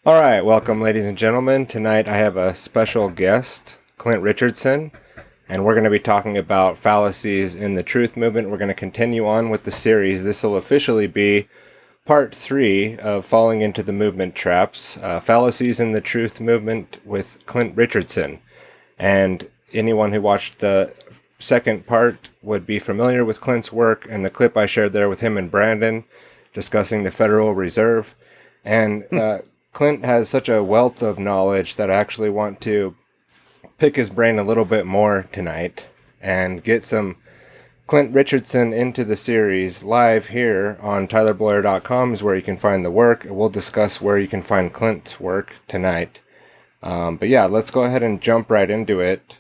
All right, welcome, ladies and gentlemen. Tonight I have a special guest, Clint Richardson, and we're going to be talking about fallacies in the truth movement. We're going to continue on with the series. This will officially be part 3 of Falling into the Movement Traps, Fallacies in the Truth Movement with Clint Richardson. And anyone who watched the second part would be familiar with Clint's work and the clip I shared there with him and Brandon discussing the Federal Reserve. And Clint has such a wealth of knowledge that I actually want to pick his brain a little bit more tonight and get some Clint Richardson into the series live here on tylerbloyer.com is where you can find the work. We'll discuss where you can find Clint's work tonight. But yeah, let's go ahead and jump right into it,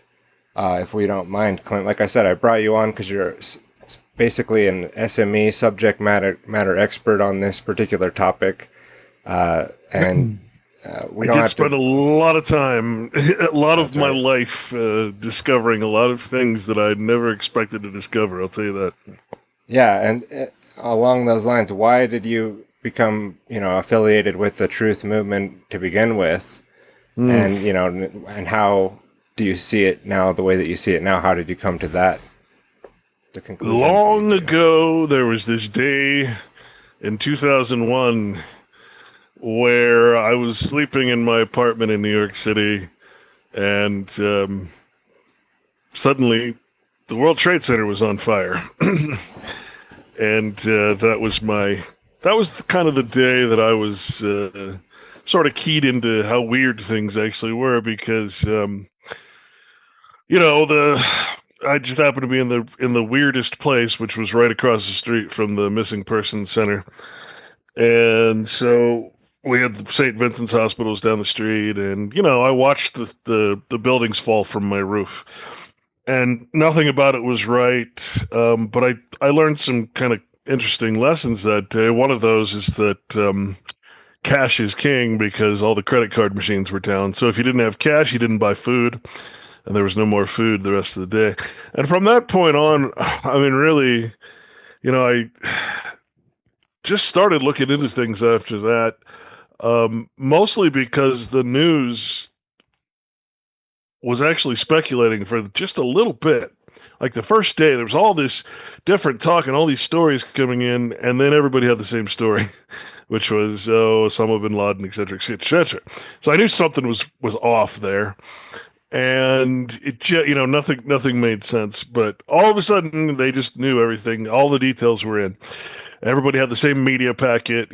if we don't mind, Clint. Like I said, I brought you on because you're basically an SME subject matter expert on this particular topic. And we I don't did have spend to. a lot of time, a lot of That's my right. life, discovering a lot of things that I never expected to discover. I'll tell you that. Yeah, and along those lines, why did you become, affiliated with the Truth Movement to begin with? Hmm. And and how do you see it now? The way that you see it now, how did you come to the conclusions that you Long do? ago, there was this day in 2001 where I was sleeping in my apartment in New York City, and suddenly the World Trade Center was on fire. And that was kind of the day that I was sort of keyed into how weird things actually were because the I just happened to be in the weirdest place, which was right across the street from the missing persons center. And so we had the St. Vincent's hospitals down the street, and I watched the buildings fall from my roof, and nothing about it was right. But I learned some kind of interesting lessons that day. One of those is that cash is king because all the credit card machines were down. So if you didn't have cash, you didn't buy food, and there was no more food the rest of the day. And from that point on, I mean, really, I just started looking into things after that, mostly because the news was actually speculating for just a little bit. Like the first day, there was all this different talk and all these stories coming in, and then everybody had the same story, which was Osama bin Laden, et cetera, et cetera, et cetera. So I knew something was off there, and nothing made sense. But all of a sudden, they just knew everything. All the details were in. Everybody had the same media packet.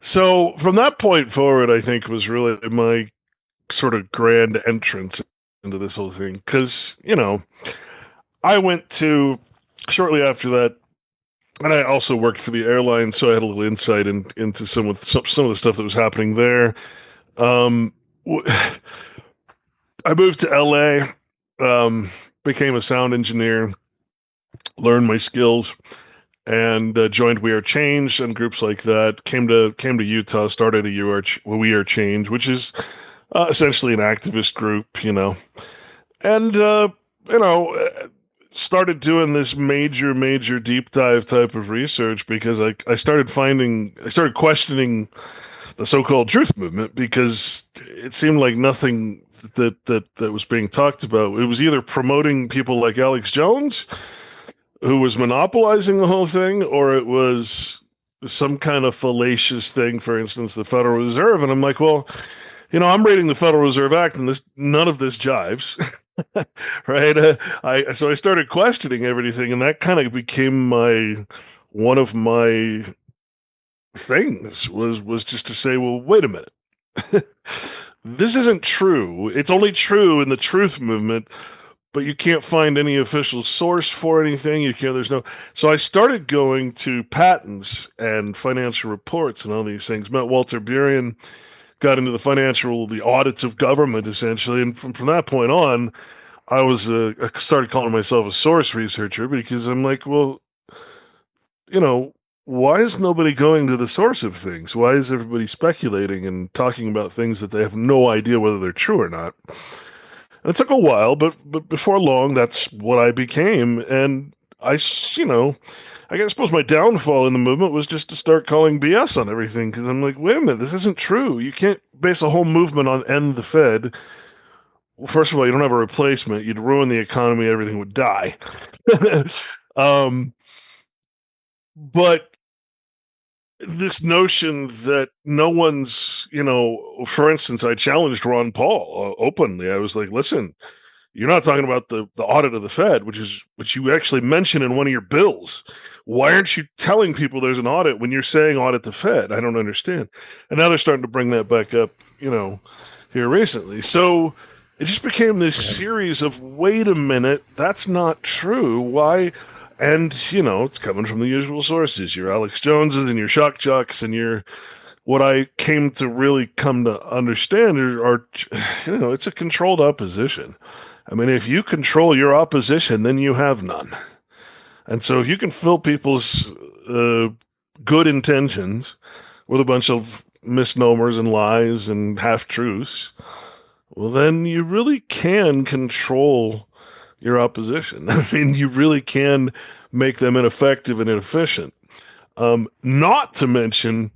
So from that point forward, I think was really my sort of grand entrance into this whole thing because I went to shortly after that, and I also worked for the airline, so I had a little insight into some of the stuff that was happening there. Um, I moved to LA, became a sound engineer, learned my skills, and joined We Are Change and groups like that. Came to Utah, started We Are Change, which is essentially an activist group. And you know, uh, started doing this major deep dive type of research because I started questioning the so-called truth movement because it seemed like nothing that was being talked about. It was either promoting people like Alex Jones, who was monopolizing the whole thing, or it was some kind of fallacious thing, for instance, the Federal Reserve. And I'm like, well, I'm reading the Federal Reserve Act, and none of this jives. Right? I started questioning everything, and that kind of became my one of my things was just to say, well, wait a minute, this isn't true. It's only true in the truth movement, but you can't find any official source for anything. You can't. There's no. So I started going to patents and financial reports and all these things. Met Walter Burien, got into the audits of government essentially, and from that point on, I started calling myself a source researcher because I'm like, well, you know, why is nobody going to the source of things? Why is everybody speculating and talking about things that they have no idea whether they're true or not? And it took a while, but before long, that's what I became. And I suppose my downfall in the movement was just to start calling BS on everything because I'm like, wait a minute, this isn't true. You can't base a whole movement on end the Fed. Well, first of all, you don't have a replacement. You'd ruin the economy. Everything would die. um, but this notion that no one's, for instance, I challenged Ron Paul openly. I was like, listen, you're not talking about the audit of the Fed, which you actually mention in one of your bills. Why aren't you telling people there's an audit when you're saying audit the Fed? I don't understand. And now they're starting to bring that back up, here recently. So it just became this series of, wait a minute, that's not true. Why? And, it's coming from the usual sources, your Alex Joneses and your shock jocks and your what I came to really come to understand are it's a controlled opposition. I mean, if you control your opposition, then you have none. And so if you can fill people's good intentions with a bunch of misnomers and lies and half-truths, well, then you really can control your opposition. I mean, you really can make them ineffective and inefficient. Not to mention,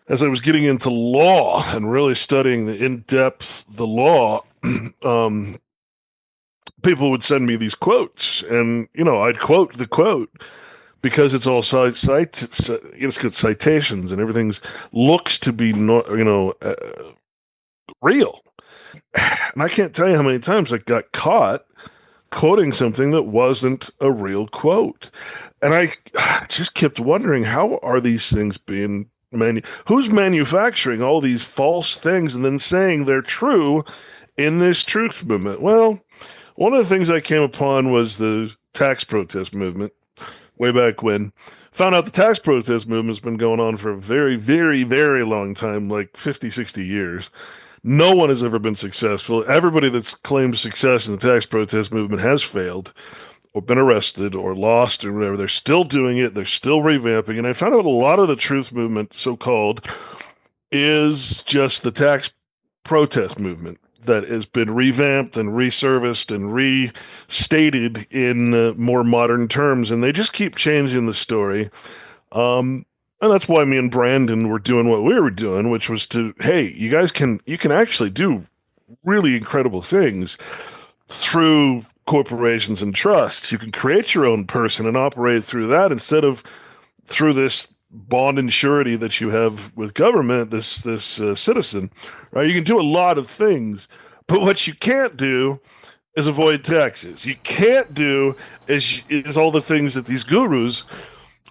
as I was getting into law and really studying in depth the law, people would send me these quotes, and I'd quote the quote because it's all it's got citations and everything's looks to be real. And I can't tell you how many times I got caught quoting something that wasn't a real quote. And I just kept wondering, how are these things being who's manufacturing all these false things and then saying they're true in this truth movement? Well, one of the things I came upon was the tax protest movement way back when. Found out the tax protest movement has been going on for a very, very, very long time, like 50, 60 years. No one has ever been successful. Everybody that's claimed success in the tax protest movement has failed or been arrested or lost or whatever. They're still doing it. They're still revamping. And I found out a lot of the truth movement, so-called, is just the tax protest movement that has been revamped and resurfaced and restated in more modern terms. And they just keep changing the story. And that's why me and Brandon were doing what we were doing, which was hey, you can actually do really incredible things through corporations and trusts. You can create your own person and operate through that instead of through this bond and surety that you have with government, this citizen, right? You can do a lot of things, but what you can't do is avoid taxes. You can't do is all the things that these gurus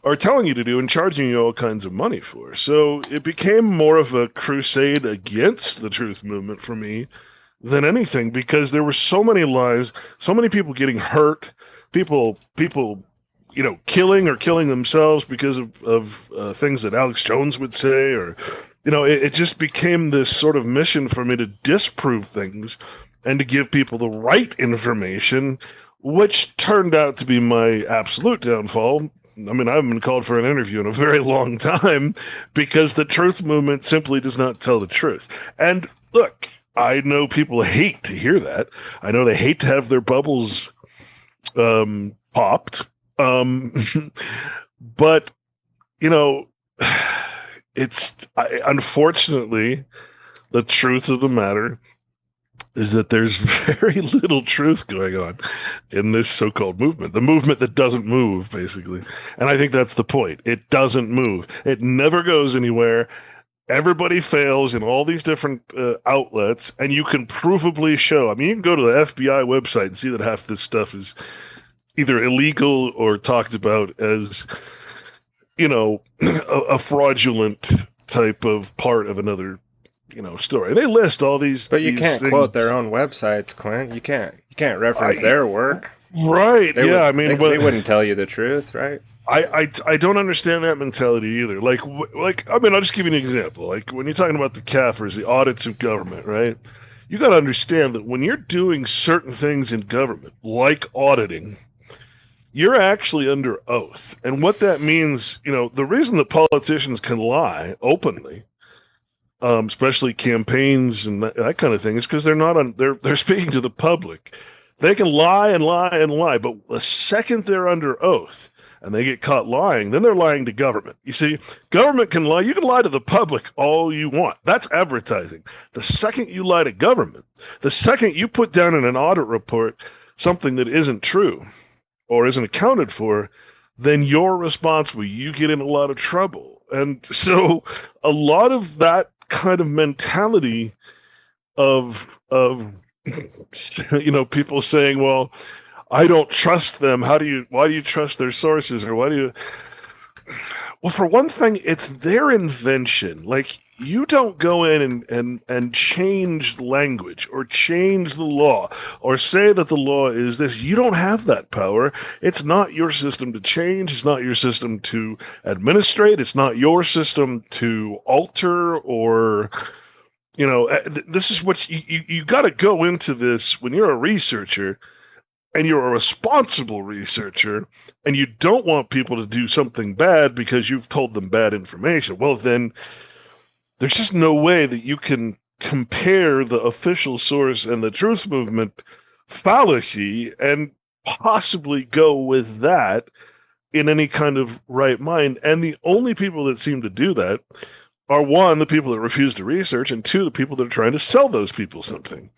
are telling you to do and charging you all kinds of money for. So it became more of a crusade against the truth movement for me than anything, because there were so many lies, so many people getting hurt, people killing themselves because of things that Alex Jones would say, or it just became this sort of mission for me to disprove things and to give people the right information, which turned out to be my absolute downfall. I mean, I haven't been called for an interview in a very long time because the truth movement simply does not tell the truth. And look, I know people hate to hear that. I know they hate to have their bubbles popped. But, unfortunately, the truth of the matter is that there's very little truth going on in this so-called movement, the movement that doesn't move, basically. And I think that's the point. It doesn't move. It never goes anywhere. Everybody fails in all these different outlets, and you can provably show. I mean, you can go to the FBI website and see that half this stuff is either illegal or talked about as, a fraudulent type of part of another story. They list all these, but you these can't things. quote their own websites, Clint. You can't reference their work, right? They wouldn't tell you the truth, right? I don't understand that mentality either. Like I mean, I'll just give you an example. Like when you're talking about the CAFRs, the audits of government, right? You got to understand that when you're doing certain things in government, like auditing, you're actually under oath. And what that means, the reason that politicians can lie openly, especially campaigns and that kind of thing, is because they're not on. They're speaking to the public. They can lie and lie and lie, but the second they're under oath and they get caught lying, then they're lying to government. You see, government can lie. You can lie to the public all you want. That's advertising. The second you lie to government, the second you put down in an audit report something that isn't true or isn't accounted for, then you're responsible. You get in a lot of trouble. And so a lot of that kind of mentality of people saying, well, I don't trust them. Why do you trust their sources? Or why do you? Well, for one thing, it's their invention. Like, you don't go in and change language or change the law or say that the law is this. You don't have that power. It's not your system to change. It's not your system to administrate. It's not your system to alter or, this is what you got to go into this when you're a researcher and you're a responsible researcher and you don't want people to do something bad because you've told them bad information. Well, then there's just no way that you can compare the official source and the truth movement fallacy and possibly go with that in any kind of right mind. And the only people that seem to do that are, one, the people that refuse to research, and two, the people that are trying to sell those people something.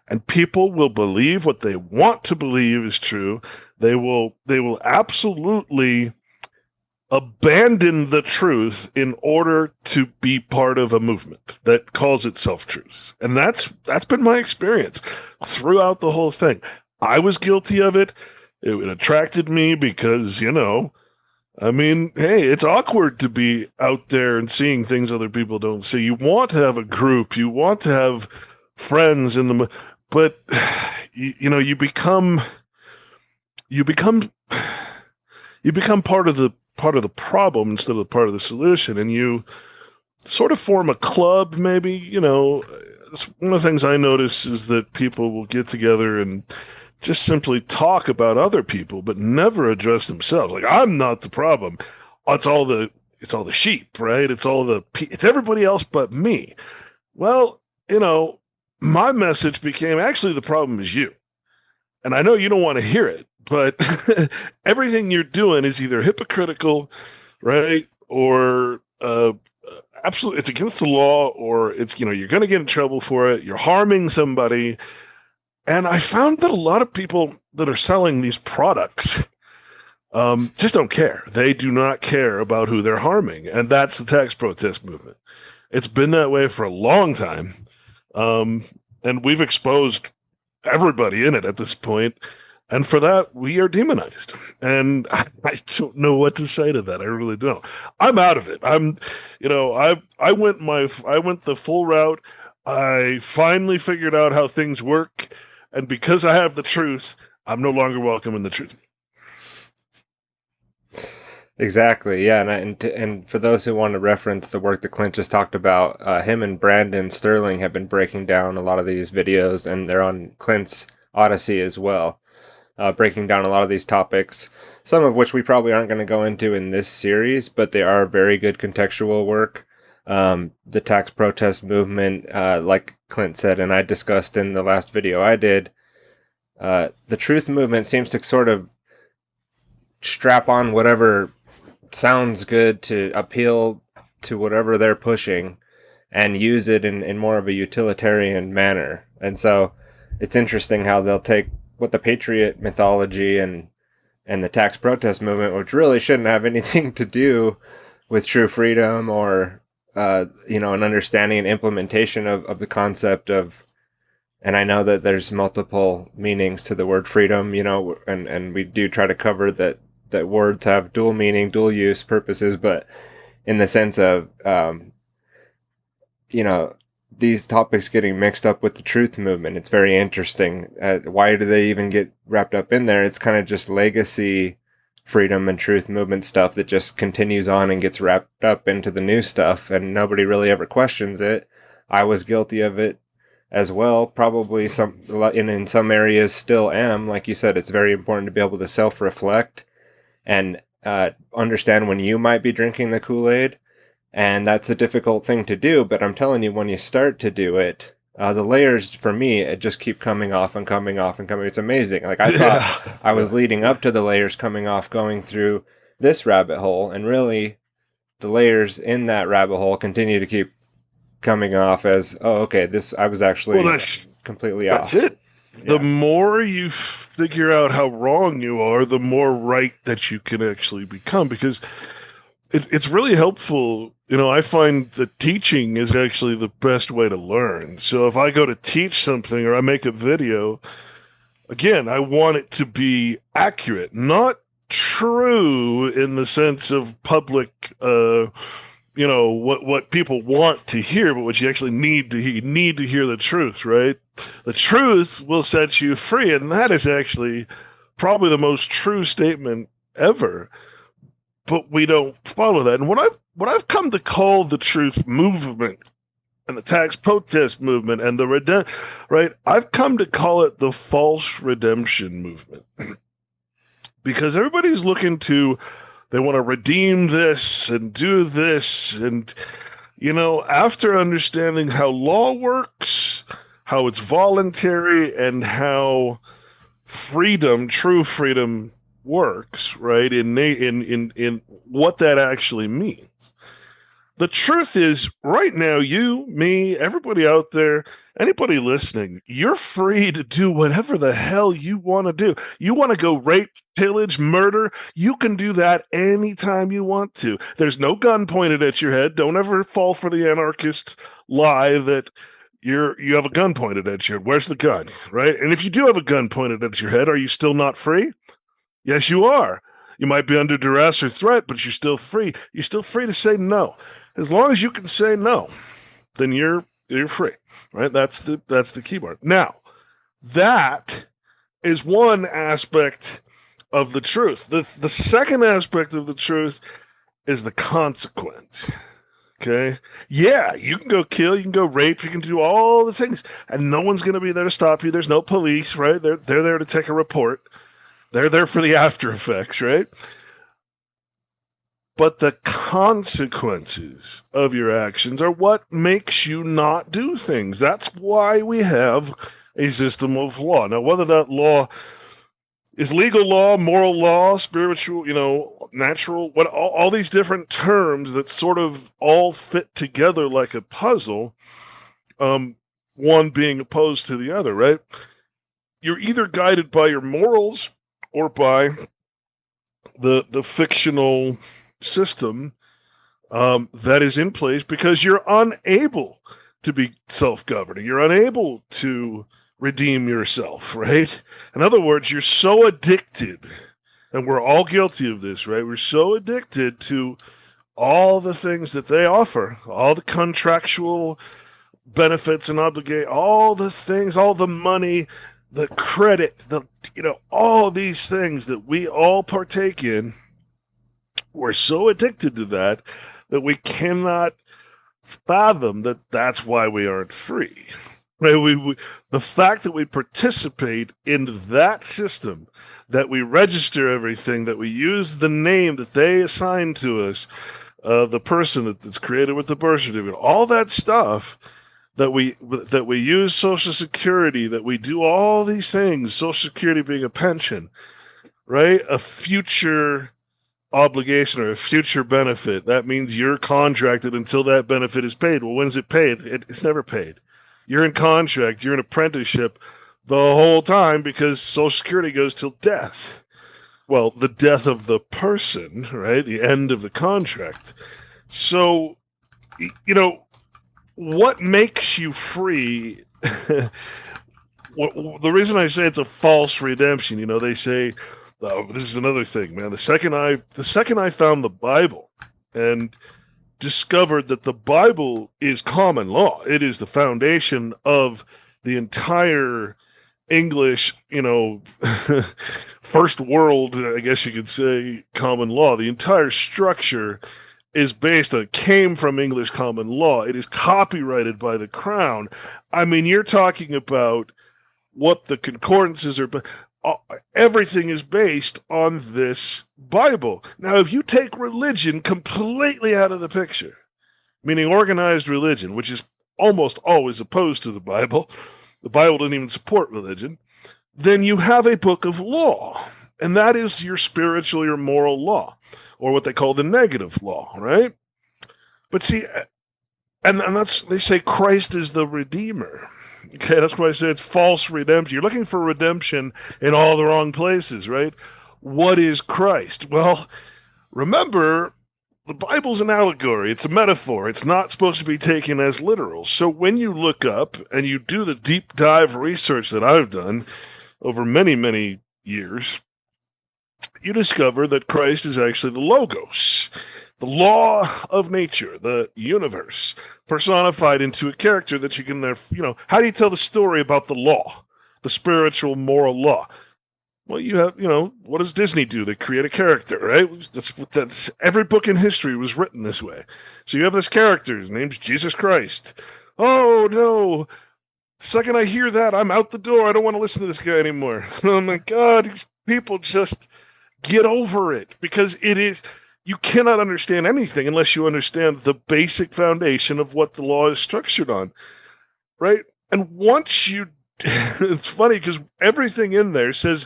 And people will believe what they want to believe is true. They will absolutely abandon the truth in order to be part of a movement that calls itself truth. And that's been my experience throughout the whole thing. I was guilty of it. It attracted me because, hey, it's awkward to be out there and seeing things other people don't see. You want to have a group. You want to have friends but you become part of the problem instead of part of the solution, and you sort of form a club. Maybe one of the things I notice is that people will get together and just simply talk about other people, but never address themselves. Like, I'm not the problem. It's all the sheep, right? It's everybody else but me. Well, my message became, actually, the problem is you. And I know you don't want to hear it, but everything you're doing is either hypocritical, right? Or absolutely, it's against the law, or it's, you're going to get in trouble for it. You're harming somebody. And I found that a lot of people that are selling these products just don't care. They do not care about who they're harming. And that's the tax protest movement. It's been that way for a long time. And we've exposed everybody in it at this point. And for that, we are demonized. And I don't know what to say to that. I really don't. I'm out of it. I went the full route. I finally figured out how things work. And because I have the truth, I'm no longer welcome in the truth. Exactly, yeah, and for those who want to reference the work that Clint just talked about, him and Brandon Sterling have been breaking down a lot of these videos, and they're on Clint's Odysee as well, breaking down a lot of these topics, some of which we probably aren't going to go into in this series, but they are very good contextual work. The tax protest movement, like Clint said, and I discussed in the last video I did, the truth movement seems to sort of strap on whatever sounds good to appeal to whatever they're pushing and use it in more of a utilitarian manner. And so it's interesting how they'll take what the patriot mythology and the tax protest movement, which really shouldn't have anything to do with true freedom or an understanding and implementation of the concept of, and I know that there's multiple meanings to the word freedom, and we do try to cover that words have dual meaning, dual use purposes, but in the sense of, these topics getting mixed up with the truth movement, it's very interesting. Why do they even get wrapped up in there? It's kind of just legacy freedom and truth movement stuff that just continues on and gets wrapped up into the new stuff, and nobody really ever questions it. I was guilty of it as well, probably in some areas still am. Like you said, it's very important to be able to self-reflect and understand when you might be drinking the Kool-Aid, and that's a difficult thing to do, but I'm telling you, when you start to do it, The layers for me, it just keep coming off and coming off and coming. It's amazing. Like I thought I was leading up to the layers coming off, going through this rabbit hole, and really the layers in that rabbit hole continue to keep coming off as, oh, okay, this I was actually completely off. That's it. The more you figure out how wrong you are, the more right that you can actually become, because it's really helpful. I find that teaching is actually the best way to learn. So if I go to teach something or I make a video, again, I want it to be accurate, not true in the sense of public, what people want to hear, but what you actually need to hear. You need to hear the truth, right? The truth will set you free, and that is actually probably the most true statement ever. But we don't follow that. And what I've come to call the truth movement and the tax protest movement and the right, I've come to call it the false redemption movement. Because everybody's looking to, they want to redeem this and do this. And, after understanding how law works, how it's voluntary, and how freedom, true freedom, works, right? In what that actually means. The truth is, right now, you, me, everybody out there, anybody listening, you're free to do whatever the hell you want to do. You want to go rape, pillage, murder, you can do that anytime you want to. There's no gun pointed at your head. Don't ever fall for the anarchist lie that you have a gun pointed at your head. Where's the gun, right? And if you do have a gun pointed at your head, are you still not free? Yes, you are. You might be under duress or threat, but you're still free. You're still free to say no. As long as you can say no, then you're free, right? That's the keyboard. Now, that is one aspect of the truth. The second aspect of the truth is the consequence. Okay? Yeah, you can go kill, you can go rape, you can do all the things, and no one's going to be there to stop you. There's no police, right? They're there to take a report. They're there for the after effects, right? But the consequences of your actions are what makes you not do things. That's why we have a system of law. Now, whether that law is legal law, moral law, spiritual, natural, all these different terms that sort of all fit together like a puzzle, one being opposed to the other, right? You're either guided by your morals or by the fictional system that is in place, because you're unable to be self-governing. You're unable to redeem yourself, right? In other words, you're so addicted, and we're all guilty of this, right? We're so addicted to all the things that they offer, all the contractual benefits and obligate, all the things, all the money, the credit, all these things that we all partake in. We're so addicted to that we cannot fathom that that's why we aren't free. Right? The fact that we participate in that system, that we register everything, that we use the name that they assign to us, the person that's created with the birth certificate, all that stuff, that we use Social Security, that we do all these things, Social Security being a pension, right? A future obligation or a future benefit. That means you're contracted until that benefit is paid. Well, when's it paid? It's never paid. You're in contract, you're in apprenticeship the whole time, because Social Security goes till death. Well, the death of the person, right? The end of the contract. So, what makes you free? The reason I say it's a false redemption, they say, this is another thing, man. The second I found the Bible and discovered that the Bible is common law, it is the foundation of the entire English, first world, I guess you could say, common law. The entire structure came from English common law. It is copyrighted by the Crown. I mean, you're talking about what the concordances are, but everything is based on this Bible. Now, if you take religion completely out of the picture, meaning organized religion, which is almost always opposed to the Bible didn't even support religion, then you have a book of law. And that is your spiritual, your moral law, or what they call the negative law, right? But see, and that's, they say Christ is the Redeemer. Okay, that's why I say it's false redemption. You're looking for redemption in all the wrong places, right? What is Christ? Well, remember, the Bible's an allegory. It's a metaphor. It's not supposed to be taken as literal. So when you look up and you do the deep dive research that I've done over many, many years, you discover that Christ is actually the Logos, the law of nature, the universe, personified into a character that you can, how do you tell the story about the law, the spiritual moral law? Well, you have, what does Disney do? They create a character, right? That's every book in history was written this way. So you have this character, his name's Jesus Christ. Oh no. The second I hear that, I'm out the door. I don't want to listen to this guy anymore. Oh my God, these people just get over it, because you cannot understand anything unless you understand the basic foundation of what the law is structured on, right? And once you, it's funny because everything in there says,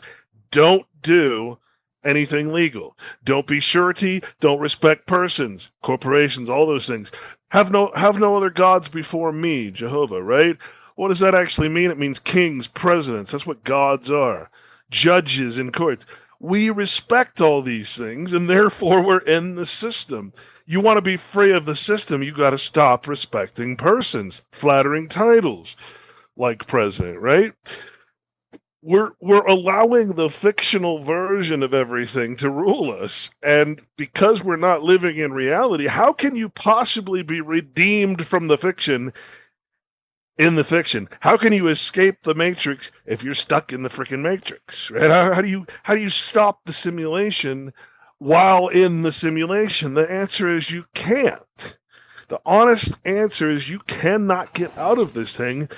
don't do anything legal. Don't be surety. Don't respect persons, corporations, all those things. Have no other gods before me, Jehovah, right? What does that actually mean? It means kings, presidents. That's what gods are. Judges in courts. We respect all these things, and therefore we're in the system. You want to be free of the system, you got to stop respecting persons, flattering titles like president, right? We're allowing the fictional version of everything to rule us, and because we're not living in reality, how can you possibly be redeemed from the fiction in the fiction? How can you escape the matrix if you're stuck in the freaking matrix, right? How do you stop the simulation while in the simulation? The answer is you can't. The honest answer is you cannot get out of this thing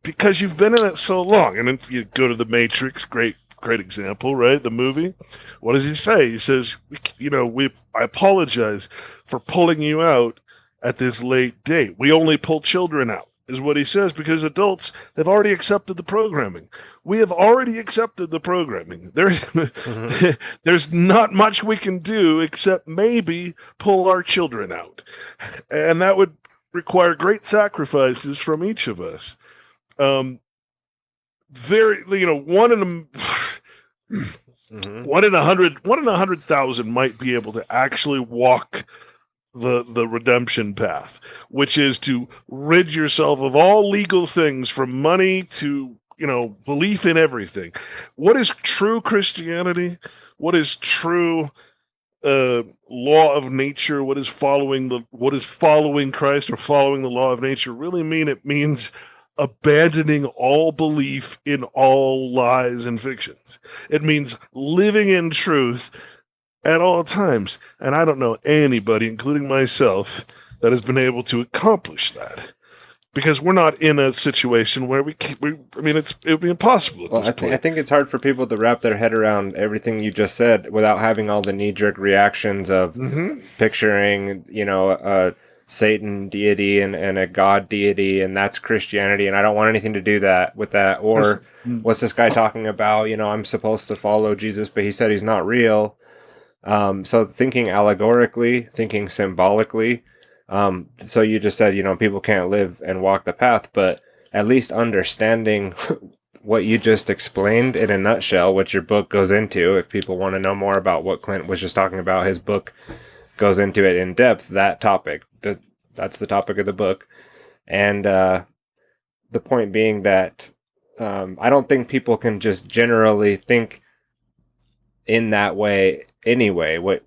because you've been in it so long. And if you go to the Matrix, great example, right? The movie. What does he say? He says, I apologize for pulling you out at this late date. We only pull children out, is what he says, because adults, they've already accepted the programming. We have already accepted the programming. There's not much we can do except maybe pull our children out. And that would require great sacrifices from each of us. One in 100,000 might be able to actually walk the redemption path, which is to rid yourself of all legal things, from money to belief in everything. What is true Christianity? What is true law of nature? What is following Christ or following the law of nature really mean? It means abandoning all belief in all lies and fictions. It means living in truth at all times. And I don't know anybody, including myself, that has been able to accomplish that. Because we're not in a situation where it would be impossible at this point. I think it's hard for people to wrap their head around everything you just said without having all the knee-jerk reactions of picturing, a Satan deity and a God deity, and that's Christianity, and I don't want anything to do with that. Or what's this guy talking about? I'm supposed to follow Jesus, but he said he's not real. So thinking allegorically, thinking symbolically. So you just said, people can't live and walk the path, but at least understanding what you just explained in a nutshell, what your book goes into. If people want to know more about what Clint was just talking about, his book goes into it in depth, that topic. That's the topic of the book. And the point being that I don't think people can just generally think in that way anyway.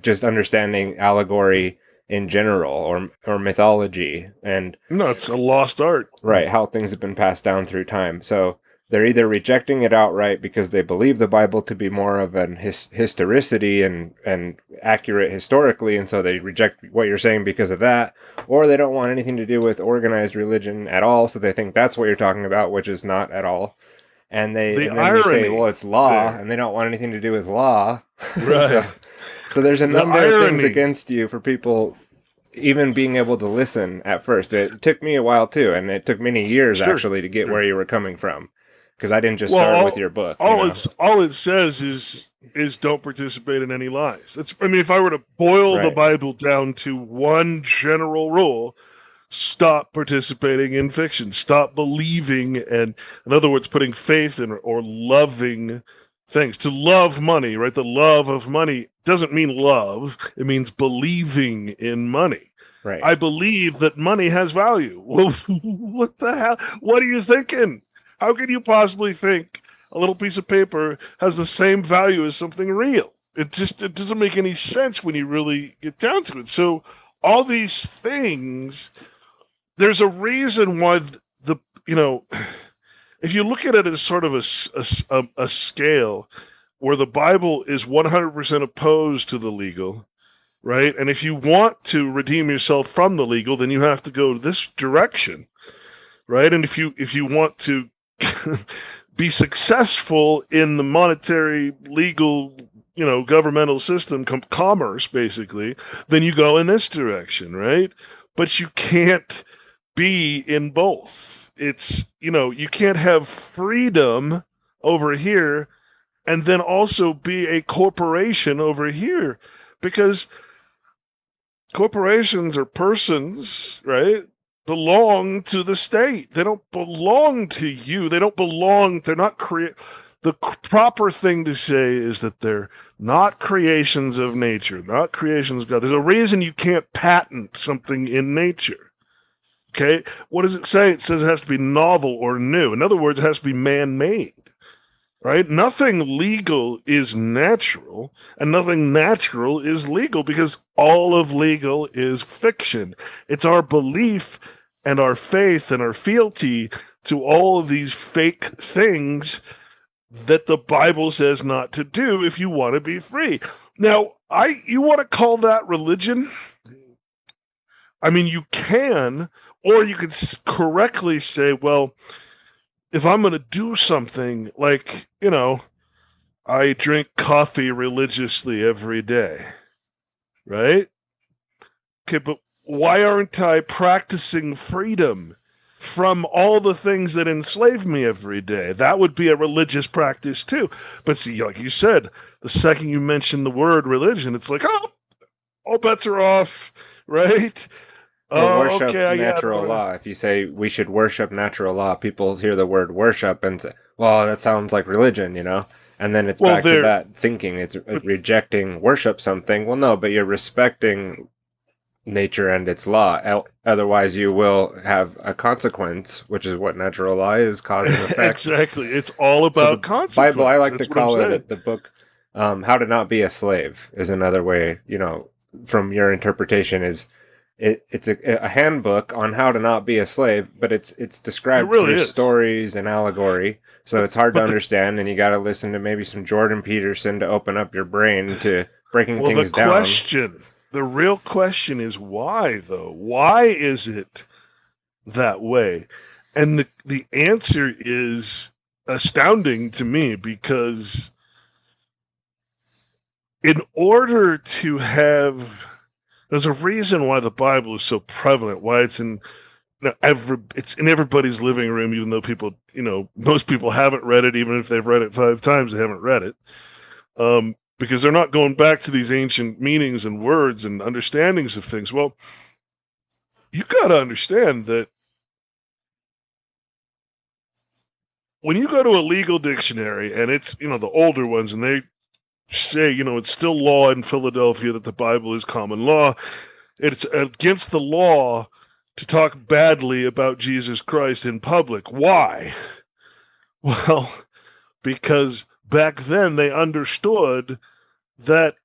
Just understanding allegory in general, or mythology, and no, it's a lost art, right? How things have been passed down through time. So they're either rejecting it outright because they believe the Bible to be more of an historicity and accurate historically, and so they reject what you're saying because of that, or they don't want anything to do with organized religion at all, so they think that's what you're talking about, which is not at all. And then they say, well, it's law, and they don't want anything to do with law. Right. So there's a number of things against you for people even being able to listen at first. It took me a while too, and it took many years Sure. actually to get Sure. where you were coming from, because I didn't just Well, start with your book, you know. all it says is don't participate in any lies. I mean, if I were to boil the Right. Bible down to one general rule, stop participating in fiction. Stop believing, and in other words, putting faith in or loving things. To love money, right? The love of money doesn't mean love. It means believing in money. Right. I believe that money has value. Well, what the hell? What are you thinking? How can you possibly think a little piece of paper has the same value as something real? It doesn't make any sense when you really get down to it. So all these things, there's a reason why if you look at it as sort of a scale where the Bible is 100% opposed to the legal, right? And if you want to redeem yourself from the legal, then you have to go this direction, right? And if you want to be successful in the monetary, legal, governmental system, commerce, basically, then you go in this direction, right? But you can't be in both. It's, you can't have freedom over here and then also be a corporation over here, because corporations are persons, right? Belong to the state. They don't belong to you. They're not the proper thing to say is that they're not creations of nature, not creations of God. There's a reason you can't patent something in nature. Okay? What does it say? It says it has to be novel or new. In other words, it has to be man-made. Right? Nothing legal is natural, and nothing natural is legal, because all of legal is fiction. It's our belief and our faith and our fealty to all of these fake things that the Bible says not to do if you want to be free. Now, you want to call that religion? I mean, you can, or you could correctly say, well, if I'm going to do something like, I drink coffee religiously every day, right? Okay, but why aren't I practicing freedom from all the things that enslave me every day? That would be a religious practice too. But see, like you said, the second you mention the word religion, it's like, oh, all bets are off, right? Or worship Okay, natural law. If you say we should worship natural law, people hear the word worship and say, well, that sounds like religion, And then it's back to that thinking. It's rejecting worship something. Well, no, but you're respecting nature and its law. Otherwise, you will have a consequence, which is what natural law is, cause and effect. Exactly. It's all about consequence. Bible, I like to call it the book, How to Not Be a Slave, is another way, from your interpretation is, it's a handbook on how to not be a slave, but it's described through stories and allegory, so it's hard to understand, and you got to listen to maybe some Jordan Peterson to open up your brain to breaking things down. The real question is why, though? Why is it that way? And the answer is astounding to me, because in order to have... There's a reason why the Bible is so prevalent, why it's in it's in everybody's living room, even though people, most people haven't read it. Even if they've read it 5 times, they haven't read it, because they're not going back to these ancient meanings and words and understandings of things. Well, you got to understand that when you go to a legal dictionary, and it's, the older ones, and they say, it's still law in Philadelphia that the Bible is common law. It's against the law to talk badly about Jesus Christ in public. Why? Well, because back then they understood that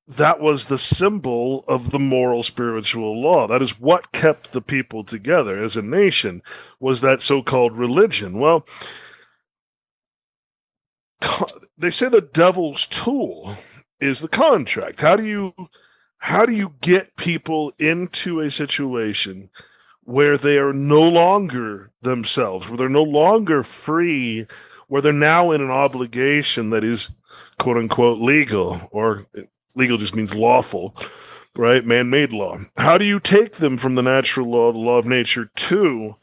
was the symbol of the moral spiritual law. That is what kept the people together as a nation, was that so-called religion. Well, they say the devil's tool is the contract. How do you get people into a situation where they are no longer themselves, where they're no longer free, where they're now in an obligation that is quote unquote legal, or legal just means lawful, right? Man-made law. How do you take them from the natural law, the law of nature, to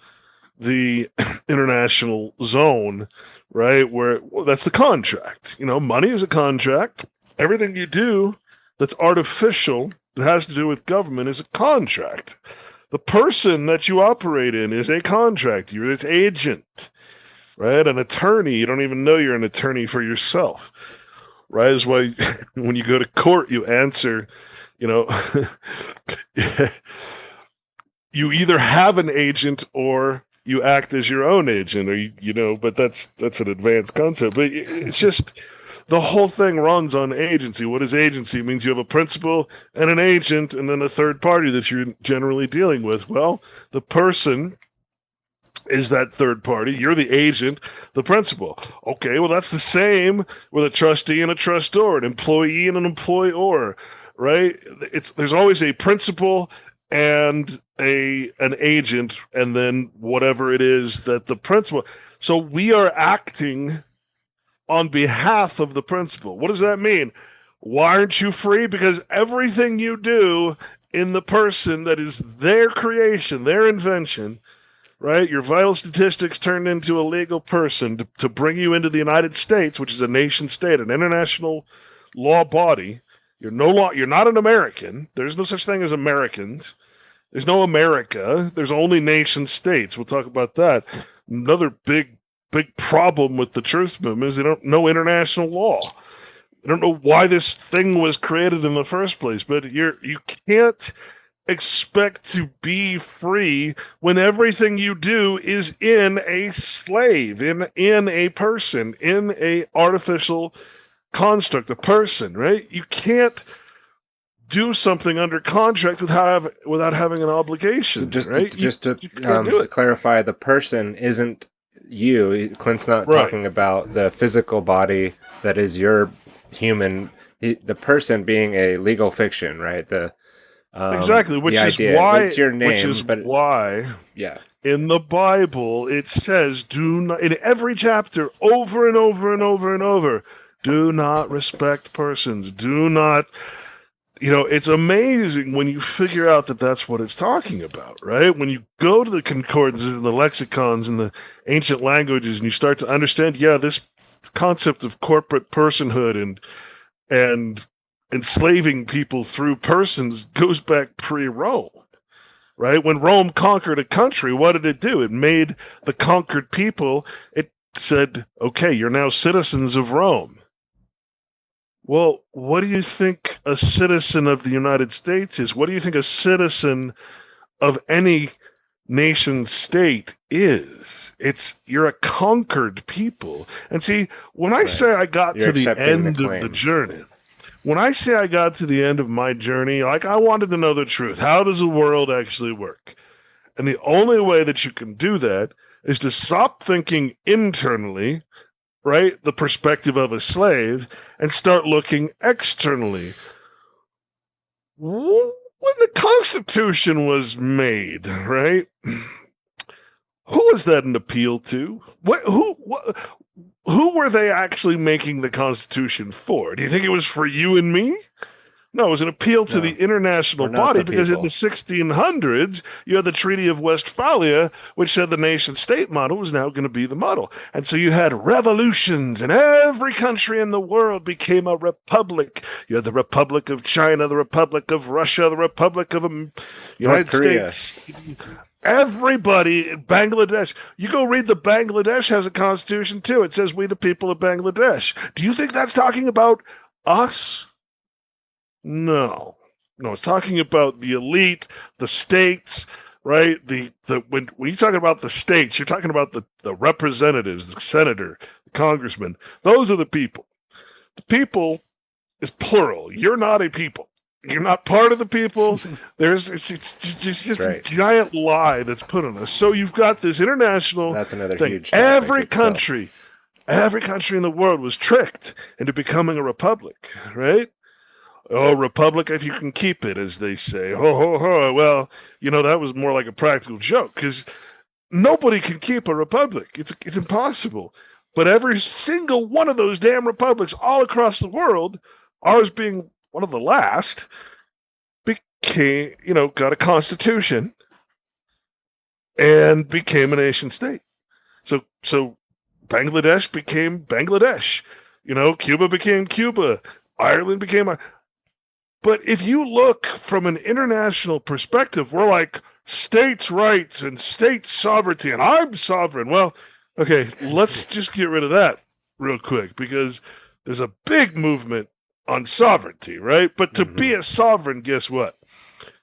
the international zone, right? Where that's the contract. Money is a contract. Everything you do that's artificial that has to do with government is a contract. The person that you operate in is a contract. You're its agent, right? An attorney. You don't even know you're an attorney for yourself, right? Is why when you go to court, you answer, you either have an agent or you act as your own agent, or but that's an advanced concept. But it's just the whole thing runs on agency. What is agency? It means you have a principal and an agent, and then a third party that you're generally dealing with. Well, the person is that third party. You're the agent, the principal. Okay, well that's the same with a trustee and a trustor, an employee and an employer, right? There's always a principal and an agent, and then whatever it is that the principal. So we are acting on behalf of the principal. What does that mean? Why aren't you free? Because everything you do in the person that is their creation, their invention, right? Your vital statistics turned into a legal person to bring you into the United States, which is a nation state, an international law body. You're not an American. There's no such thing as Americans. There's no America. There's only nation states. We'll talk about that. Another big problem with the truth movement is they don't know international law. They don't know why this thing was created in the first place. But you can't expect to be free when everything you do is in a slave, in a person, in a artificial construct, a person, right? You can't do something under contract without having an obligation. So right? To clarify, the person isn't you. Clint's not talking about the physical body that is your human. The person being a legal fiction, right? Exactly, which is why in the Bible it says, do not, in every chapter, over and over and over and over, do not respect persons, do not. It's amazing when you figure out that that's what it's talking about, right? When you go to the concordances and the lexicons and the ancient languages and you start to understand, this concept of corporate personhood and enslaving people through persons goes back pre-Rome, right? When Rome conquered a country, what did it do? It made the conquered people, it said, okay, you're now citizens of Rome. Well, what do you think a citizen of the United States is? What do you think a citizen of any nation state is? You're a conquered people. And see, when I say I got to the end of the journey, when I say I got to the end of my journey, like I wanted to know the truth. How does the world actually work? And the only way that you can do that is to stop thinking internally, right? The perspective of a slave, and start looking externally. When the Constitution was made, right? Who was that an appeal to? Who were they actually making the Constitution for? Do you think it was for you and me? No, it was an appeal to the international body because in the 1600s, you had the Treaty of Westphalia, which said the nation-state model was now going to be the model. And so you had revolutions, and every country in the world became a republic. You had the Republic of China, the Republic of Russia, the Republic of the United States. Everybody in Bangladesh. You go read the Bangladesh has a constitution too. It says, we the people of Bangladesh. Do you think that's talking about us? No, it's talking about the elite, the states, right? When you're talking about the states, you're talking about the representatives, the senator, the congressman. Those are the people. The people is plural. You're not a people. You're not part of the people. It's just a giant lie that's put on us. So you've got this international. That's another thing. Huge. Every country in the world was tricked into becoming a republic, right? Oh, republic, if you can keep it, as they say. Ho, ho, ho. Well, that was more like a practical joke because nobody can keep a republic. It's impossible. But every single one of those damn republics all across the world, ours being one of the last, got a constitution and became a nation state. So Bangladesh became Bangladesh. Cuba became Cuba. Ireland became. But if you look from an international perspective, we're like states' rights and state sovereignty, and I'm sovereign. Well, okay, let's just get rid of that real quick because there's a big movement on sovereignty, right? But to be a sovereign, guess what?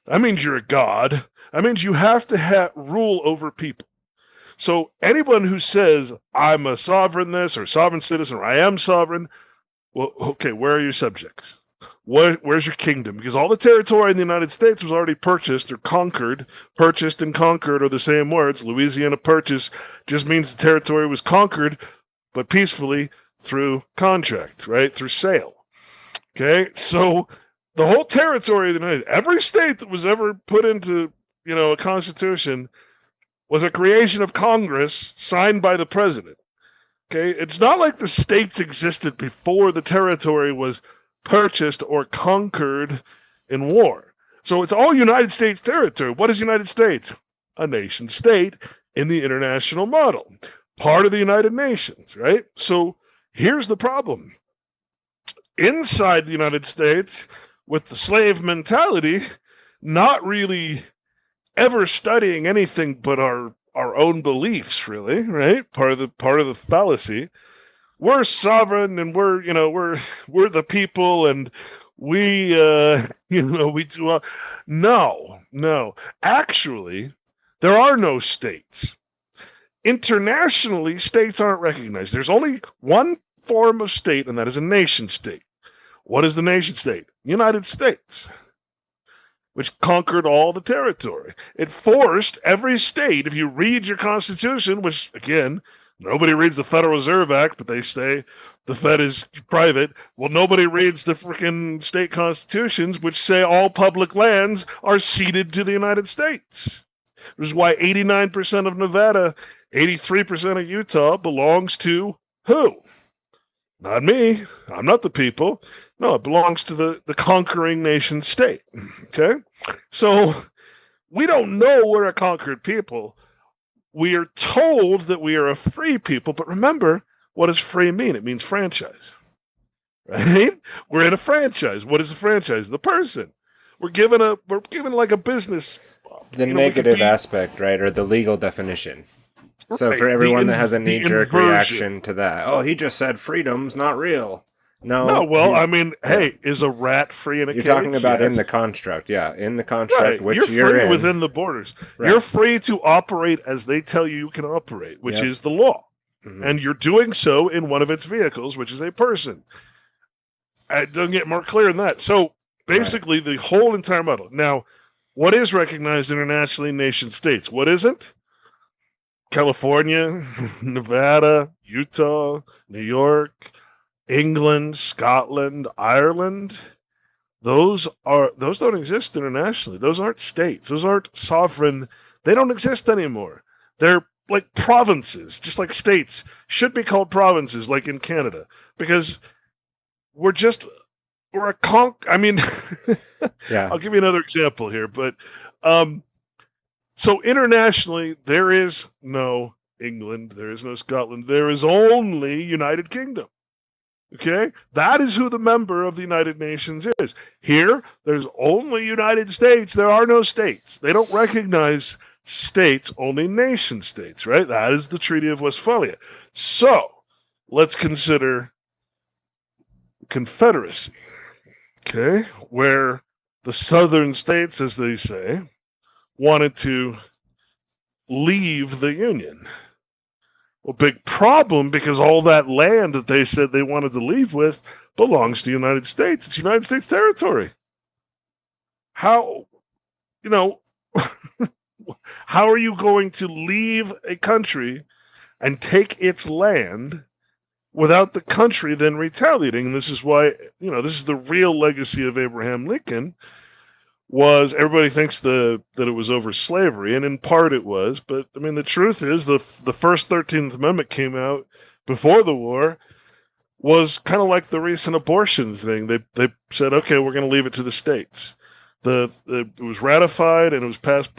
That means you're a god. That means you have to rule over people. So anyone who says, I'm a sovereign this or sovereign citizen or I am sovereign, well, okay, where are your subjects? Where's your kingdom? Because all the territory in the United States was already purchased or conquered. Purchased and conquered are the same words. Louisiana Purchase just means the territory was conquered, but peacefully through contract, right? Through sale. Okay, so the whole territory of the United, every state that was ever put into, a constitution was a creation of Congress signed by the president. Okay, it's not like the states existed before the territory was purchased or conquered in war. So it's all United States territory. What is United States? A nation state in the international model, part of the United Nations, right? So here's the problem. Inside the United States, with the slave mentality, not really ever studying anything but our own beliefs, really, right? Part of the fallacy. We're sovereign, and we're the people, and we we do. No. Actually, there are no states. Internationally, states aren't recognized. There's only one form of state, and that is a nation state. What is the nation state? United States, which conquered all the territory. It forced every state, if you read your constitution, which, again, nobody reads the Federal Reserve Act, but they say the Fed is private. Well, nobody reads the freaking state constitutions, which say all public lands are ceded to the United States. Which is why 89% of Nevada, 83% of Utah belongs to who? Not me. I'm not the people. No, it belongs to the conquering nation state. Okay? So we don't know we're a conquered people. We are told that we are a free people, but remember, what does free mean? It means franchise. Right? We're in a franchise. What is a franchise? The person. We're given like a business. The negative aspect, right? Or the legal definition. Right. So for everyone that has a knee-jerk reaction to that, oh, he just said freedom's not real. No, well, I mean, hey, is a rat free in a cage? You're talking about in the construct, yeah, in the construct, right. Which you're free in. within the borders. Right. You're free to operate as they tell you can operate, which is the law. Mm-hmm. And you're doing so in one of its vehicles, which is a person. It doesn't get more clear than that. So basically, the whole entire model. Now, what is recognized internationally in nation states? What isn't? California, Nevada, Utah, New York, England, Scotland, Ireland. Those don't exist internationally. Those aren't states. Those aren't sovereign. They don't exist anymore. They're like provinces, just like states should be called provinces, like in Canada, because we're a I mean, I'll give you another example here, but so internationally, there is no England, there is no Scotland, there is only United Kingdom. Okay? That is who the member of the United Nations is. Here, there's only United States, there are no states. They don't recognize states, only nation states, right? That is the Treaty of Westphalia. So, let's consider Confederacy, okay? Where the southern states, as they say, wanted to leave the Union. Well, big problem, because all that land that they said they wanted to leave with belongs to the United States. It's United States territory. How are you going to leave a country and take its land without the country then retaliating? And this is why, this is the real legacy of Abraham Lincoln. Was everybody thinks that it was over slavery, and in part it was, but I mean the truth is the first 13th Amendment came out before the war, was kind of like the recent abortion thing. They said, okay, we're going to leave it to the states. It was ratified, and it was passed,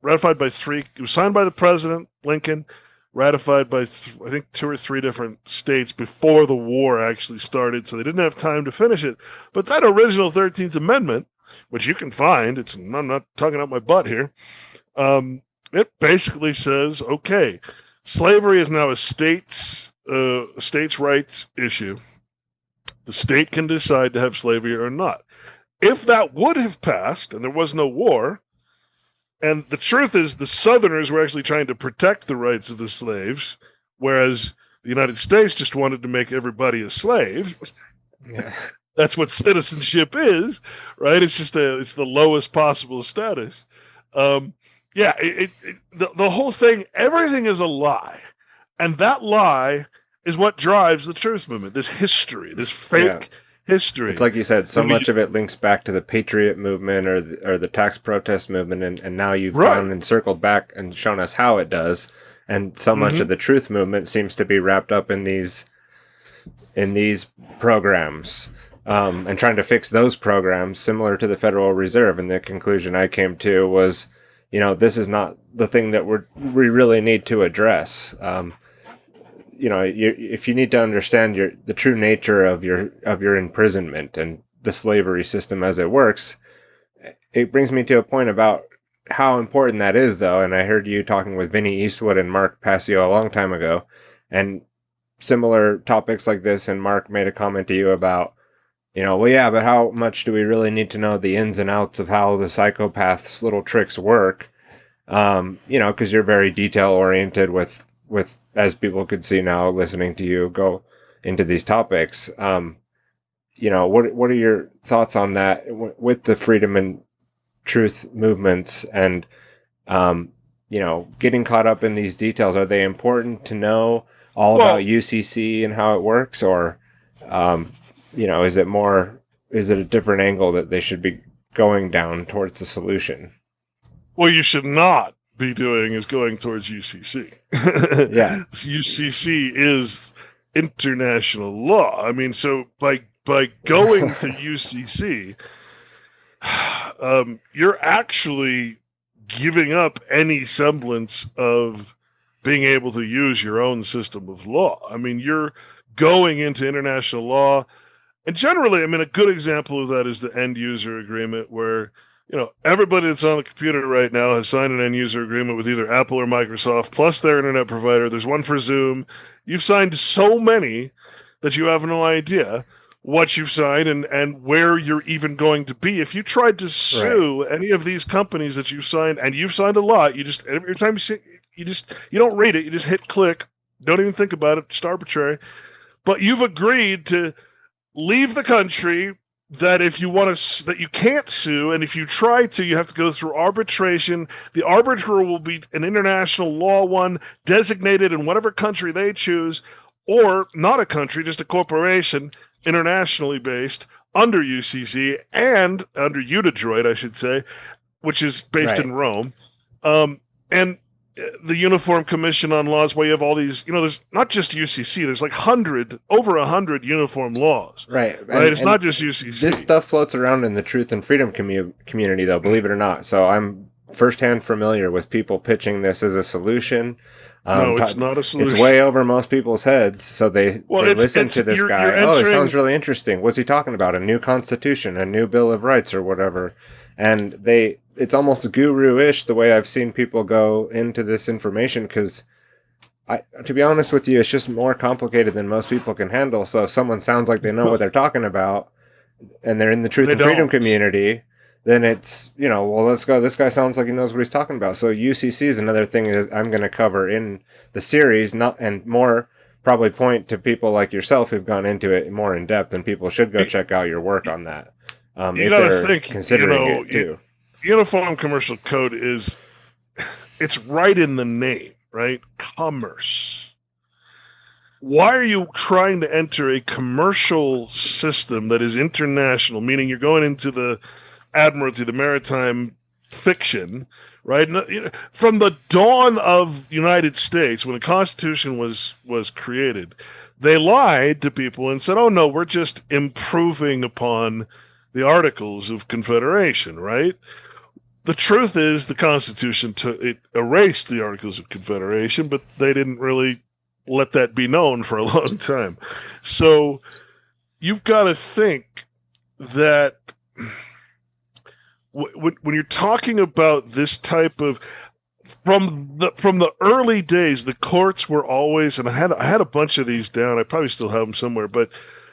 ratified by three. It was signed by the president, Lincoln, ratified by I think 2 or 3 different states before the war actually started, so they didn't have time to finish it. But that original 13th Amendment, which you can find, I'm not talking out my butt here. It basically says, okay, slavery is now a state's rights issue. The state can decide to have slavery or not. If that would have passed and there was no war, and the truth is the Southerners were actually trying to protect the rights of the slaves, whereas the United States just wanted to make everybody a slave. Yeah. That's what citizenship is, right? It's the lowest possible status. The whole thing, everything is a lie. And that lie is what drives the truth movement, this history, this fake history. It's like you said, so much of it links back to the Patriot movement or the tax protest movement, and now you've gone and circled back and shown us how it does. And so much of the truth movement seems to be wrapped up in these programs. And trying to fix those programs similar to the Federal Reserve. And the conclusion I came to was, this is not the thing that we really need to address. If you need to understand the true nature of your imprisonment and the slavery system as it works, it brings me to a point about how important that is, though. And I heard you talking with Vinny Eastwood and Mark Passio a long time ago, and similar topics like this. And Mark made a comment to you about, but how much do we really need to know the ins and outs of how the psychopath's little tricks work? Because you're very detail oriented with, as people could see now listening to you go into these topics. What are your thoughts on that with the freedom and truth movements and, getting caught up in these details? Are they important to know all about UCC and how it works, or, is it a different angle that they should be going down towards the solution? What you should not be doing is going towards UCC. Yeah. UCC is international law. I mean, so by going to UCC, you're actually giving up any semblance of being able to use your own system of law. I mean, you're going into international law. And generally, I mean, a good example of that is the end user agreement where, everybody that's on the computer right now has signed an end user agreement with either Apple or Microsoft, plus their internet provider. There's one for Zoom. You've signed so many that you have no idea what you've signed and where you're even going to be. If you tried to sue any of these companies that you've signed, and you've signed a lot, you just, every time you don't read it, you just hit click, don't even think about it, just arbitrary. But you've agreed to leave the country, that if you want to, that you can't sue, and if you try to, you have to go through arbitration. The arbiter will be an international law one designated in whatever country they choose, or not a country, just a corporation, internationally based under UCC and under Utidroit, I should say, which is based in Rome. And the Uniform Commission on Laws, where you have all these, there's not just UCC, there's like over 100 uniform laws. Right. It's not just UCC. This stuff floats around in the truth and freedom community, though, believe it or not. So I'm firsthand familiar with people pitching this as a solution. No, it's not a solution. It's way over most people's heads. So they listen to this guy. It sounds really interesting. What's he talking about? A new constitution, a new Bill of Rights, or whatever. And it's almost guru-ish the way I've seen people go into this information, because to be honest with you, it's just more complicated than most people can handle. So if someone sounds like they know what they're talking about and they're in the truth and freedom community, then it's, let's go. This guy sounds like he knows what he's talking about. So UCC is another thing that I'm going to cover in the series, and more probably point to people like yourself who've gone into it more in depth, and people should go check out your work on that. You got to think, considering it too. Uniform Commercial Code it's right in the name, right? Commerce. Why are you trying to enter a commercial system that is international, meaning you're going into the Admiralty, the maritime fiction, right? From the dawn of the United States, when the Constitution was created, they lied to people and said, oh no, we're just improving upon the Articles of Confederation, right? The truth is the Constitution it erased the Articles of Confederation, but they didn't really let that be known for a long time. So you've got to think that when you're talking about this type of from the early days, the courts were always, and I had a bunch of these down. I probably still have them somewhere, but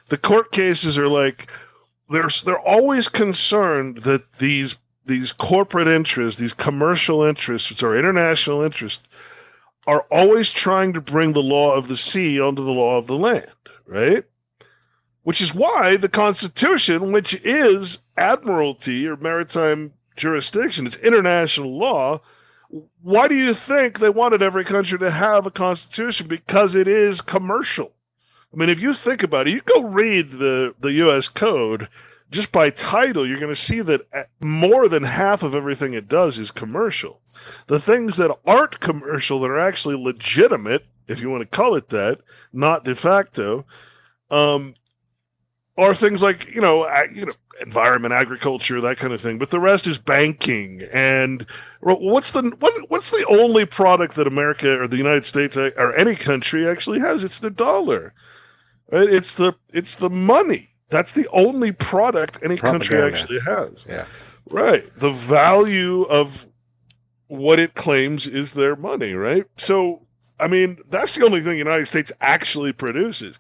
the court cases are like they're always concerned that these corporate interests, these commercial interests, or international interests, are always trying to bring the law of the sea onto the law of the land, right? Which is why the Constitution, which is admiralty or maritime jurisdiction, it's international law. Why do you think they wanted every country to have a constitution? Because it is commercial. I mean, if you think about it, you go read the U.S. Code, just by title, you're going to see that more than half of everything it does is commercial. The things that aren't commercial, that are actually legitimate, if you want to call it that, not de facto, are things like, environment, agriculture, that kind of thing. But the rest is banking. And what's the only product that America or the United States or any country actually has? It's the dollar. Right? It's the money. That's the only product any country actually has. Yeah. Right. The value of what it claims is their money, right? So, I mean, that's the only thing the United States actually produces.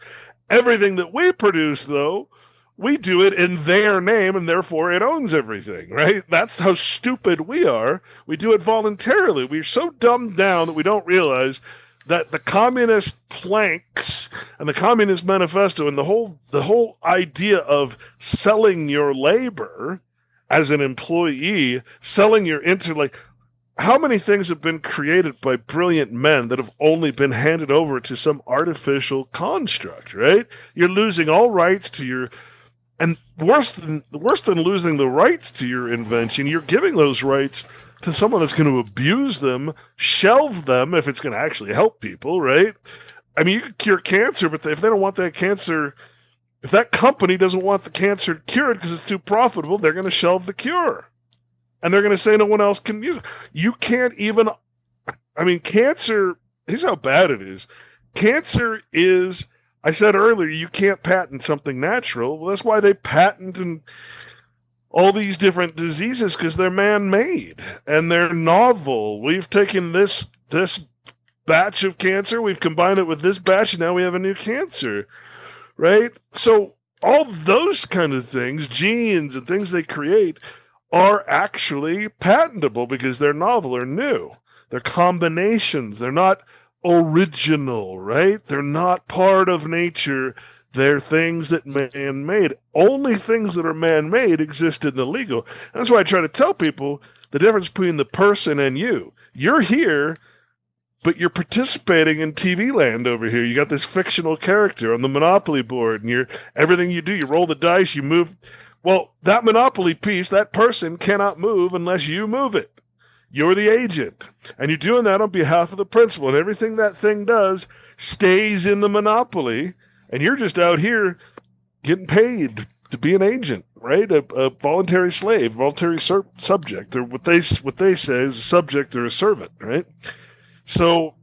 Everything that we produce, though, we do it in their name, and therefore it owns everything, right? That's how stupid we are. We do it voluntarily. We're so dumbed down that we don't realize that the communist planks and the Communist Manifesto and the whole idea of selling your labor as an employee, selling your intellect. How many things have been created by brilliant men that have only been handed over to some artificial construct, right? You're losing all rights to your, and worse than losing the rights to your invention, you're giving those rights to someone that's going to abuse them, shelve them if it's going to actually help people, right? I mean, you could cure cancer, but if they don't want that cancer, if that company doesn't want the cancer cured because it's too profitable, they're going to shelve the cure. And they're going to say no one else can use it. You can't even, I mean, cancer, here's how bad it is. Cancer is, I said earlier, you can't patent something natural. Well, that's why they patent and all these different diseases, because they're man-made and they're novel. We've taken this batch of cancer, we've combined it with this batch, and now we have a new cancer, right? So all those kind of things, genes and things they create, are actually patentable because they're novel or new. They're combinations. They're not original, right? They're not part of nature. They're things that man-made. Only things that are man-made exist in the legal. That's why I try to tell people the difference between the person and you. You're here, but you're participating in TV land over here. You got this fictional character on the Monopoly board, and everything you do, you roll the dice, you move. Well, that Monopoly piece, that person cannot move unless you move it. You're the agent. And you're doing that on behalf of the principal. And everything that thing does stays in the Monopoly. And you're just out here getting paid to be an agent, right? A voluntary slave, voluntary subject. Or what they say is a subject or a servant, right? So,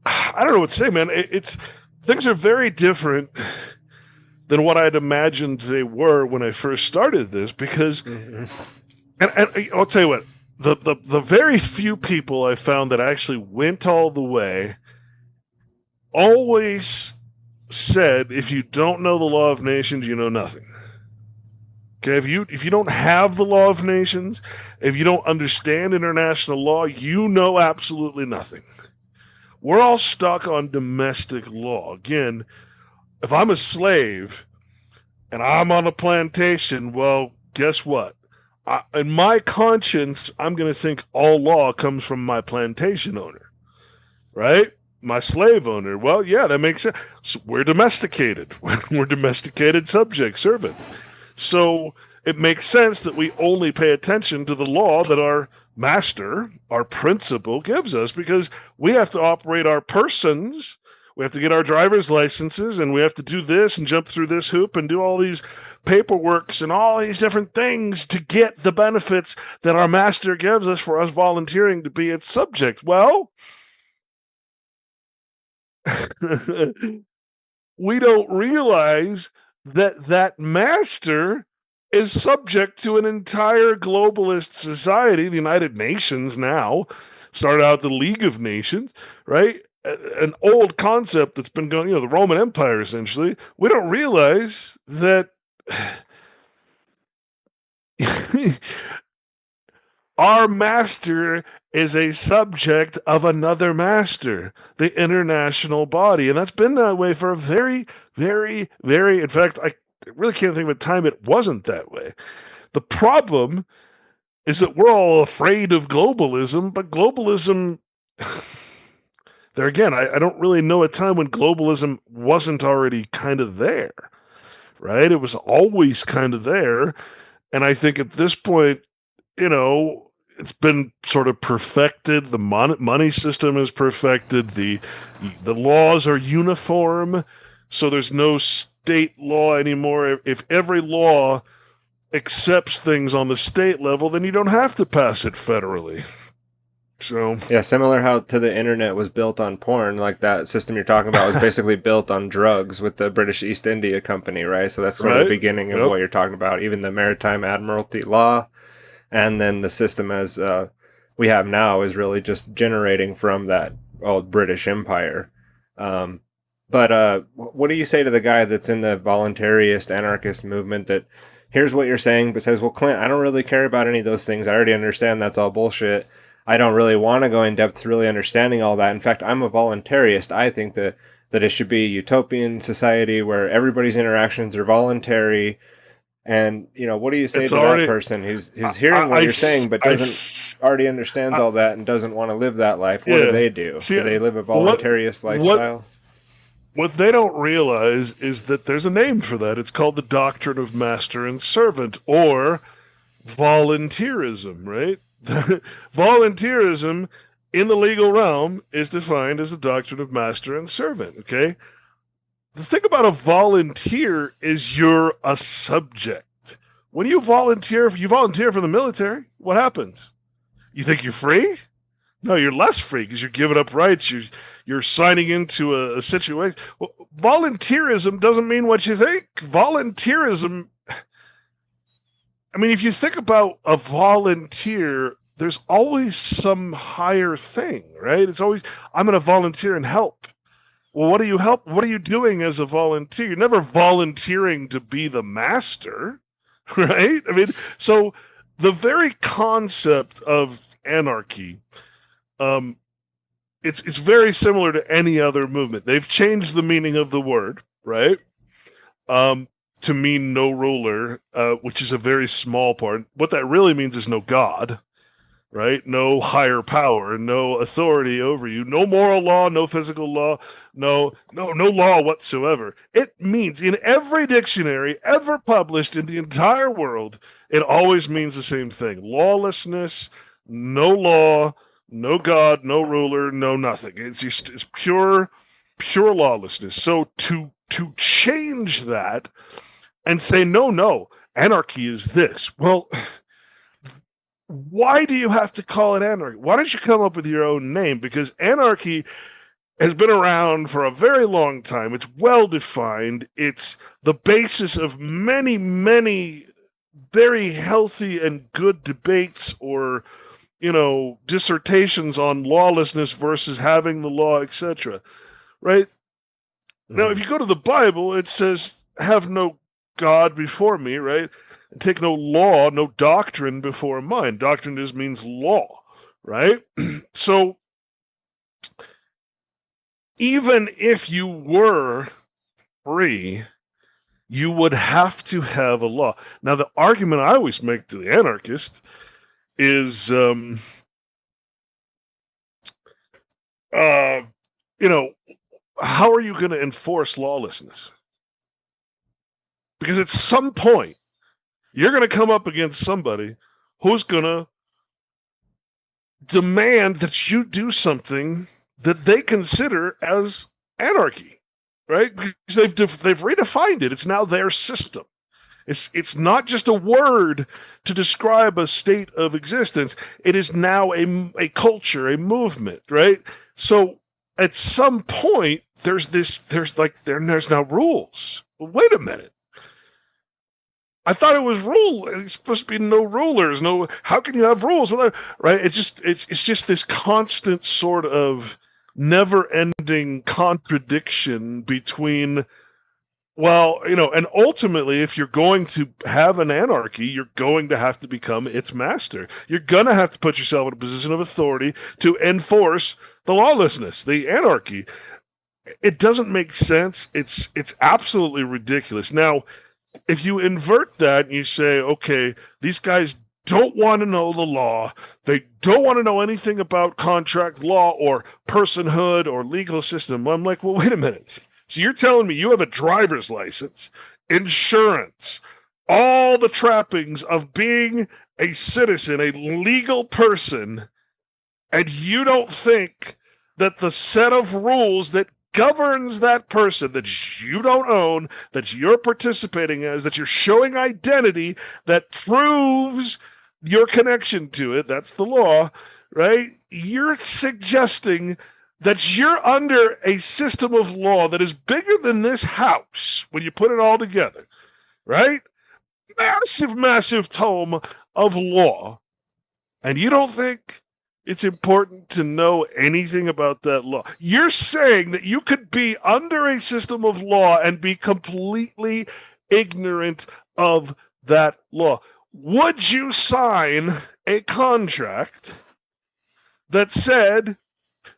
I don't know what to say, man. Things are very different than what I'd imagined they were when I first started this, because, and I'll tell you what, the very few people I found that actually went all the way always said, if you don't know the law of nations, you know nothing. Okay, if you don't have the law of nations, if you don't understand international law, you know absolutely nothing. We're all stuck on domestic law. Again, if I'm a slave and I'm on a plantation, well, guess what? In my conscience, I'm going to think all law comes from my plantation owner, right? My slave owner. Well, yeah, that makes sense. So we're domesticated. We're domesticated subjects, servants. So it makes sense that we only pay attention to the law that our master, our principal, gives us, because we have to operate our persons We have to get our driver's licenses, and we have to do this and jump through this hoop and do all these paperworks and all these different things to get the benefits that our master gives us for us volunteering to be its subject. Well, we don't realize that that master is subject to an entire globalist society, the United Nations now, started out the League of Nations, right? An old concept that's been going, the Roman Empire, essentially. We don't realize that our master is a subject of another master, the international body. And that's been that way for a very, very, very, in fact, I really can't think of a time it wasn't that way. The problem is that we're all afraid of globalism, but globalism, there again, I don't really know a time when globalism wasn't already kind of there, right? It was always kind of there. And I think at this point, it's been sort of perfected. The money system is perfected. The laws are uniform, so there's no state law anymore. If every law accepts things on the state level, then you don't have to pass it federally. So yeah, similar how to the internet was built on porn, like that system you're talking about was basically built on drugs with the British East India Company, right? So that's sort of the beginning of what you're talking about. Even the Maritime Admiralty law, and then the system as we have now is really just generating from that old British Empire. But what do you say to the guy that's in the voluntarist anarchist movement that hears what you're saying but says, well, Clint, I don't really care about any of those things. I already understand that's all bullshit. I don't really want to go in depth really understanding all that. In fact, I'm a voluntarist. I think that it should be a utopian society where everybody's interactions are voluntary. And, what do you say to that person who's hearing what you're saying but already understands all that and doesn't want to live that life? What do they do? See, do they live a voluntarist lifestyle? What they don't realize is that there's a name for that. It's called the doctrine of master and servant, or volunteerism, right? Volunteerism in the legal realm is defined as the doctrine of master and servant, okay? The thing about a volunteer is you're a subject. When you volunteer for the military, what happens? You think you're free? No, you're less free because you're giving up rights. You're signing into a situation. Well, volunteerism doesn't mean what you think. Volunteerism, I mean, if you think about a volunteer, there's always some higher thing, right? It's always, I'm going to volunteer and help. Well, what do you help? What are you doing as a volunteer? You're never volunteering to be the master, right? I mean, so the very concept of anarchy, it's very similar to any other movement. They've changed the meaning of the word, right? To mean no ruler, which is a very small part. What that really means is no God, right? No higher power, no authority over you, no moral law, no physical law, no law whatsoever. It means in every dictionary ever published in the entire world, it always means the same thing: lawlessness, no law, no God, no ruler, no nothing. It's pure lawlessness. So to change that and say no, anarchy is this. Well, why do you have to call it anarchy? Why don't you come up with your own name? Because anarchy has been around for a very long time. It's well defined. It's the basis of many, many very healthy and good debates or, dissertations on lawlessness versus having the law, etc. Right? Mm-hmm. Now, if you go to the Bible, it says, have no God before me, right? And take no law, no doctrine before mine. Doctrine just means law, right? So even if you were free, you would have to have a law. Now, the argument I always make to the anarchist is, how are you going to enforce lawlessness? Because at some point, you're going to come up against somebody who's going to demand that you do something that they consider as anarchy, right? Because they've redefined it. It's now their system. It's not just a word to describe a state of existence. It is now a culture, a movement, right? So at some point, there's now rules. Well, wait a minute. I thought it was rule. It's supposed to be no rulers. No, how can you have rules? Right? It's just this constant sort of never-ending contradiction between, well, and ultimately, if you're going to have an anarchy, you're going to have to become its master. You're going to have to put yourself in a position of authority to enforce the lawlessness, the anarchy. It doesn't make sense. It's absolutely ridiculous. Now, if you invert that and you say, okay, these guys don't want to know the law, they don't want to know anything about contract law or personhood or legal system, I'm like, well, wait a minute. So you're telling me you have a driver's license, insurance, all the trappings of being a citizen, a legal person, and you don't think that the set of rules that governs that person that you don't own, that you're participating as, that you're showing identity, that proves your connection to it, that's the law, right? You're suggesting that you're under a system of law that is bigger than this house when you put it all together, right? Massive, massive tome of law. And you don't think it's important to know anything about that law. You're saying that you could be under a system of law and be completely ignorant of that law. Would you sign a contract that said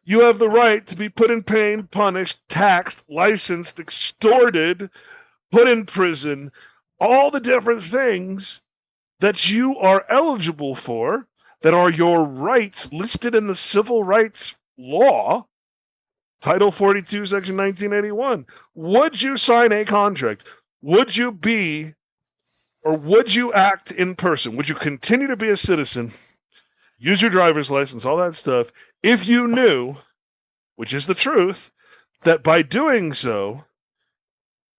you have the right to be put in pain, punished, taxed, licensed, extorted, put in prison, all the different things that you are eligible for, that are your rights listed in the Civil Rights Law, Title 42, Section 1981. Would you sign a contract? Would you be, or would you act in person? Would you continue to be a citizen, use your driver's license, all that stuff, if you knew, which is the truth, that by doing so,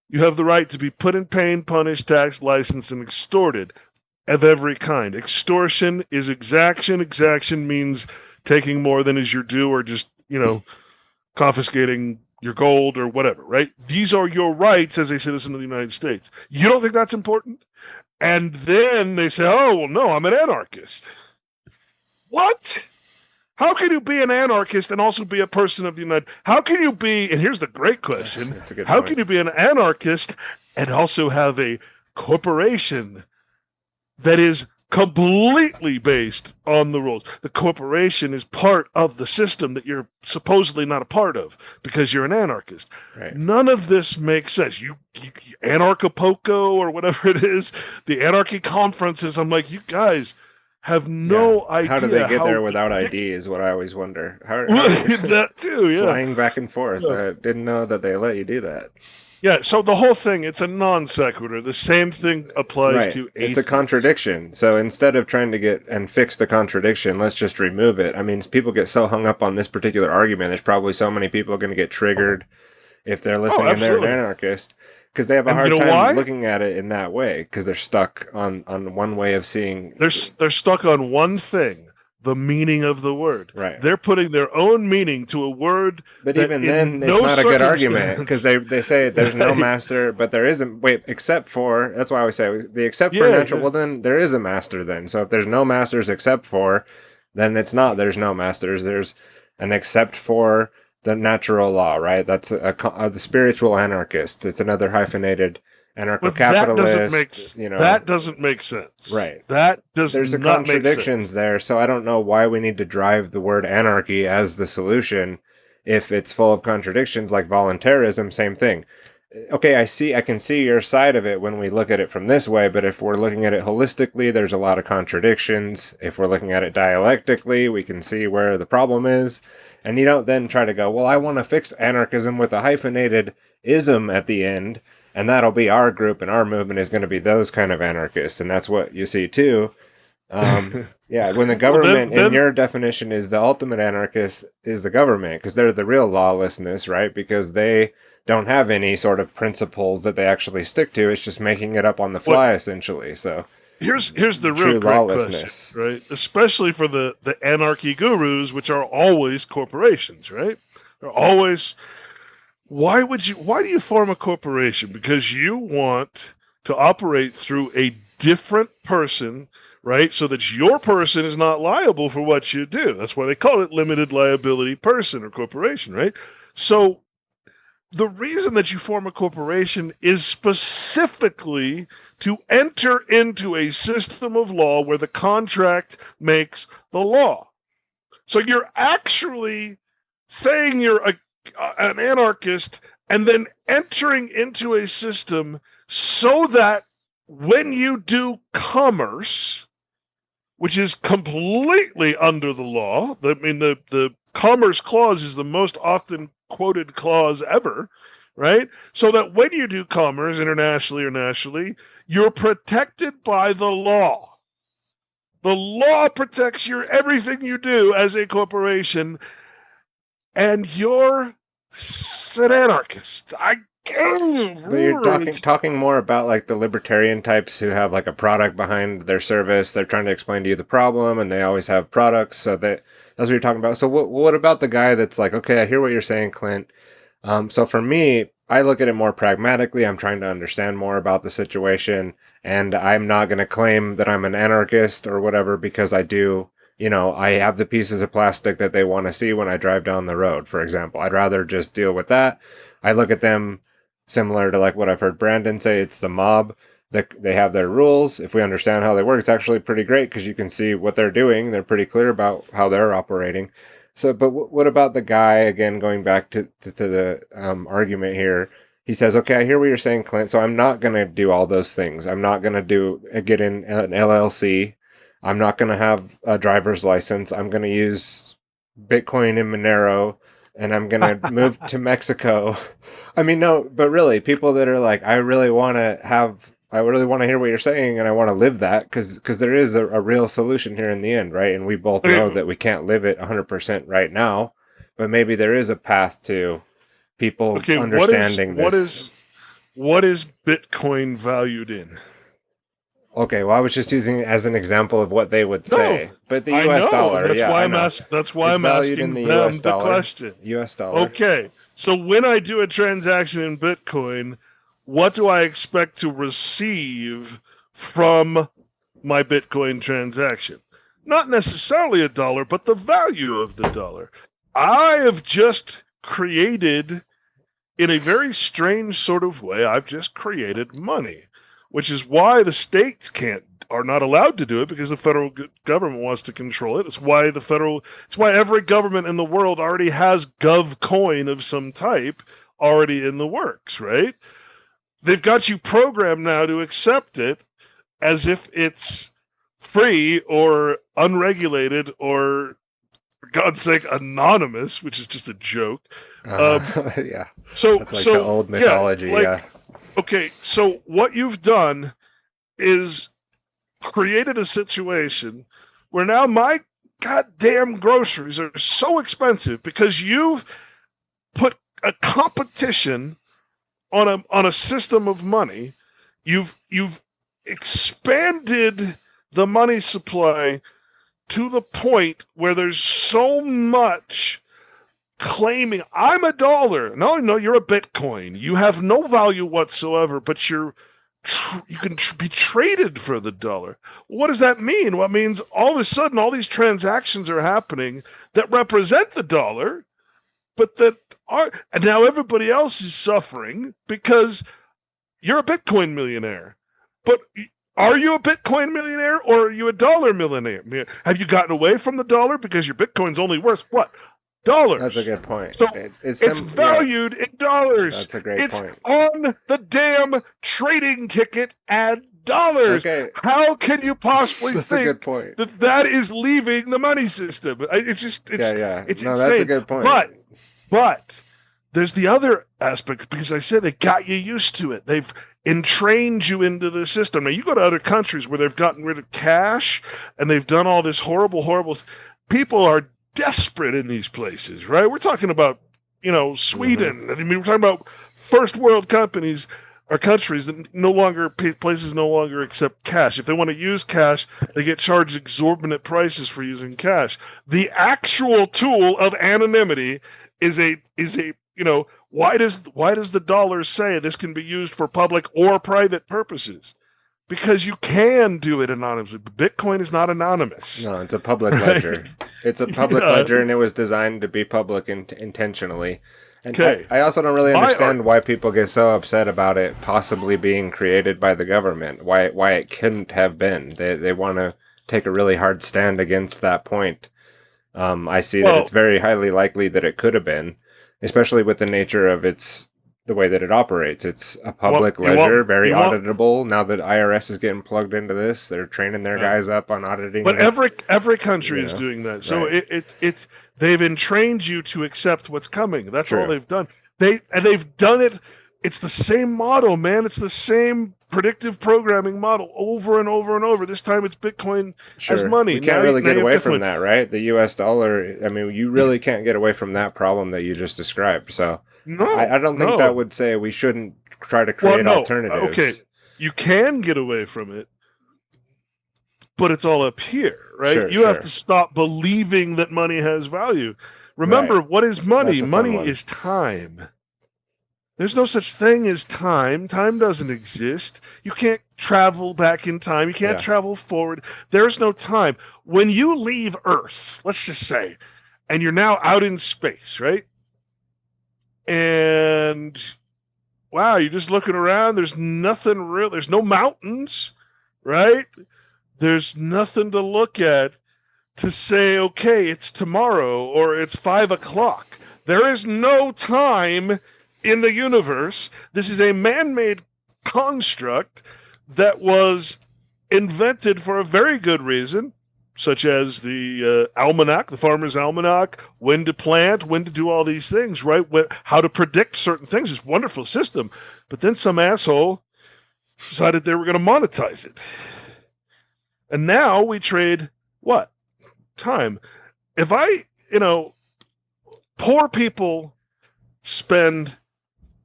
you have the right to be put in pain, punished, taxed, licensed, and extorted of every kind. Extortion is exaction. Exaction means taking more than is your due, or just, confiscating your gold or whatever, right? These are your rights as a citizen of the United States. You don't think that's important? And then they say, oh, well, no, I'm an anarchist. What? How can you be an anarchist and also be a person of the United? How can you be, and here's the great question, That's a good how point. can you be an anarchist and also have a corporation that is completely based on the rules? The corporation is part of the system that you're supposedly not a part of because you're an anarchist. Right. None of this makes sense. You Anarchapoco or whatever it is, the anarchy conferences, I'm like, you guys have no idea. How do they get there without ID is what I always wonder. How that too, yeah. Flying back and forth. Yeah. I didn't know that they let you do that. Yeah, so the whole thing, it's a non sequitur. The same thing applies to atheists. It's a contradiction. So instead of trying to get and fix the contradiction, let's just remove it. I mean, people get so hung up on this particular argument. There's probably so many people going to get triggered if they're listening and they're an anarchist, because they have a hard time looking at it in that way, because they're stuck on one way of seeing. They're stuck on one thing. The meaning of the word. Right. They're putting their own meaning to a word. But even then, it's not a good argument, because they say there's no master, but there isn't. Wait, except for, that's why I always say the except for natural. Well, then there is a master then. So if there's no masters except for, then it's not there's no masters. There's an except for the natural law, right? That's the spiritual anarchist. It's another hyphenated anarcho-capitalist. That doesn't make sense. Right. That does There's a not contradictions make sense there, so I don't know why we need to drive the word anarchy as the solution if it's full of contradictions, like voluntarism, same thing. Okay, I can see your side of it when we look at it from this way, but if we're looking at it holistically, there's a lot of contradictions. If we're looking at it dialectically, we can see where the problem is. And you don't then try to go, well, I want to fix anarchism with a hyphenated ism at the end, and that'll be our group, and our movement is going to be those kind of anarchists. And that's what you see too Yeah, when the Well, government, in then your definition, is the ultimate anarchist, is the government, because they're the real lawlessness, right? Because they don't have any sort of principles that they actually stick to. It's just making it up on the what fly, essentially. So, here's the real true great question, lawlessness. right? Especially for the anarchy gurus, which are always corporations, right? They're always why do you form a corporation? Because you want to operate through a different person, right? So that your person is not liable for what you do. That's why they call it limited liability person or corporation, right? So the reason that you form a corporation is specifically to enter into a system of law where the contract makes the law. So you're actually saying you're an anarchist and then entering into a system so that when you do commerce, which is completely under the law, the commerce clause is the most often quoted clause ever, right? So that when you do commerce internationally or nationally, you're protected by the law. The law protects your everything you do as a corporation, and you're an anarchist. But you're talking more about like the libertarian types who have like a product behind their service. They're trying to explain to you the problem, and they always have products. So that's what you're talking about. So what about the guy that's like, okay, I hear what you're saying, Clint. So for me, I look at it more pragmatically. I'm trying to understand more about the situation, and I'm not going to claim that I'm an anarchist or whatever because I do. I have the pieces of plastic that they want to see when I drive down the road, for example. I'd rather just deal with that. I look at them similar to like what I've heard Brandon say. It's the mob. They have their rules. If we understand how they work, it's actually pretty great because you can see what they're doing. They're pretty clear about how they're operating. So, but what about the guy, again, going back to the argument here? He says, okay, I hear what you're saying, Clint. So I'm not going to do all those things. I'm not going to get in an LLC. I'm not going to have a driver's license. I'm going to use Bitcoin in Monero, and I'm going to move to Mexico. I mean, no, but really, people that are like, I really want to hear what you're saying, and I want to live that because there is a real solution here in the end, right? And we both know that we can't live it 100% right now, but maybe there is a path to people okay, understanding this. what is Bitcoin valued in? Okay, well, I was just using it as an example of what they would No, say, but the I U.S. know, and dollar, yeah, I know, that's why it's I'm valued in asking the them U.S. the dollar. question. U.S. dollar. Okay, so when I do a transaction in Bitcoin, what do I expect to receive from my Bitcoin transaction? Not necessarily a dollar, but the value of the dollar. I have just created, in a very strange sort of way, I've just created money, which is why the states are not allowed to do it because the federal government wants to control it. It's why every government in the world already has gov coin of some type already in the works, right? They've got you programmed now to accept it as if it's free or unregulated or, for God's sake, anonymous, which is just a joke. Yeah, So that's like the old mythology. Yeah, okay, so what you've done is created a situation where now my goddamn groceries are so expensive because you've put a competition on a system of money. You've expanded the money supply to the point where there's so much claiming I'm a dollar. No, you're a Bitcoin. You have no value whatsoever, but you can be traded for the dollar. What does that mean? Well, it means all of a sudden all these transactions are happening that represent the dollar, but that are, and now everybody else is suffering because you're a Bitcoin millionaire. But are you a Bitcoin millionaire or are you a dollar millionaire? Have you gotten away from the dollar because your Bitcoin's only worth what? Dollars. that's a good point. So it's valued in dollars. That's a great point. On the damn trading ticket at dollars. Okay. How can you possibly That's a think good point. that is leaving the money system? It's Yeah. it's No, insane. that's a good point. But there's the other aspect because I said they got you used to it. entrained you into the system. Now, you go to other countries where they've gotten rid of cash and they've done all this horrible. People are desperate in these places, right? We're talking about, Sweden. I mean, we're talking about first world companies or countries that places no longer accept cash. If they want to use cash, they get charged exorbitant prices for using cash. The actual tool of anonymity is a why does the dollar say this can be used for public or private purposes? Because you can do it anonymously. Bitcoin is not anonymous. No, it's a public ledger. It's a public ledger, and it was designed to be public intentionally. And I also don't really understand why people get so upset about it possibly being created by the government. Why it couldn't have been. They want to take a really hard stand against that point. I see that it's very highly likely that it could have been, especially with the nature of the way that it operates. It's a public ledger, very auditable. Now that IRS is getting plugged into this, they're training their guys up on auditing. But every country is doing that. So it's they've entrained you to accept what's coming. That's all they've done. They've done it. It's the same model, man. It's the same predictive programming model over and over and over. This time it's Bitcoin as money. You can't really get away from that, right? The US dollar, I mean, you really can't get away from that problem that you just described. So I don't think that would say we shouldn't try to create alternatives. Okay, you can get away from it, but it's all up here, right? You have to stop believing that money has value. Remember, what is money? Money is time. There's no such thing as time. Time doesn't exist. You can't travel back in time. You can't travel forward. There's no time. When you leave Earth, let's just say, and you're now out in space, right? And wow, you're just looking around. There's nothing real. There's no mountains, right? There's nothing to look at to say, okay, it's tomorrow or it's 5 o'clock. There is no time in the universe. This is a man-made construct that was invented for a very good reason, such as the almanac, the farmer's almanac, when to plant, when to do all these things, right? How to predict certain things. It's a wonderful system. But then some asshole decided they were going to monetize it. And now we trade what? Time. If poor people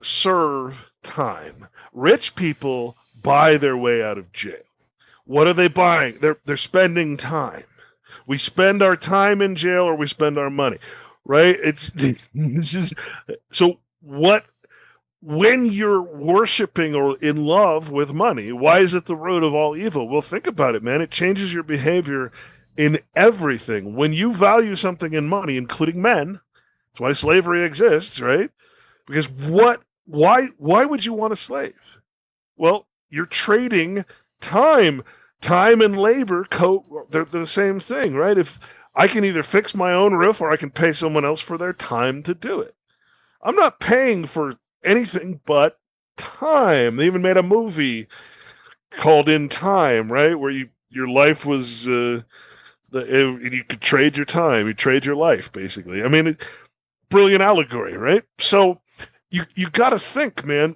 serve time. Rich people buy their way out of jail. What are they buying? They're spending time. We spend our time in jail or we spend our money, right? When you're worshiping or in love with money, why is it the root of all evil? Well, think about it, man. It changes your behavior in everything. When you value something in money, including men, that's why slavery exists, right? Because why would you want a slave? Well, you're trading time. Time and labor, they're the same thing, right? If I can either fix my own roof or I can pay someone else for their time to do it. I'm not paying for anything but time. They even made a movie called In Time, right? Where your life was, you could trade your time. You trade your life, basically. I mean, brilliant allegory, right? So you got to think, man.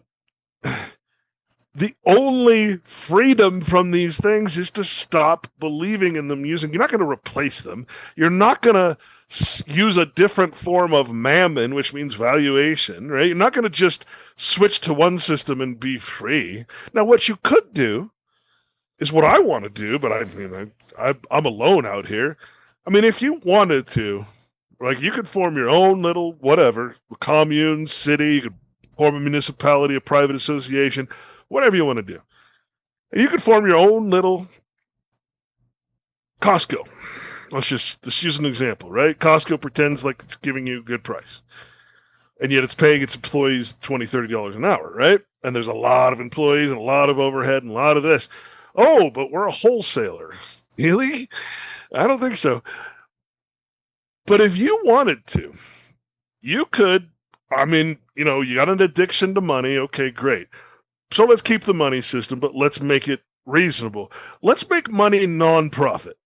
The only freedom from these things is to stop believing in them. You're not going to replace them. You're not going to use a different form of mammon, which means valuation, right? You're not going to just switch to one system and be free. Now, what you could do is what I want to do, but I'm alone out here. I mean, if you wanted to, like, you could form your own little whatever, commune, city, you could form a municipality, a private association, whatever you want to do. And you can form your own little Costco. Let's use an example, right? Costco pretends like it's giving you a good price. And yet it's paying its employees $20, $30 an hour, right? And there's a lot of employees and a lot of overhead and a lot of this. Oh, but we're a wholesaler. Really? I don't think so. But if you wanted to, you could, you got an addiction to money. Okay, great. So let's keep the money system, but let's make it reasonable. Let's make money non-profit.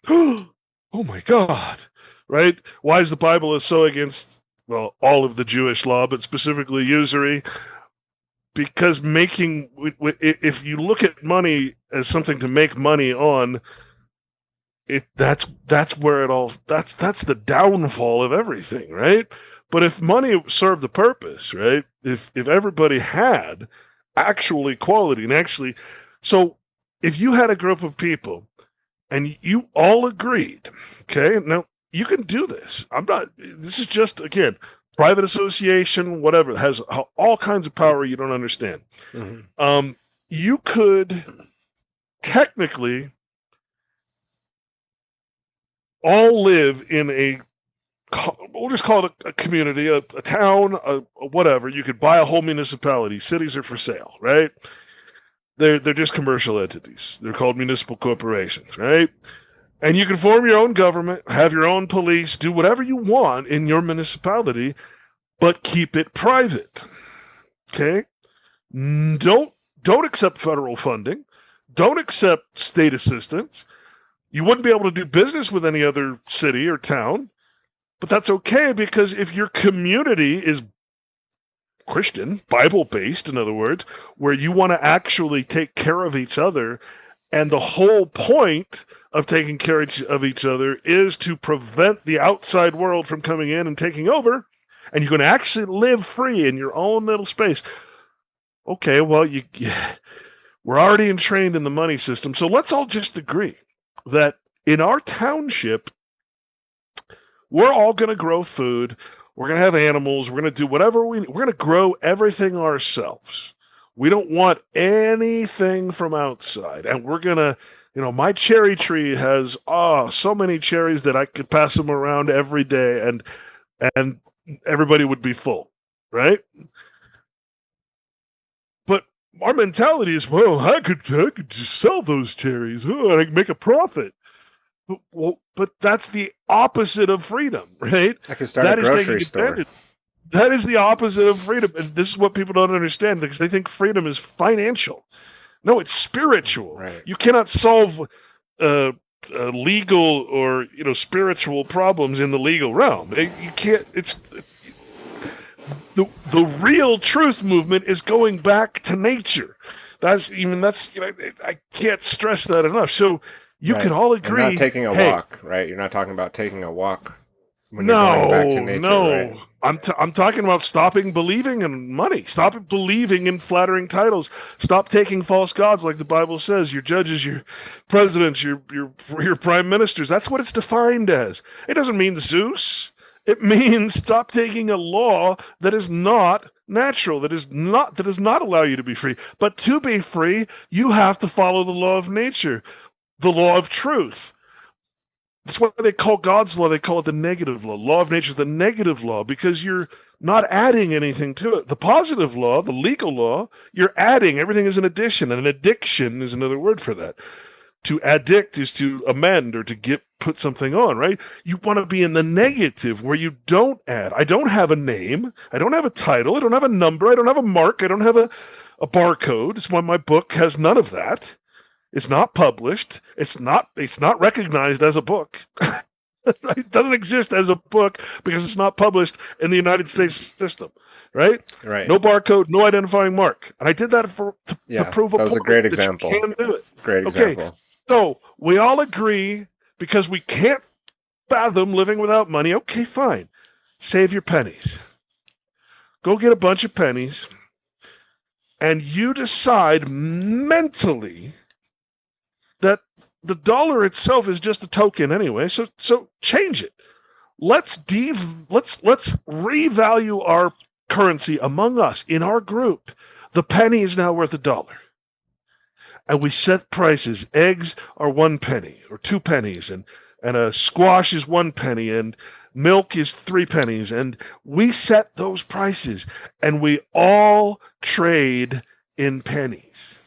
Oh my God, right? Why is the Bible so against, all of the Jewish law, but specifically usury? because if you look at money as something to make money on, that's where it all that's the downfall of everything, right? But if money served the purpose, right? If everybody had actual equality and actually, so if you had a group of people and you all agreed, okay, now you can do this. This is just, again, private association, whatever, has all kinds of power you don't understand. Mm-hmm. You could technically all live in we'll just call it a community, a town, a whatever. You could buy a whole municipality. Cities are for sale, right? They're just commercial entities. They're called municipal corporations, right? And you can form your own government, have your own police, do whatever you want in your municipality, but keep it private. Okay? Don't accept federal funding. Don't accept state assistance. You wouldn't be able to do business with any other city or town, but that's okay, because if your community is Christian, Bible-based, in other words, where you want to actually take care of each other, and the whole point of taking care of each other is to prevent the outside world from coming in and taking over, and you're going to actually live free in your own little space. Okay, well, we're already entrained in the money system, so let's all just agree that in our township, we're all going to grow food. We're going to have animals. We're going to do whatever we're going to grow everything ourselves. We don't want anything from outside. And we're going to, my cherry tree has, so many cherries that I could pass them around every day and everybody would be full, right? But our mentality is, well, I could just sell those cherries, and I can make a profit. But that's the opposite of freedom, right? I could start a grocery store. That is the opposite of freedom. And this is what people don't understand, because they think freedom is financial. No, it's spiritual. Right. You cannot solve legal or spiritual problems in the legal realm. You can't. It's the real truth movement is going back to nature. I can't stress that enough. So you can all agree. And not taking a walk, right? You're not talking about taking a walk when you're going back to nature, right? I'm talking about stopping believing in money. Stop believing in flattering titles. Stop taking false gods, like the Bible says. Your judges, your presidents, your prime ministers. That's what it's defined as. It doesn't mean Zeus. It means stop taking a law that is not natural, that does not allow you to be free. But to be free, you have to follow the law of nature, the law of truth. That's what they call God's law. They call it the negative law. Law of nature is the negative law, because you're not adding anything to it. The positive law, the legal law, you're adding. Everything is an addition, and an addiction is another word for that. To addict is to amend or to put something on, right? You want to be in the negative, where you don't add. I don't have a name. I don't have a title. I don't have a number. I don't have a mark. I don't have a barcode. It's why my book has none of that. It's not published. It's not recognized as a book. It doesn't exist as a book because it's not published in the United States system, right? Right. No barcode, no identifying mark. And I did that to prove a point. That was a great example. You can do it. Great example. Okay. So we all agree, because we can't fathom living without money. Okay, fine. Save your pennies. Go get a bunch of pennies, and you decide mentally that the dollar itself is just a token anyway. So change it. Let's revalue our currency among us in our group. The penny is now worth $1. And we set prices. Eggs are 1 penny or 2 pennies, and a squash is 1 penny, and milk is 3 pennies. And we set those prices, and we all trade in pennies.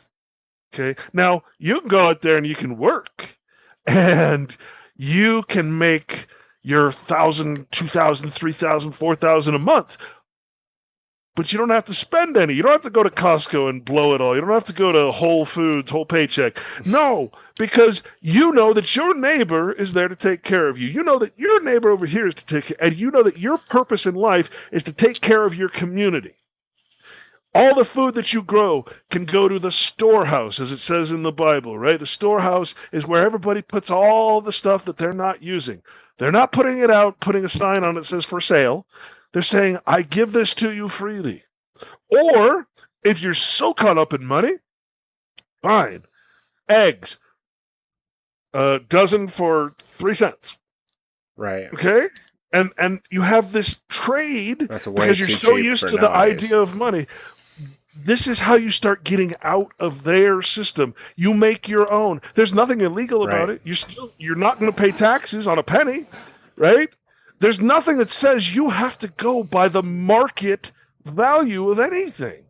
Okay. Now you can go out there and you can work, and you can make your 1,000, 2,000, 3,000, 4,000 a month. But you don't have to spend any. You don't have to go to Costco and blow it all. You don't have to go to Whole Foods, whole paycheck. No, because you know that your neighbor is there to take care of you. You know that your neighbor over here is to take care, and you know that your purpose in life is to take care of your community. All the food that you grow can go to the storehouse, as it says in the Bible, right? The storehouse is where everybody puts all the stuff that they're not using. They're not putting it out, putting a sign on it that says for sale. They're saying, I give this to you freely. Or if you're so caught up in money, fine. Eggs, a dozen for 3 cents. Right. Okay? And you have this trade That's way because you're too so cheap used for to the nowadays. idea of money. This is how you start getting out of their system. You make your own. There's nothing illegal about Right. it. You're not going to pay taxes on a penny, right? There's nothing that says you have to go by the market value of anything.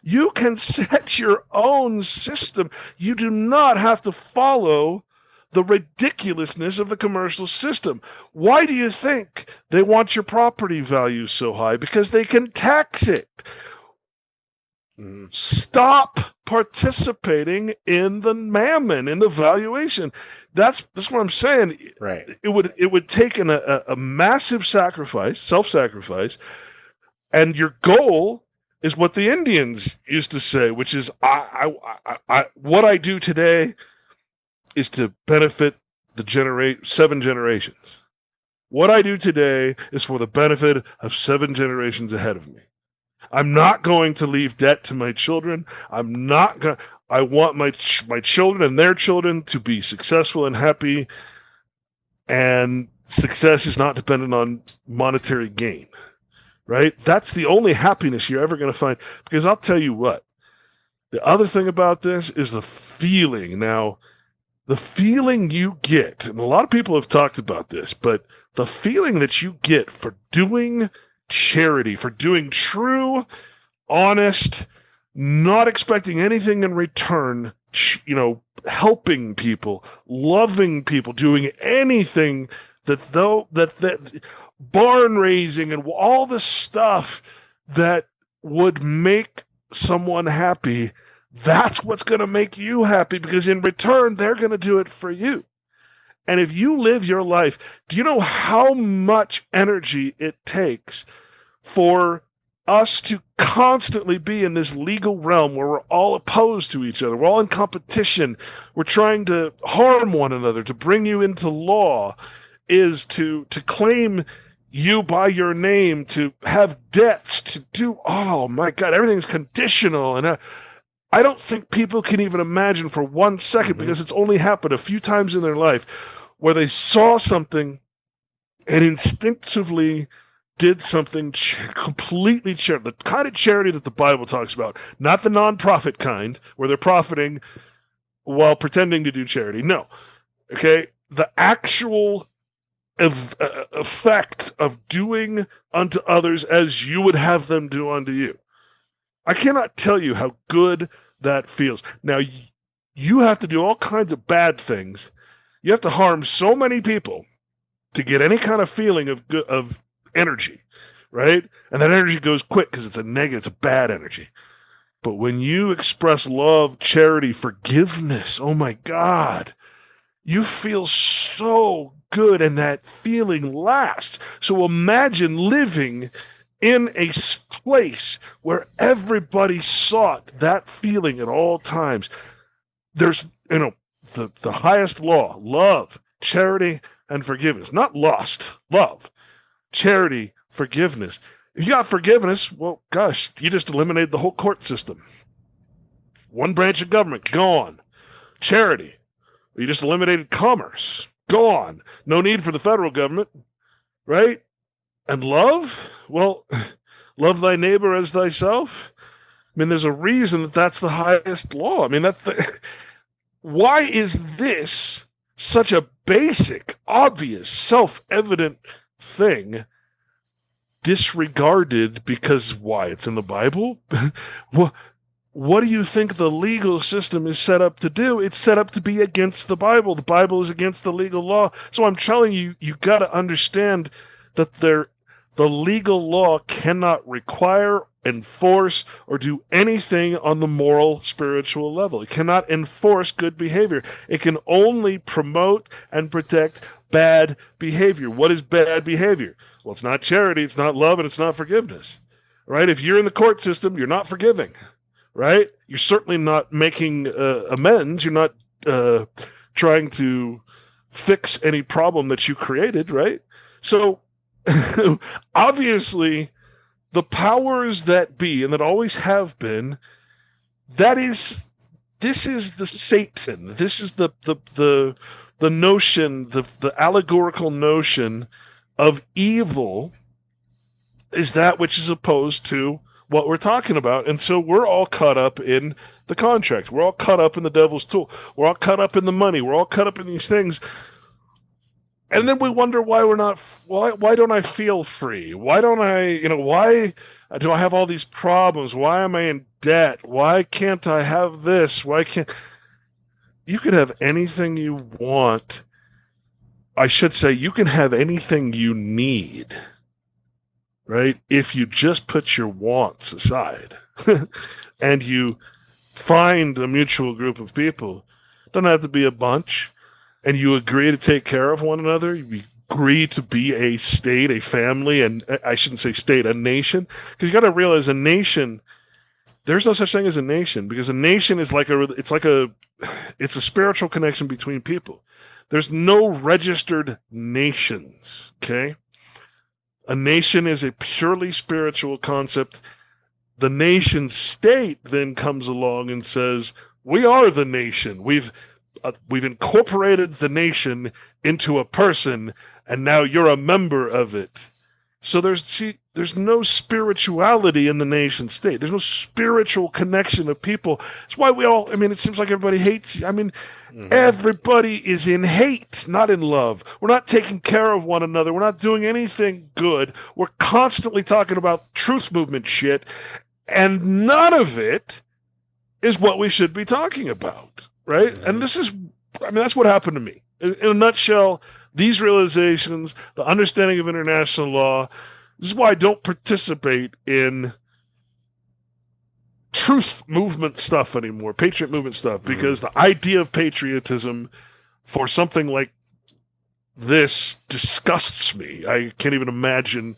You can set your own system. You do not have to follow the ridiculousness of the commercial system. Why do you think they want your property value so high? Because they can tax it. Stop participating in the mammon, in the valuation. That's what I'm saying. Right. It would take a massive sacrifice, self-sacrifice, and your goal is what the Indians used to say, which is what I do today is to benefit the 7 generations. What I do today is for the benefit of 7 generations ahead of me. I'm not going to leave debt to my children. I'm not going. I want my children and their children to be successful and happy. And success is not dependent on monetary gain, right? That's the only happiness you're ever going to find. Because I'll tell you what. The other thing about this is the feeling. Now, the feeling you get, and a lot of people have talked about this, but the feeling that you get for doing charity, for doing true, honest, not expecting anything in return, helping people, loving people, doing anything that barn raising and all the stuff that would make someone happy, that's what's going to make you happy, because in return, they're going to do it for you. And if you live your life, do you know how much energy it takes for us to constantly be in this legal realm where we're all opposed to each other? We're all in competition. We're trying to harm one another, to bring you into law, is to claim you by your name, to have debts, to do, oh my God, everything's conditional. And I don't think people can even imagine for 1 second, because it's only happened a few times in their life, where they saw something and instinctively did something completely the kind of charity that the Bible talks about, not the nonprofit kind where they're profiting while pretending to do charity. No, okay, the actual effect of doing unto others as you would have them do unto you. I cannot tell you how good that feels. Now, you have to do all kinds of bad things. You have to harm so many people to get any kind of feeling of energy, right? And that energy goes quick because it's a negative, it's a bad energy. But when you express love, charity, forgiveness, oh my God, you feel so good, and that feeling lasts. So imagine living in a place where everybody sought that feeling at all times. There's, the highest law, love, charity, and forgiveness. Not lust, love, charity, forgiveness. If you got forgiveness, well, gosh, you just eliminated the whole court system. One branch of government, gone. Charity, you just eliminated commerce, gone. No need for the federal government, right? And love, well, love thy neighbor as thyself. I mean, there's a reason that's the highest law. I mean, why is this such a basic, obvious, self-evident thing disregarded because why? It's in the Bible? What do you think the legal system is set up to do? It's set up to be against the Bible. The Bible is against the legal law. So I'm telling you, you got to understand that the legal law cannot require, enforce, or do anything on the moral, spiritual level. It cannot enforce good behavior. It can only promote and protect bad behavior. What is bad behavior? Well, it's not charity, it's not love, and it's not forgiveness. right? If you're in the court system, you're not forgiving, right? You're certainly not making amends. You're not trying to fix any problem that you created, right? So obviously, the powers that be, and that always have been, this is the Satan. This is the notion, the allegorical notion of evil is that which is opposed to what we're talking about. And so we're all caught up in the contract. We're all caught up in the devil's tool. We're all caught up in the money. We're all caught up in these things. And then we wonder why we're not, why don't I feel free? Why don't I, why do I have all these problems? Why am I in debt? Why can't I have this? Why can't, you could have anything you want. I should say you can have anything you need, right? If you just put your wants aside and you find a mutual group of people. Doesn't have to be a bunch. And you agree to take care of one another. You agree to be a state, a family, and I shouldn't say state, a nation. Because you got to realize a nation, there's no such thing as a nation, because a nation is it's a spiritual connection between people. There's no registered nations, okay? A nation is a purely spiritual concept. The nation state then comes along and says, we are the nation. We've incorporated the nation into a person, and now you're a member of it. So there's no spirituality in the nation state. There's no spiritual connection of people. That's why it seems like everybody hates you. Everybody is in hate, not in love. We're not taking care of one another. We're not doing anything good. We're constantly talking about truth movement shit, and none of it is what we should be talking about, right? And that's what happened to me. In a nutshell, these realizations, the understanding of international law, this is why I don't participate in truth movement stuff anymore, patriot movement stuff, because the idea of patriotism for something like this disgusts me. I can't even imagine.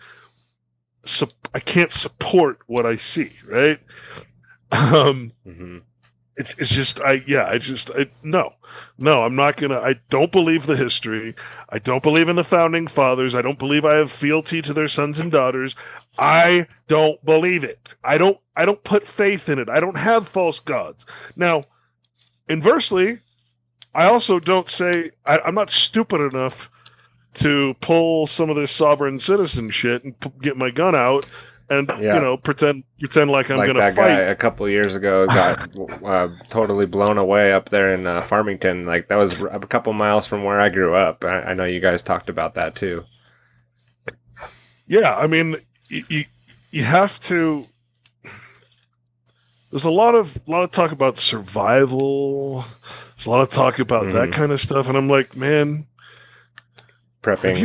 I can't support what I see, right? It's just, no, I'm not gonna, I don't believe the history. I don't believe in the founding fathers. I don't believe I have fealty to their sons and daughters. I don't believe it. I don't put faith in it. I don't have false gods. Now, inversely, I also don't say, I'm not stupid enough to pull some of this sovereign citizen shit and get my gun out and pretend like I'm going to fight. Like that guy a couple years ago got totally blown away up there in Farmington. Like that was a couple miles from where I grew up. I know you guys talked about that too. Yeah, you have to. There's a lot of talk about survival. There's a lot of talk about that kind of stuff, and I'm like, man. Prepping.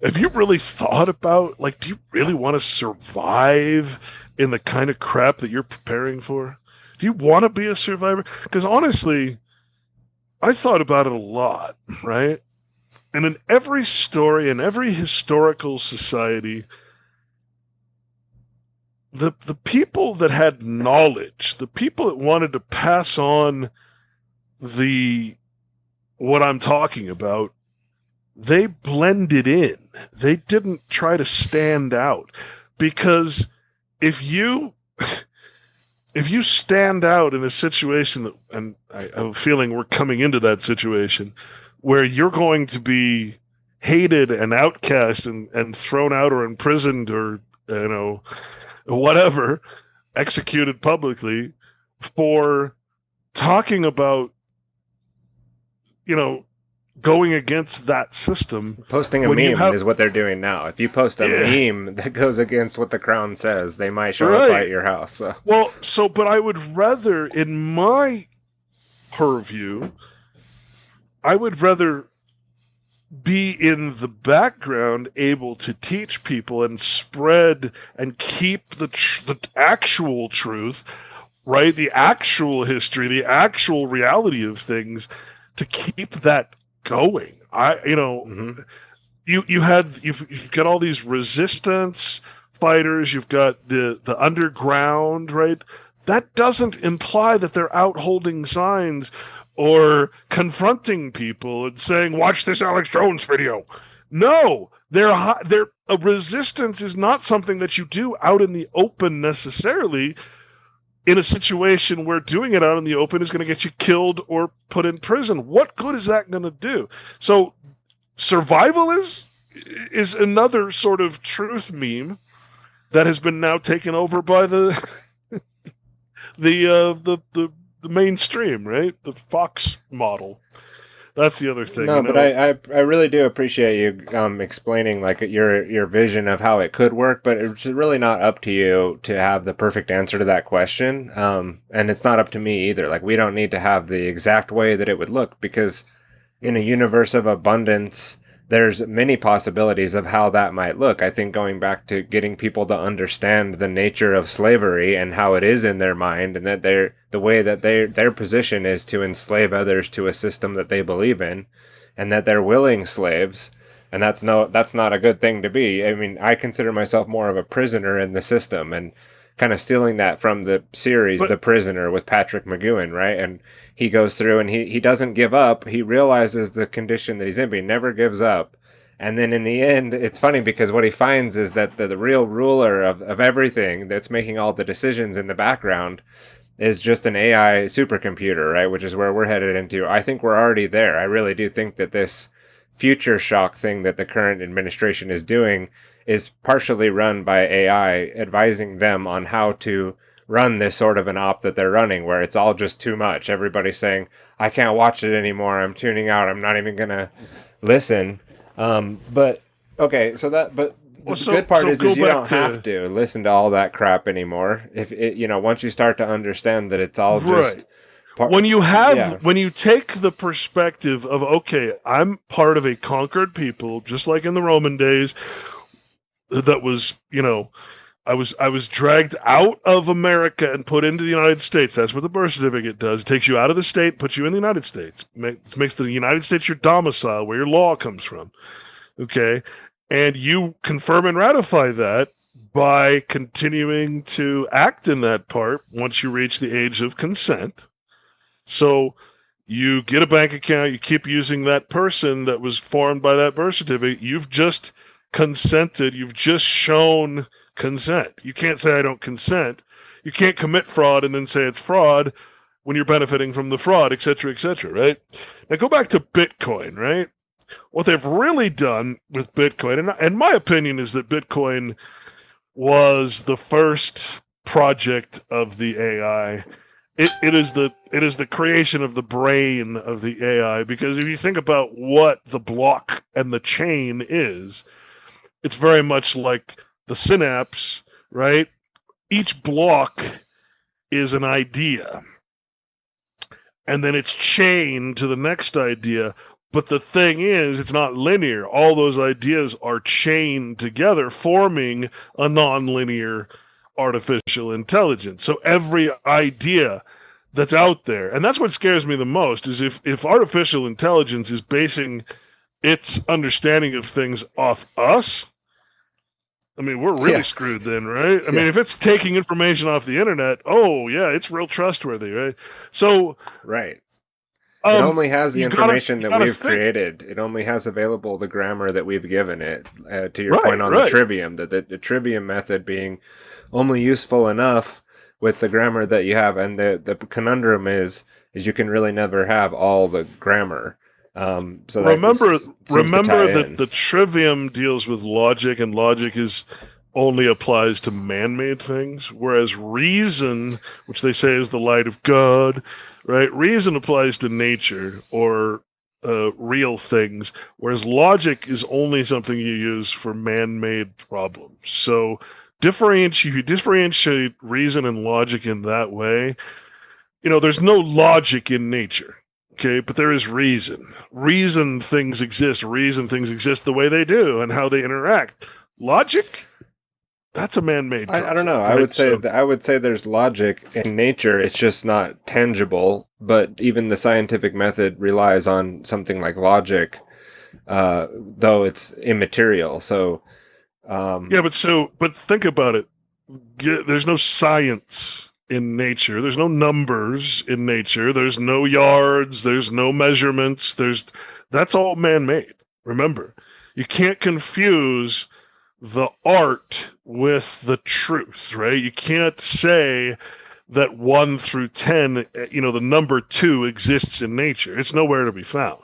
Have you really thought about, like, do you really want to survive in the kind of crap that you're preparing for? Do you want to be a survivor? Because honestly, I thought about it a lot, right? And in every story, in every historical society, the people that had knowledge, the people that wanted to pass on what I'm talking about, they blended in. They didn't try to stand out, because if you stand out in a situation and I have a feeling we're coming into that situation where you're going to be hated and outcast and thrown out or imprisoned or whatever, executed publicly for talking about going against that system. Posting a meme is what they're doing now. If you post a meme that goes against what the crown says, they might show up at your house. So. But I would rather, in my purview, I would rather be in the background, able to teach people and spread and keep the actual truth, right? The actual history, the actual reality of things, to keep that going. You've got all these resistance fighters, you've got the underground, right? That doesn't imply that they're out holding signs or confronting people and saying, "Watch this Alex Jones video." No, they're a resistance is not something that you do out in the open necessarily. In a situation where doing it out in the open is going to get you killed or put in prison. What good is that going to do? So survival is another sort of truth meme that has been now taken over by the the mainstream, right? The Fox model. That's the other thing. No, but I really do appreciate you explaining like your vision of how it could work, but it's really not up to you to have the perfect answer to that question. And it's not up to me either. Like we don't need to have the exact way that it would look because in a universe of abundance, there's many possibilities of how that might look. I think going back to getting people to understand the nature of slavery and how it is in their mind, and that the way that their position is to enslave others to a system that they believe in, and that they're willing slaves, and that's not a good thing to be. I mean, I consider myself more of a prisoner in the system, and kind of stealing that from the series The Prisoner with Patrick McGowan, right? And he goes through and he doesn't give up. He realizes the condition that he's in, but he never gives up. And then in the end, it's funny because what he finds is that the real ruler of everything that's making all the decisions in the background is just an AI supercomputer, right? Which is where we're headed into. I think we're already there. I really do think that this future shock thing that the current administration is doing is partially run by AI, advising them on how to run this sort of an op that they're running, where it's all just too much. Everybody's saying, I can't watch it anymore. I'm tuning out. I'm not even going to listen. But the good part is you don't have to listen to all that crap anymore. If it, once you start to understand that it's all just when you take the perspective of, okay, I'm part of a conquered people, just like in the Roman days, that was, I was dragged out of America and put into the United States. That's what the birth certificate does. It takes you out of the state, puts you in the United States. Makes the United States your domicile, where your law comes from. Okay? And you confirm and ratify that by continuing to act in that part once you reach the age of consent. So you get a bank account, you keep using that person that was formed by that birth certificate. You've just consented. You've just shown consent. You can't say I don't consent. You can't commit fraud and then say it's fraud when you're benefiting from the fraud, etc., right? Now go back to Bitcoin, right? What they've really done with Bitcoin, and my opinion is that Bitcoin was the first project of the AI. It is the creation of the brain of the AI, because if you think about what the block and the chain is, it's very much like the synapse, right? Each block is an idea, and then it's chained to the next idea. But the thing is, it's not linear. All those ideas are chained together, forming a nonlinear artificial intelligence. So every idea that's out there, and that's what scares me the most, is if artificial intelligence is basing its understanding of things off us, I mean, we're really screwed then, right? I mean, if it's taking information off the internet, it's real trustworthy, right? So, right. It only has the information that we've created. It only has available the grammar that we've given it. To your point on the trivium, that the trivium method being only useful enough with the grammar that you have, and the conundrum is you can really never have all the grammar. So remember that the trivium deals with logic, and logic only applies to man-made things, whereas reason, which they say is the light of God, right? Reason applies to nature or real things, whereas logic is only something you use for man-made problems. So if you differentiate reason and logic in that way, there's no logic in nature. Okay, but there is reason. Reason things exist the way they do and how they interact. Logic, that's a man-made concept. I don't know. Right? I would say there's logic in nature. It's just not tangible. But even the scientific method relies on something like logic, though it's immaterial. So Yeah, but think about it. There's no science in nature. There's no numbers in nature. There's no yards. There's no measurements. That's all man-made. Remember, you can't confuse the art with the truth, right? You can't say that 1 through 10, the number 2 exists in nature. It's nowhere to be found.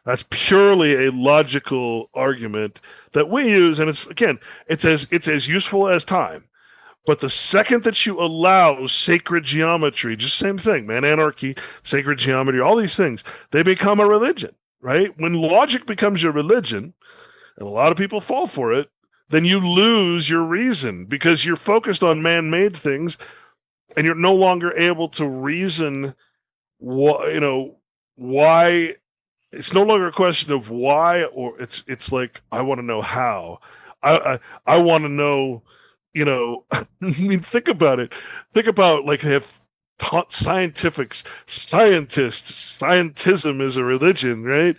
That's purely a logical argument that we use, and it's as useful as time. But the second that you allow sacred geometry, just same thing, man, anarchy, sacred geometry, all these things, they become a religion, right? When logic becomes your religion, and a lot of people fall for it, then you lose your reason because you're focused on man-made things, and you're no longer able to reason. Why? It's no longer a question of why, or it's like I want to know how. I want to know. I mean, think about it. Think about like they have taught scientists. Scientism is a religion, right?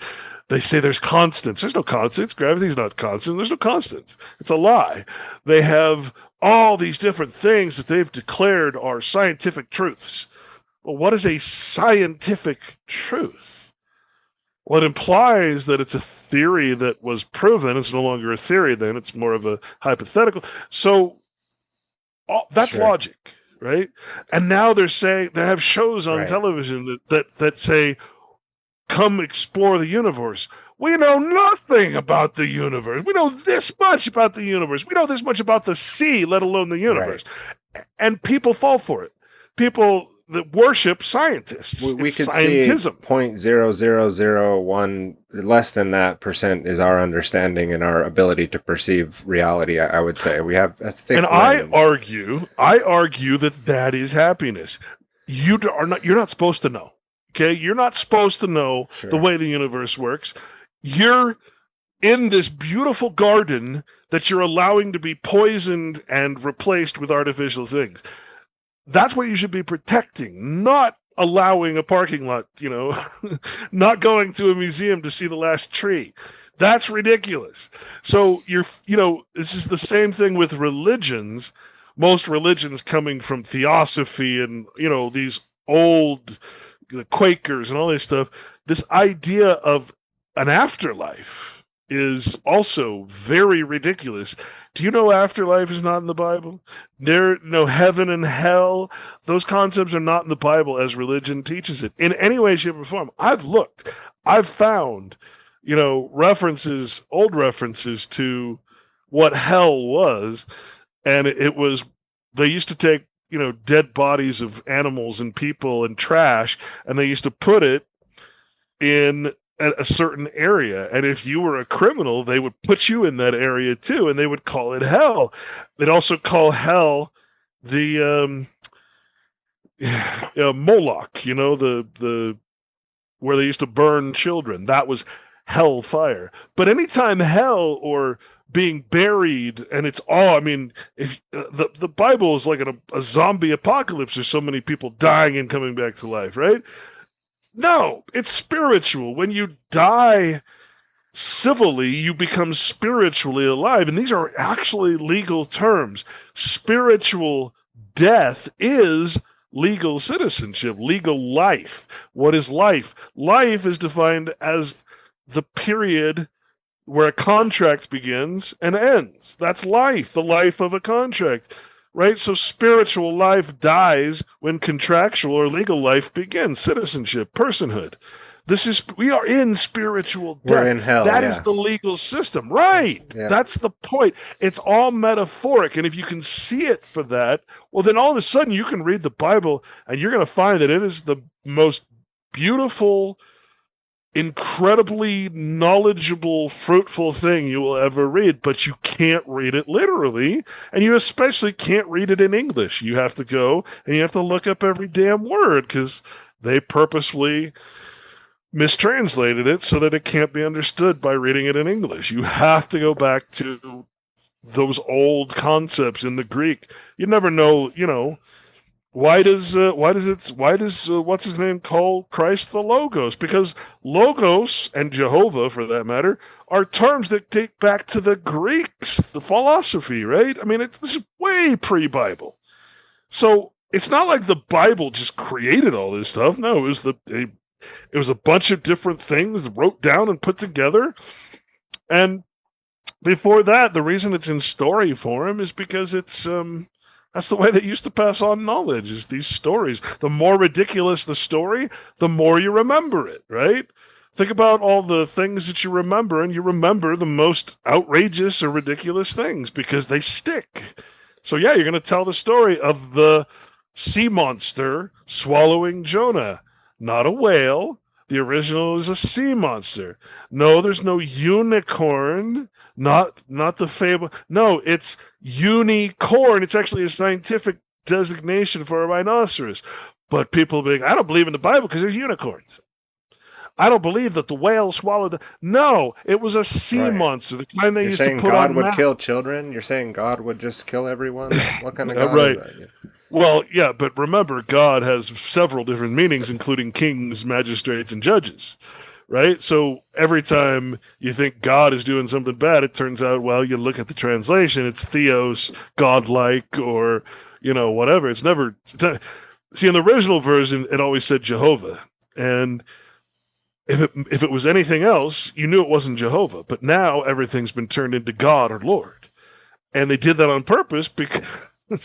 They say there's constants. There's no constants. Gravity's not constant. There's no constants. It's a lie. They have all these different things that they've declared are scientific truths. Well, what is a scientific truth? Well, it implies that it's a theory that was proven. It's no longer a theory then. It's more of a hypothetical. So that's Sure. logic, right? And now they have shows on Right. television that say, come explore the universe. We know nothing about the universe. We know this much about the universe. We know this much about the sea, let alone the universe. Right. And people fall for it. People that worship scientists. We it's could scientism. see 0.0001 less than that percent is our understanding and our ability to perceive reality. I would say we have a thick. And lens. I argue that is happiness. You're not supposed to know. Okay, you're not supposed to know Sure. the way the universe works. You're in this beautiful garden that you're allowing to be poisoned and replaced with artificial things. That's what you should be protecting, not allowing a parking lot, not going to a museum to see the last tree. That's ridiculous. So this is the same thing with religions. Most religions coming from theosophy and, these old the Quakers and all this stuff. This idea of an afterlife is also very ridiculous. Do you know afterlife is not in the Bible? No heaven and hell. Those concepts are not in the Bible as religion teaches it in any way, shape, or form. I've looked. I've found, old references to what hell was, and it was. They used to take dead bodies of animals and people and trash, and they used to put it in a certain area. And if you were a criminal, they would put you in that area too, and they would call it hell. They'd also call hell the Moloch, the where they used to burn children. That was hellfire. But anytime hell or being buried, and it's all, if the Bible is like a zombie apocalypse, there's so many people dying and coming back to life, right? No, it's spiritual. When you die civilly, you become spiritually alive. And these are actually legal terms. Spiritual death is legal citizenship, legal life. What is life? Life is defined as the period where a contract begins and ends. That's life, the life of a contract, right? So spiritual life dies when contractual or legal life begins, citizenship, personhood. We are in spiritual death. We're in hell. That is the legal system, right? Yeah. That's the point. It's all metaphoric. And if you can see it for that, well, then all of a sudden you can read the Bible and you're going to find that it is the most beautiful, incredibly knowledgeable, fruitful thing you will ever read, but you can't read it literally, and you especially can't read it in English. You have to go and you have to look up every damn word because they purposely mistranslated it so that it can't be understood by reading it in English. You have to go back to those old concepts in the Greek. You never know, why does what's his name call Christ the Logos? Because Logos and Jehovah, for that matter, are terms that date back to the Greeks, the philosophy, right? I mean, this is way pre-Bible. So it's not like the Bible just created all this stuff. No, it was a bunch of different things wrote down and put together. And before that, the reason it's in story form is because it's that's the way they used to pass on knowledge, is these stories. The more ridiculous the story, the more you remember it, right? Think about all the things that you remember, and you remember the most outrageous or ridiculous things because they stick. So yeah, you're going to tell the story of the sea monster swallowing Jonah, not a whale. The original is a sea monster. No, there's no unicorn. Not the fable. No, it's unicorn. It's actually a scientific designation for a rhinoceros. But people being, I don't believe in the Bible because there's unicorns. I don't believe that the whale swallowed the... No, it was a sea monster. The kind they used to put God on would kill children? You're saying God would just kill everyone? What kind of God right. is that? Well, yeah, but remember, God has several different meanings, including kings, magistrates, and judges, right? So every time you think God is doing something bad, it turns out, well, you look at the translation, it's theos, godlike, or, whatever. It's never... See, in the original version, it always said Jehovah, and if it was anything else, you knew it wasn't Jehovah. But now everything's been turned into God or Lord. And they did that on purpose because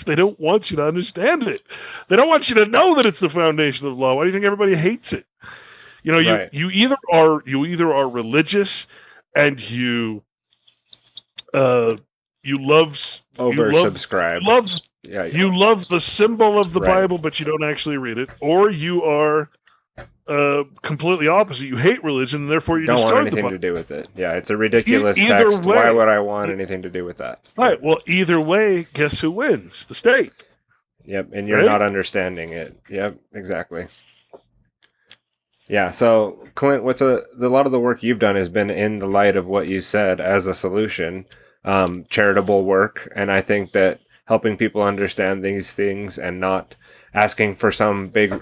they don't want you to understand it. They don't want you to know that it's the foundation of the law. Why do you think everybody hates it? You either are religious and you love oversubscribe. You love the symbol of the Bible, but you don't actually read it, or you are completely opposite. You hate religion, and therefore you don't discard want anything to do with it. Yeah, it's a ridiculous text. Why would I want anything to do with that? Right. Well, either way, guess who wins? The state. Yep, and you're not understanding it. Yep, exactly. Yeah, so Clint, with a lot of the work you've done has been in the light of what you said as a solution, charitable work, and I think that helping people understand these things and not asking for some big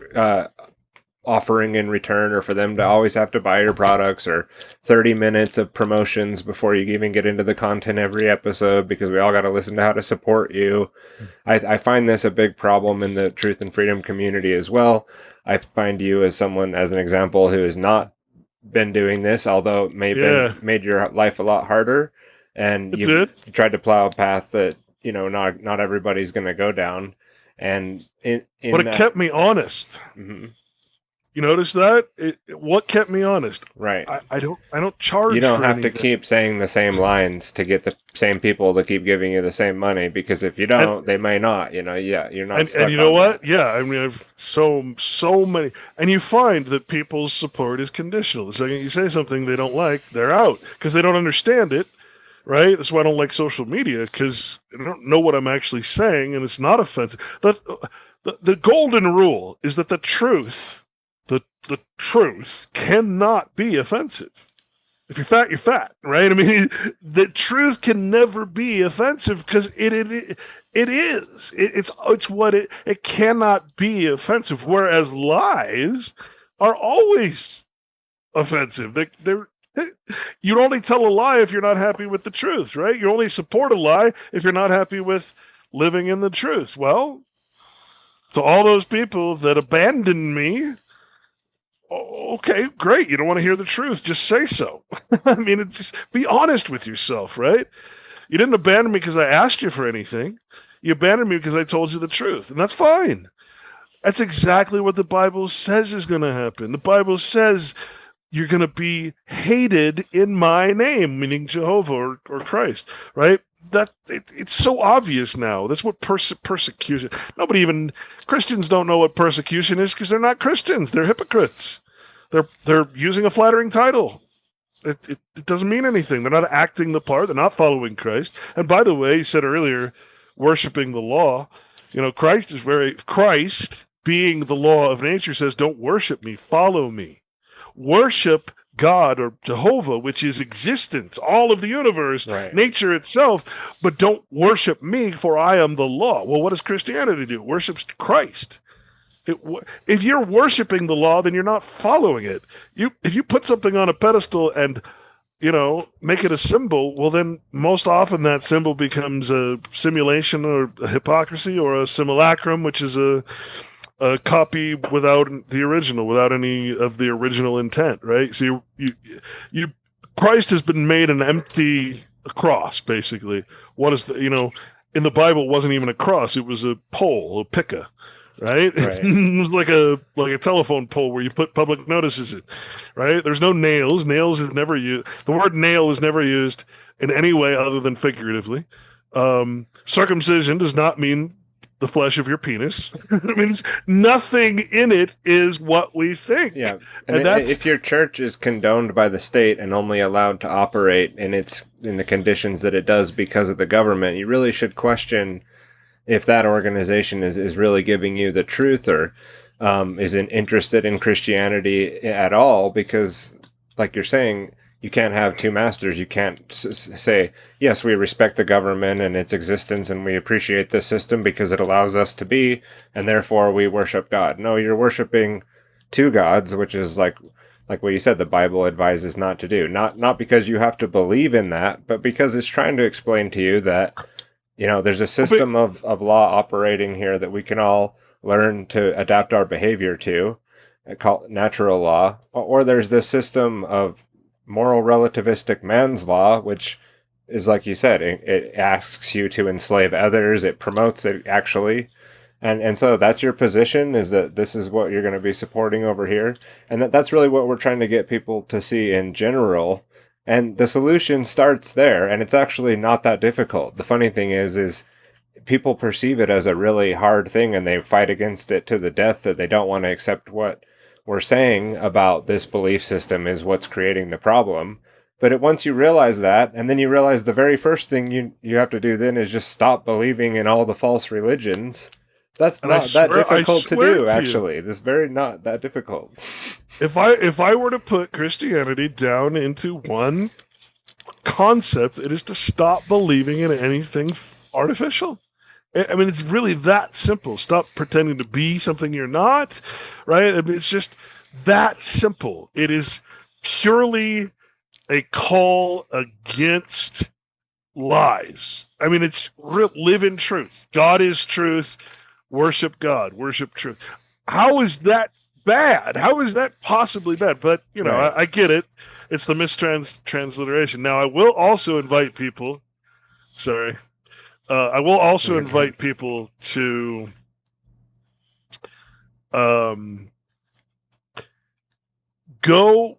offering in return, or for them to always have to buy your products, or 30 minutes of promotions before you even get into the content every episode, because we all got to listen to how to support you. I find this a big problem in the truth and freedom community as well. I find you as an example who has not been doing this, although it may have made your life a lot harder, and you tried to plow a path that not everybody's going to go down, and but it kept me honest. Mm-hmm. You notice that? What kept me honest? Right. I don't charge. You don't have anything. to keep saying the same lines to get the same people to keep giving you the same money, because if you don't, they may not. You're not. And you know what? That. Yeah, I mean, I've so many, and you find that people's support is conditional. The second you say something they don't like, they're out because they don't understand it. Right? That's why I don't like social media, because I don't know what I'm actually saying, and it's not offensive. The golden rule is that the truth cannot be offensive. If you're fat, you're fat, right? I mean, the truth can never be offensive because it is. It's what it cannot be offensive. Whereas lies are always offensive. You only tell a lie if you're not happy with the truth, right? You only support a lie if you're not happy with living in the truth. Well, to all those people that abandoned me, okay, great. You don't want to hear the truth. Just say so. I mean, it's just be honest with yourself, right? You didn't abandon me because I asked you for anything. You abandoned me because I told you the truth, and that's fine. That's exactly what the Bible says is going to happen. The Bible says you're going to be hated in my name, meaning Jehovah or Christ, right? It's so obvious now. That's what persecution. Christians don't know what persecution is because they're not Christians. They're hypocrites. They're using a flattering title. It doesn't mean anything. They're not acting the part. They're not following Christ. And by the way, you said earlier, worshiping the law. Christ being the law of nature says, don't worship me, follow me. Worship God or Jehovah, which is existence, all of the universe, Right. nature itself, but don't worship me, for I am the law. Well, what does Christianity do? It worships Christ. If you're worshiping the law, then you're not following it. If you put something on a pedestal and make it a symbol, well, then most often that symbol becomes a simulation or a hypocrisy or a simulacrum, which is a copy without the original, without any of the original intent, right? So Christ has been made an empty cross, basically. What is in the Bible, it wasn't even a cross; it was a pole, a pica, right? Right. It was like a telephone pole where you put public notices in, right? There's no nails. Nails is never used. The word nail is never used in any way other than figuratively. Circumcision does not mean the flesh of your penis. It means nothing in it is what we think. Yeah. And if your church is condoned by the state and only allowed to operate in the conditions that it does because of the government, you really should question if that organization is really giving you the truth or isn't interested in Christianity at all, because, like you're saying, you can't have two masters. You can't say, yes, we respect the government and its existence and we appreciate this system because it allows us to be, and therefore we worship God. No, you're worshiping two gods, which is like what you said, the Bible advises not to do. Not because you have to believe in that, but because it's trying to explain to you that, there's a system of law operating here that we can all learn to adapt our behavior to, call natural law, or there's this system of moral relativistic man's law, which is, like you said, it asks you to enslave others, it promotes it actually, and so that's your position, is that this is what you're going to be supporting over here, and that's really what we're trying to get people to see in general. And the solution starts there, and it's actually not that difficult. The funny thing is people perceive it as a really hard thing, and they fight against it to the death, that they don't want to accept what we're saying about this belief system is what's creating the problem. But once you realize that, and then you realize the very first thing you have to do then is just stop believing in all the false religions. That's not that difficult to do, actually. It's very not that difficult. If I were to put Christianity down into one concept, it is to stop believing in anything artificial. I mean, it's really that simple. Stop pretending to be something you're not, right? I mean, it's just that simple. It is purely a call against lies. I mean, it's live in truth. God is truth. Worship God. Worship truth. How is that bad? How is that possibly bad? But, right. I get it. It's the transliteration. Now, I will also invite people. Sorry. I will also invite people to go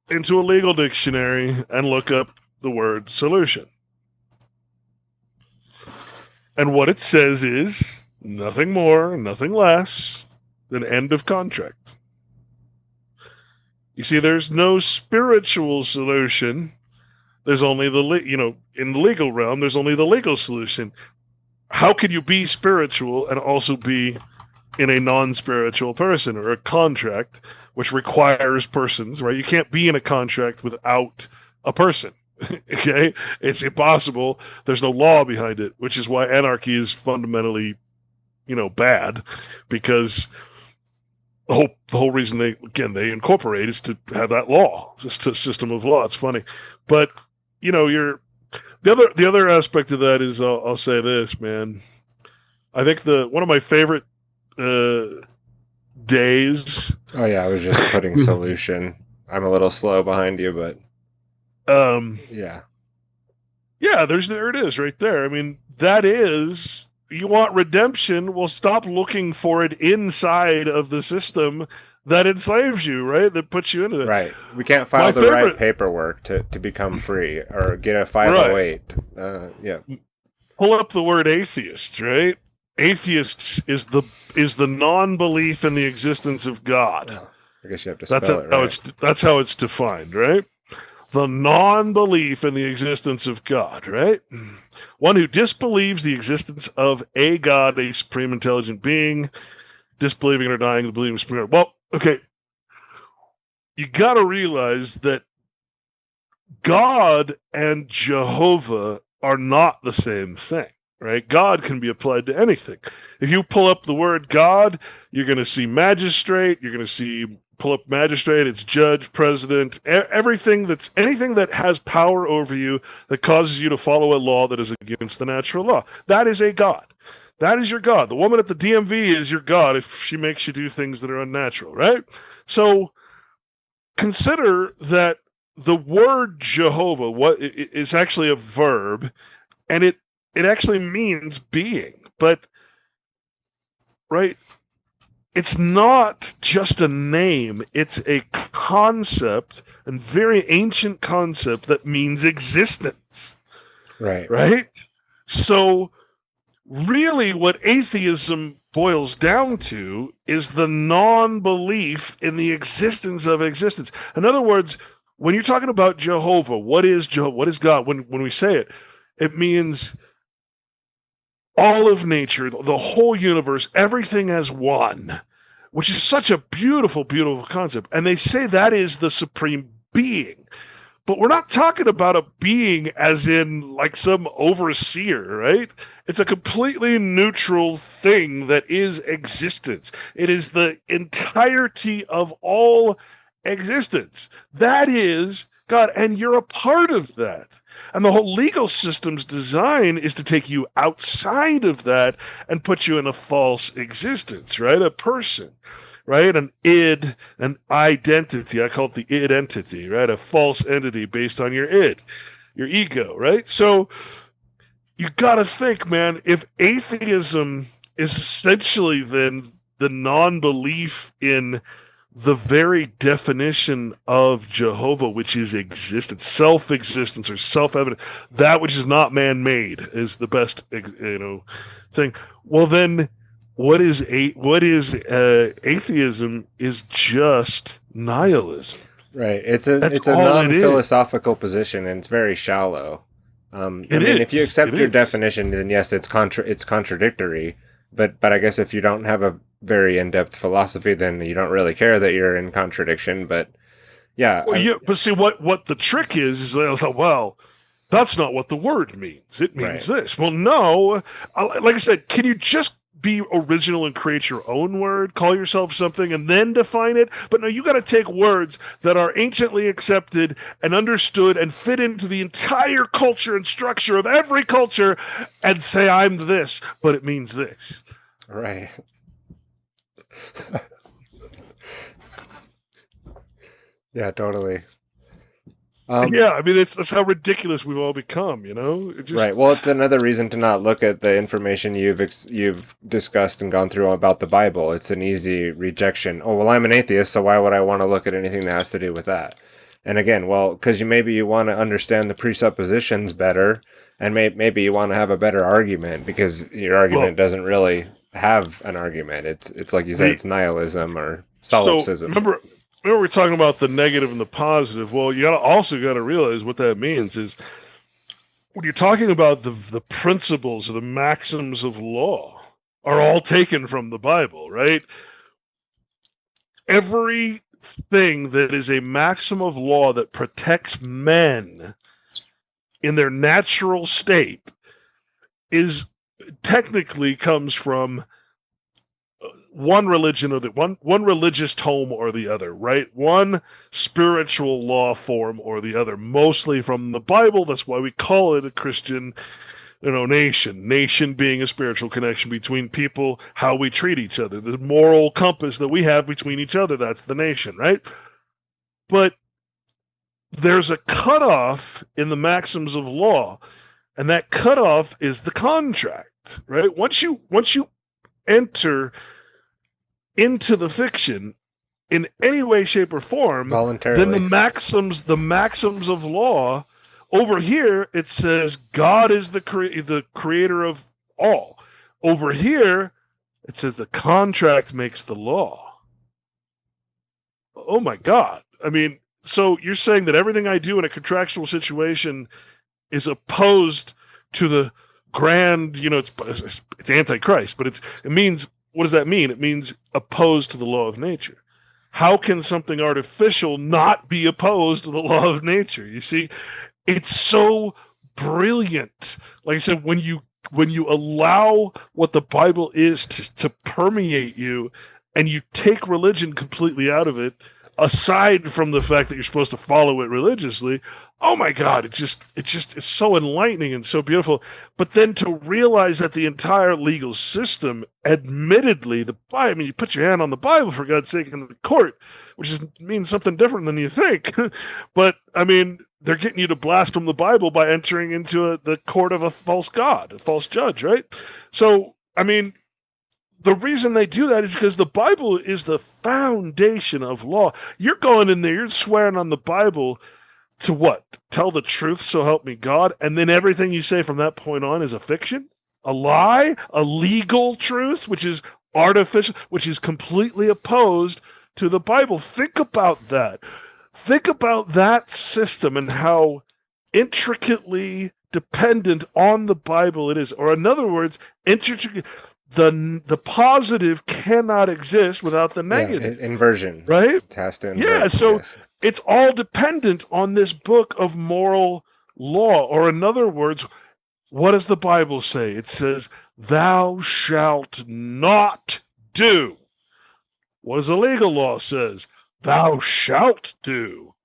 into a legal dictionary and look up the word solution. And what it says is nothing more, nothing less than end of contract. You see, there's no spiritual solution. There's only in the legal realm, there's only the legal solution. How can you be spiritual and also be in a non-spiritual person or a contract, which requires persons, right? You can't be in a contract without a person. Okay? It's impossible. There's no law behind it, which is why anarchy is fundamentally, bad, because the whole reason they incorporate is to have that law. It's just a system of law. It's funny. But, the other aspect of that is, I'll say this, man. I think one of my favorite days. Oh yeah, I was just putting solution. I'm a little slow behind you, but yeah, there it is right there. I mean, that is, you want redemption? Well, stop looking for it inside of the system that enslaves you, right? That puts you into it. Right. We can't file right paperwork to become free or get a 508. Right. Yeah. Pull up the word atheists, right? Atheists is the non-belief in the existence of God. Oh, I guess you have to spell it right. That's how it's defined, right? The non-belief in the existence of God, right? One who disbelieves the existence of a God, a supreme intelligent being, disbelieving or denying the believing supreme. Well, okay. you got to realize that God and Jehovah are not the same thing, right? God can be applied to anything. If you pull up the word God, you're going to see magistrate, you're going to see pull up magistrate, it's judge, president, everything that's anything that has power over you that causes you to follow a law that is against the natural law. That is a God. That is your God. The woman at the DMV is your God if she makes you do things that are unnatural, right? So consider that the word Jehovah is actually a verb, and it actually means being. But right, it's not just a name; it's a concept, and very ancient concept that means existence. Right. Right. So really, what atheism boils down to is the non-belief in the existence of existence. In other words, when you're talking about Jehovah, what is Jehovah? What is God? When we say it, it means all of nature, the whole universe, everything as one, which is such a beautiful, beautiful concept. And they say that is the supreme being. But we're not talking about a being as in like some overseer, right? It's a completely neutral thing that is existence. It is the entirety of all existence. That is God, and you're a part of that. And the whole legal system's design is to take you outside of that and put you in a false existence, right? A person, right? An id, an identity. I call it the id entity, right? A false entity based on your id, your ego, right? So you got to think, man, if atheism is essentially then the non-belief in the very definition of Jehovah, which is existence, self-existence or self-evident, that which is not man-made is the best, thing. Well, then, what is atheism? Is just nihilism. Right. It's That's a all it is. non-philosophical position, and it's very shallow. I mean, if you accept your definition, then yes, it's contradictory. But I guess if you don't have a very in-depth philosophy, then you don't really care that you're in contradiction. But yeah, Well, but see what the trick is they thought, well, that's not what the word means. It means this. Well, no. Like I said, can you just be original and create your own word, call yourself something, and then define it? But no, you got to take words that are anciently accepted and understood and fit into the entire culture and structure of every culture and say, I'm this, but it means this. Right. Yeah, totally. Yeah, I mean, that's how ridiculous we've all become, Right. Well, it's another reason to not look at the information you've discussed and gone through about the Bible. It's an easy rejection. Oh, well, I'm an atheist, so why would I want to look at anything that has to do with that? And again, well, because maybe you want to understand the presuppositions better, and maybe you want to have a better argument because your argument doesn't really have an argument. It's like you said, it's nihilism or solipsism. So remember we're talking about the negative and the positive. Well, you also got to realize what that means is when you're talking about the principles or the maxims of law are all taken from the Bible, right? Everything that is a maxim of law that protects men in their natural state is technically comes from one religion or one religious tome or the other, right? One spiritual law form or the other, mostly from the Bible. That's why we call it a Christian, nation. Nation being a spiritual connection between people, how we treat each other, the moral compass that we have between each other. That's the nation, right? But there's a cutoff in the maxims of law, and that cutoff is the contract, right? Once you enter into the fiction in any way, shape, or form, voluntarily, then the maxims of law over here, it says God is the creator of all. Over here, it says the contract makes the law. Oh my God. I mean, so you're saying that everything I do in a contractual situation is opposed to the grand, it's antichrist, but it means, what does that mean? It means opposed to the law of nature. how can something artificial not be opposed to the law of nature? You see, it's so brilliant. Like I said, when you allow what the Bible is to permeate you, and you take religion completely out of it, aside from the fact that you're supposed to follow it religiously, oh my God, it's so enlightening and so beautiful. But then to realize that the entire legal system, admittedly, I mean, you put your hand on the Bible, for God's sake, in the court, which means something different than you think. But I mean, they're getting you to blaspheme the Bible by entering into the court of a false god, a false judge, right? So, I mean, the reason they do that is because the Bible is the foundation of law. You're going in there, you're swearing on the Bible to what? Tell the truth, so help me God, and then everything you say from that point on is a fiction, a lie, a legal truth, which is artificial, which is completely opposed to the Bible. Think about that. Think about that system and how intricately dependent on the Bible it is. Or in other words, the positive cannot exist without the negative. Yeah, inversion. Right? It has to invert. Yeah, so yes. It's all dependent on this book of moral law. Or in other words, what does the Bible say? It says, thou shalt not do. What does the legal law says? Thou shalt do.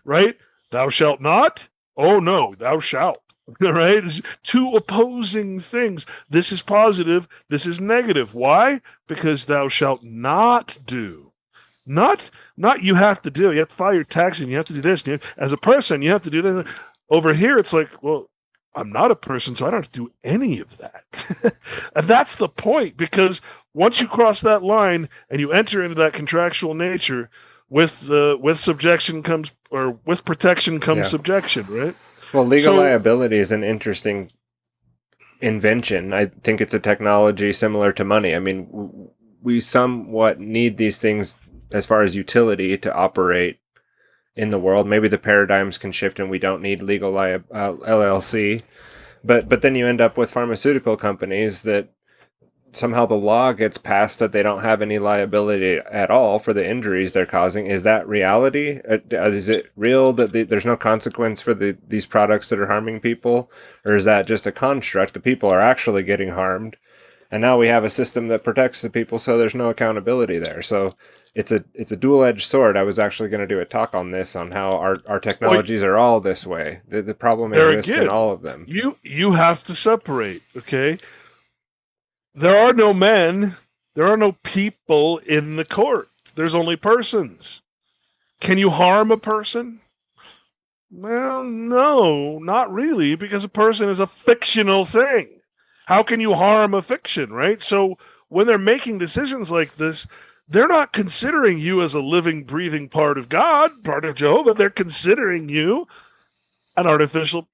Right? Thou shalt not? Oh no, thou shalt. Right? Two opposing things. This is positive, this is negative. Why? Because thou shalt not do. Not you have to do. You have to file your taxes, and you have to do this. And as a person, you have to do that. Over here, it's like, well, I'm not a person, so I don't have to do any of that. And that's the point, because once you cross that line and you enter into that contractual nature, with subjection comes, or with protection comes subjection, right? Well, legal liability is an interesting invention. I think it's a technology similar to money. I mean, we somewhat need these things as far as utility to operate in the world. Maybe the paradigms can shift and we don't need legal LLC. But then you end up with pharmaceutical companies that somehow the law gets passed that they don't have any liability at all for the injuries they're causing. Is that reality? Is it real that there's no consequence for these products that are harming people? Or is that just a construct? The people are actually getting harmed. And now we have a system that protects the people, so there's no accountability there. So it's a dual-edged sword. I was actually going to do a talk on this, on how our technologies are all this way. The problem exists in all of them. You have to separate, okay? There are no men, there are no people in the court. There's only persons. Can you harm a person? Well, no, not really, because a person is a fictional thing. How can you harm a fiction, right? So when they're making decisions like this, they're not considering you as a living, breathing part of God, part of Jehovah. They're considering you an artificial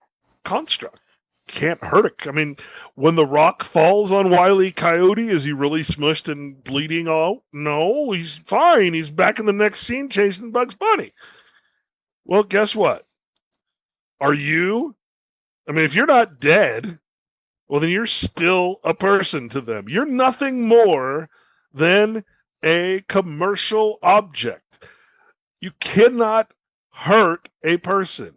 construct. Can't hurt it. I mean, when the rock falls on Wile E. Coyote, is he really smushed and bleeding out? No, he's fine. He's back in the next scene chasing Bugs Bunny. Well, guess what? Are you? I mean, if you're not dead, well, then you're still a person to them. You're nothing more than a commercial object. You cannot hurt a person.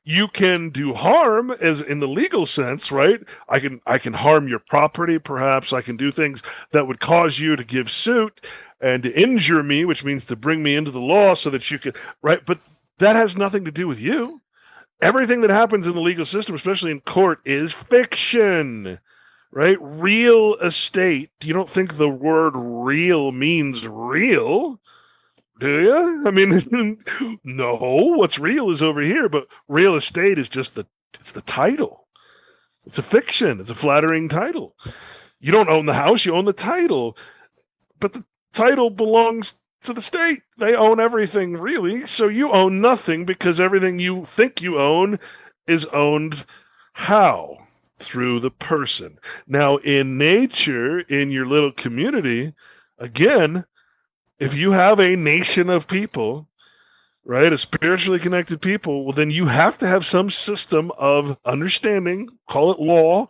You can do harm, as in the legal sense, right? I can harm your property, perhaps. I can do things that would cause you to give suit and to injure me, which means to bring me into the law so that you can, right? But that has nothing to do with you. Everything that happens in the legal system, especially in court, is fiction, right? Real estate. You don't think the word real means real, do you? I mean, no. What's real is over here, but real estate is just it's the title. It's a fiction. It's a flattering title. You don't own the house, you own the title. But the title belongs to the state. They own everything, really. So you own nothing, because everything you think you own is owned how? Through the person. Now, in nature, in your little community, again, if you have a nation of people, right, a spiritually connected people, well, then you have to have some system of understanding, call it law,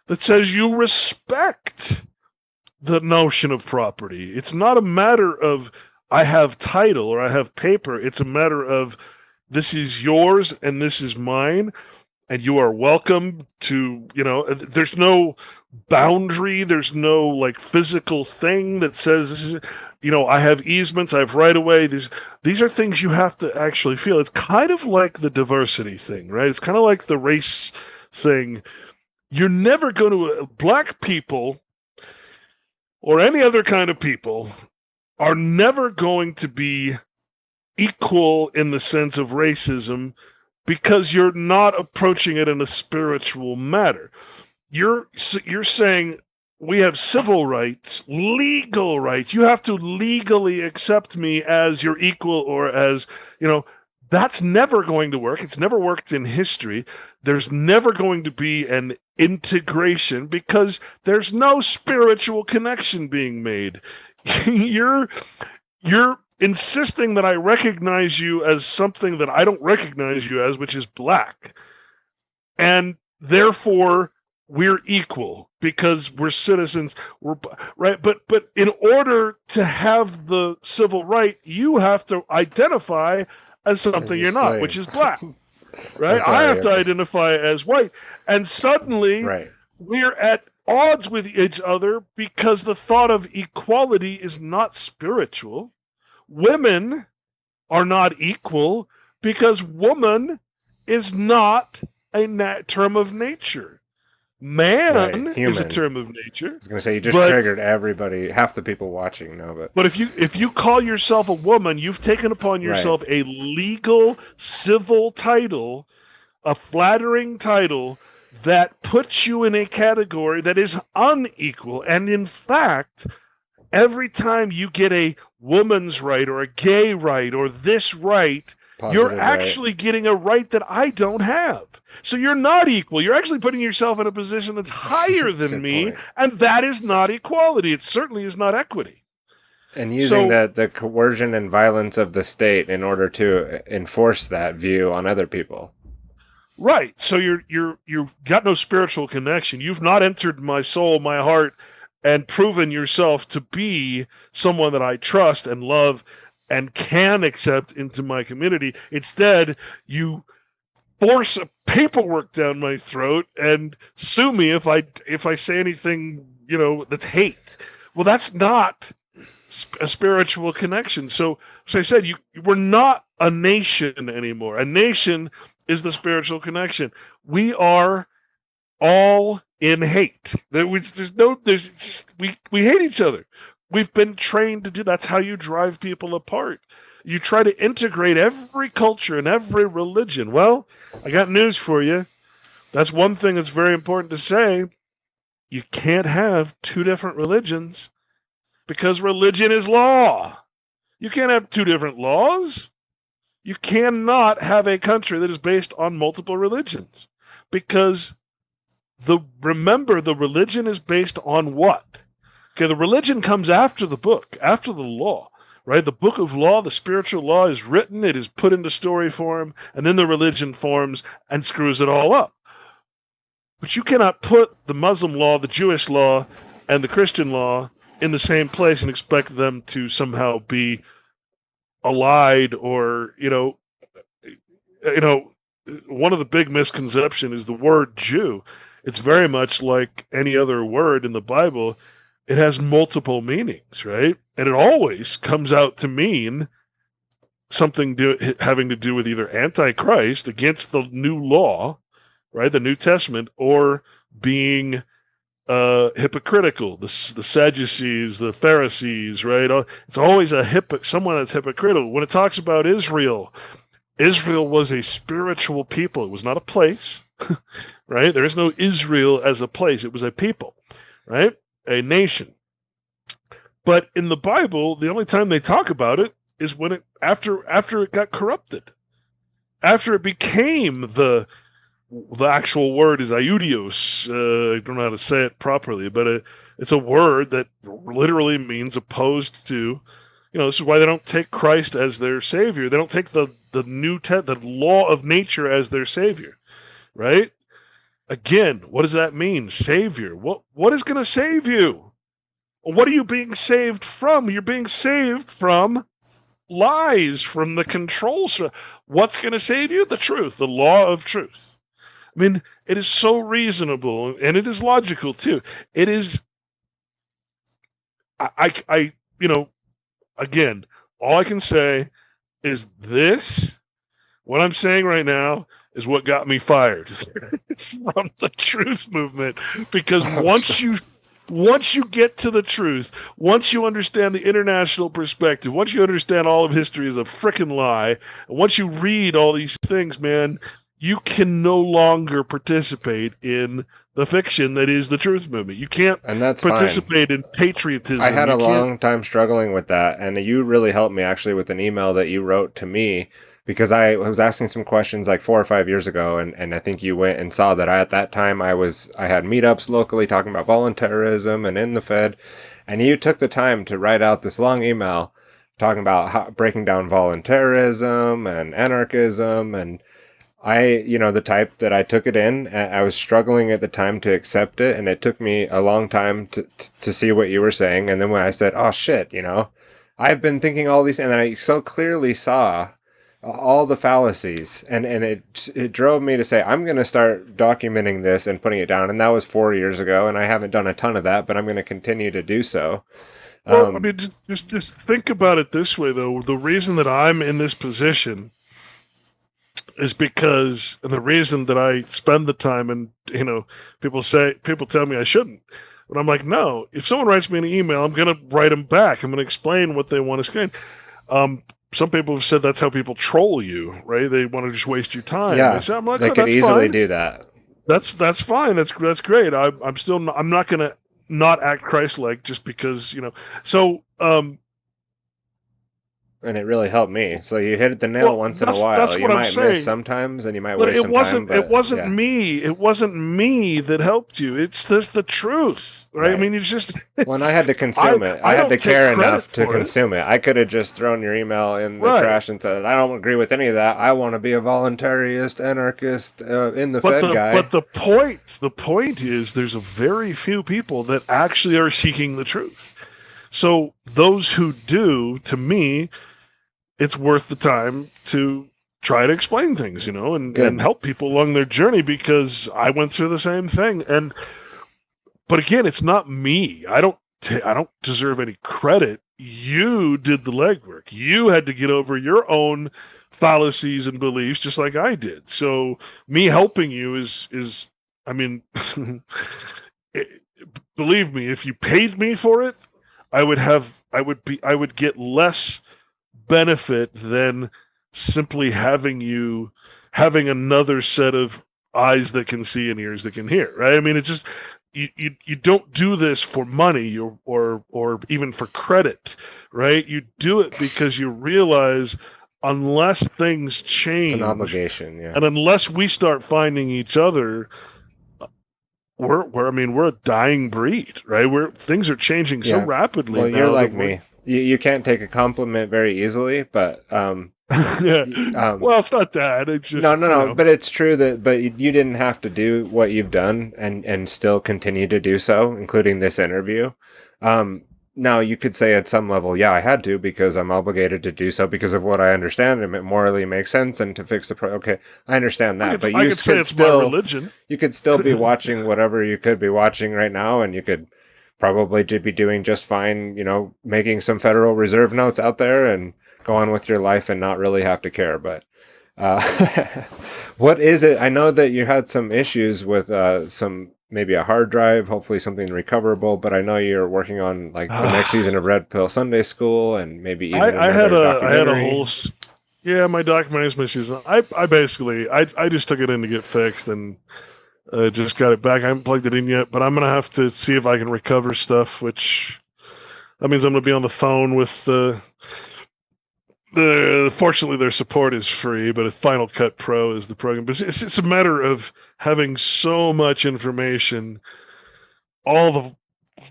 that says you respect the notion of property. It's not a matter of I have title or I have paper. It's a matter of this is yours and this is mine, and you are welcome to, there's no boundary, there's no like physical thing that says this is, I have easements, I have right of way. These are things you have to actually feel. It's kind of like the diversity thing, right? It's kind of like the race thing. You're never going to, black people or any other kind of people are never going to be equal in the sense of racism, because you're not approaching it in a spiritual matter. You're saying we have civil rights, legal rights. You have to legally accept me as your equal, or as, that's never going to work. It's never worked in history. There's never going to be an integration because there's no spiritual connection being made. You're insisting that I recognize you as something that I don't recognize you as, which is black. And therefore, we're equal because we're citizens. We're right, but in order to have the civil right, you have to identify as something you're not, which is black. Right? I have to identify as white. And suddenly, we're at odds with each other because the thought of equality is not spiritual. Women are not equal because woman is not a term of nature. Man is a term of nature. I was going to say, you just triggered everybody, half the people watching know. But if you call yourself a woman, you've taken upon yourself a legal, civil title, a flattering title that puts you in a category that is unequal. And in fact, every time you get a woman's right or a gay right or this right, you're actually getting a right that I don't have. So you're not equal. You're actually putting yourself in a position that's higher than me, and that is not equality. It certainly is not equity. And using the coercion and violence of the state in order to enforce that view on other people. Right. So you've got no spiritual connection. You've not entered my soul, my heart, and proven yourself to be someone that I trust and love and can accept into my community. Instead, you force paperwork down my throat and sue me if I say anything, that's hate. Well, that's not a spiritual connection. So I said, we're not a nation anymore. A nation is the spiritual connection. We are all in hate. We hate each other. We've been trained to do. That's how you drive people apart. You try to integrate every culture and every religion. Well, I got news for you. That's one thing that's very important to say. You can't have two different religions because religion is law. You can't have two different laws. You cannot have a country that is based on multiple religions because remember, the religion is based on what? Okay, the religion comes after the book, after the law, right? The book of law, the spiritual law is written, it is put into story form, and then the religion forms and screws it all up. But you cannot put the Muslim law, the Jewish law, and the Christian law in the same place and expect them to somehow be allied or, one of the big misconceptions is the word Jew. It's very much like any other word in the Bible. It has multiple meanings, right? And it always comes out to mean something having to do with either Antichrist, against the new law, right, the New Testament, or being hypocritical, the Sadducees, the Pharisees, right? It's always someone that's hypocritical. When it talks about Israel, Israel was a spiritual people. It was not a place, right? There is no Israel as a place. It was a people, right? A nation. But in the Bible, the only time they talk about it is when after it got corrupted, after it became the actual word is Iudios. I don't know how to say it properly, but it's a word that literally means opposed to. This is why they don't take Christ as their savior. They don't take the law of nature as their savior, right? Again, what does that mean? Savior. What is going to save you? What are you being saved from? You're being saved from lies from the controls. What's going to save you? The truth, the law of truth. I mean, it is so reasonable, and it is logical too. It is. You know, again, all I can say is this. What I'm saying right now is what got me fired from the truth movement. Because once you get to the truth, once you understand the international perspective, once you understand all of history is a frickin' lie, and once you read all these things, man, you can no longer participate in the fiction that is the truth movement. You can't And that's participate fine. in patriotism. I had you a can't. long time struggling with that, and you really helped me actually with an email that you wrote to me because I was asking some questions like 4 or 5 years ago, and I think you went and saw that at that time I had meetups locally talking about voluntarism and in the Fed, and you took the time to write out this long email talking about breaking down voluntarism and anarchism and the type that I took it in, I was struggling at the time to accept it, and it took me a long time to see what you were saying. And then when I said, "Oh shit," I've been thinking all these, and then I so clearly saw all the fallacies, and it drove me to say, I'm going to start documenting this and putting it down. And that was 4 years ago, and I haven't done a ton of that, but I'm going to continue to do so. Well, I mean, just think about it this way, though. The reason that I'm in this position is because, and the reason that I spend the time, and people tell me I shouldn't, but I'm like, no. If someone writes me an email, I'm going to write them back. I'm going to explain what they want to explain. Some people have said that's how people troll you, right? They want to just waste your time. Yeah, I'm like, they could easily do that. That's fine. That's great. I'm not going to not act Christ-like just because So and it really helped me. So you hit the nail once in a while. That's you what I'm might saying. miss sometimes, and you might But waste some time. But it wasn't yeah. me. It wasn't me that helped you. It's the truth, right? I mean, it's just. When I had to consume it, I had to care enough to consume it. I could have just thrown your email in the trash and said, "I don't agree with any of that. I want to be a voluntarist, anarchist, in the Fed guy." But the point is, there's a very few people that actually are seeking the truth. So those who do, to me, it's worth the time to try to explain things, and help people along their journey, because I went through the same thing. But again, it's not me. I don't deserve any credit. You did the legwork. You had to get over your own fallacies and beliefs, just like I did. So me helping you is I mean, believe me, if you paid me for it, I would get less benefit than simply having another set of eyes that can see and ears that can hear, right? I mean, it's just you don't do this for money or even for credit, right? You do it because you realize, unless things change, it's an obligation, yeah. And unless we start finding each other, we're a dying breed, right? Things are changing so rapidly. Well, now you're like me. You can't take a compliment very easily, but yeah. Well, it's not that. It's just no. But it's true but you didn't have to do what you've done and still continue to do so, including this interview. Now you could say at some level, yeah, I had to because I'm obligated to do so because of what I understand and it morally makes sense and to fix the okay, I understand that, but you could still, my religion. You could still be watching whatever you could be watching right now, and you could probably be doing just fine, making some Federal Reserve notes out there and go on with your life and not really have to care. But what is it? I know that you had some issues with maybe a hard drive, hopefully something recoverable, but I know you're working on like the next season of Red Pill Sunday School and maybe even I had a whole my documentary is my season. I basically I just took it in to get fixed and just got it back. I haven't plugged it in yet, but I'm gonna have to see if I can recover stuff, which that means I'm gonna be on the phone with fortunately their support is free, but Final Cut Pro is the program. But it's a matter of having so much information. All the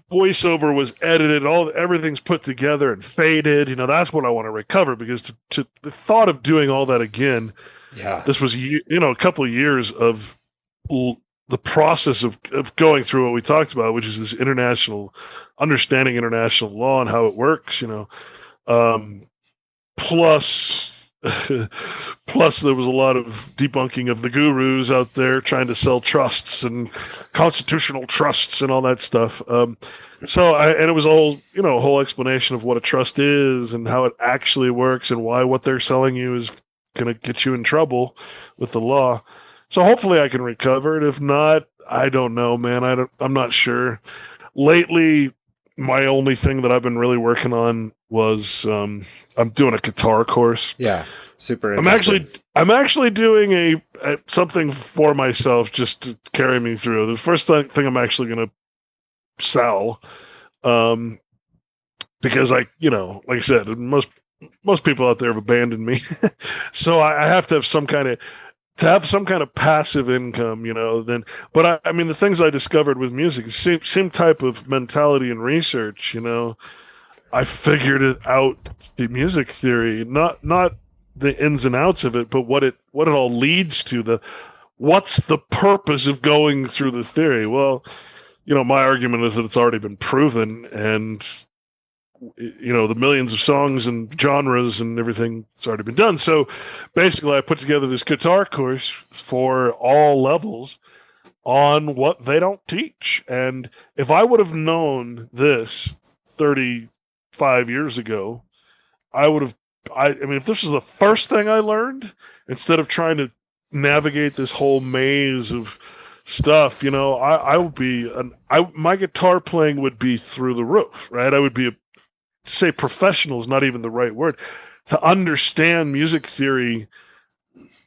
voiceover was edited, everything's put together and faded. That's what I want to recover, because to the thought of doing all that again. Yeah, this was a couple of years of the process of going through what we talked about, which is this understanding international law and how it works. plus plus there was a lot of debunking of the gurus out there trying to sell trusts and constitutional trusts and all that stuff. And it was all, a whole explanation of what a trust is and how it actually works and why what they're selling you is going to get you in trouble with the law. So hopefully I can recover it. If not, I don't know, man. I'm not sure. Lately, my only thing that I've been really working on was I'm doing a guitar course. Yeah, super interesting. I'm actually doing a something for myself just to carry me through. The first thing I'm actually going to sell, because like I said, most people out there have abandoned me, so I have to have some kind of passive income, then. But I mean, the things I discovered with music, same type of mentality and research, I figured it out, the music theory, not the ins and outs of it, but what it all leads to, what's the purpose of going through the theory? Well, my argument is that it's already been proven, and the millions of songs and genres and everything, it's already been done. So basically I put together this guitar course for all levels on what they don't teach. And if I would have known this 35 years ago, I mean, if this was the first thing I learned, instead of trying to navigate this whole maze of stuff, I would be my guitar playing would be through the roof, right? I would be say professional is not even the right word. To understand music theory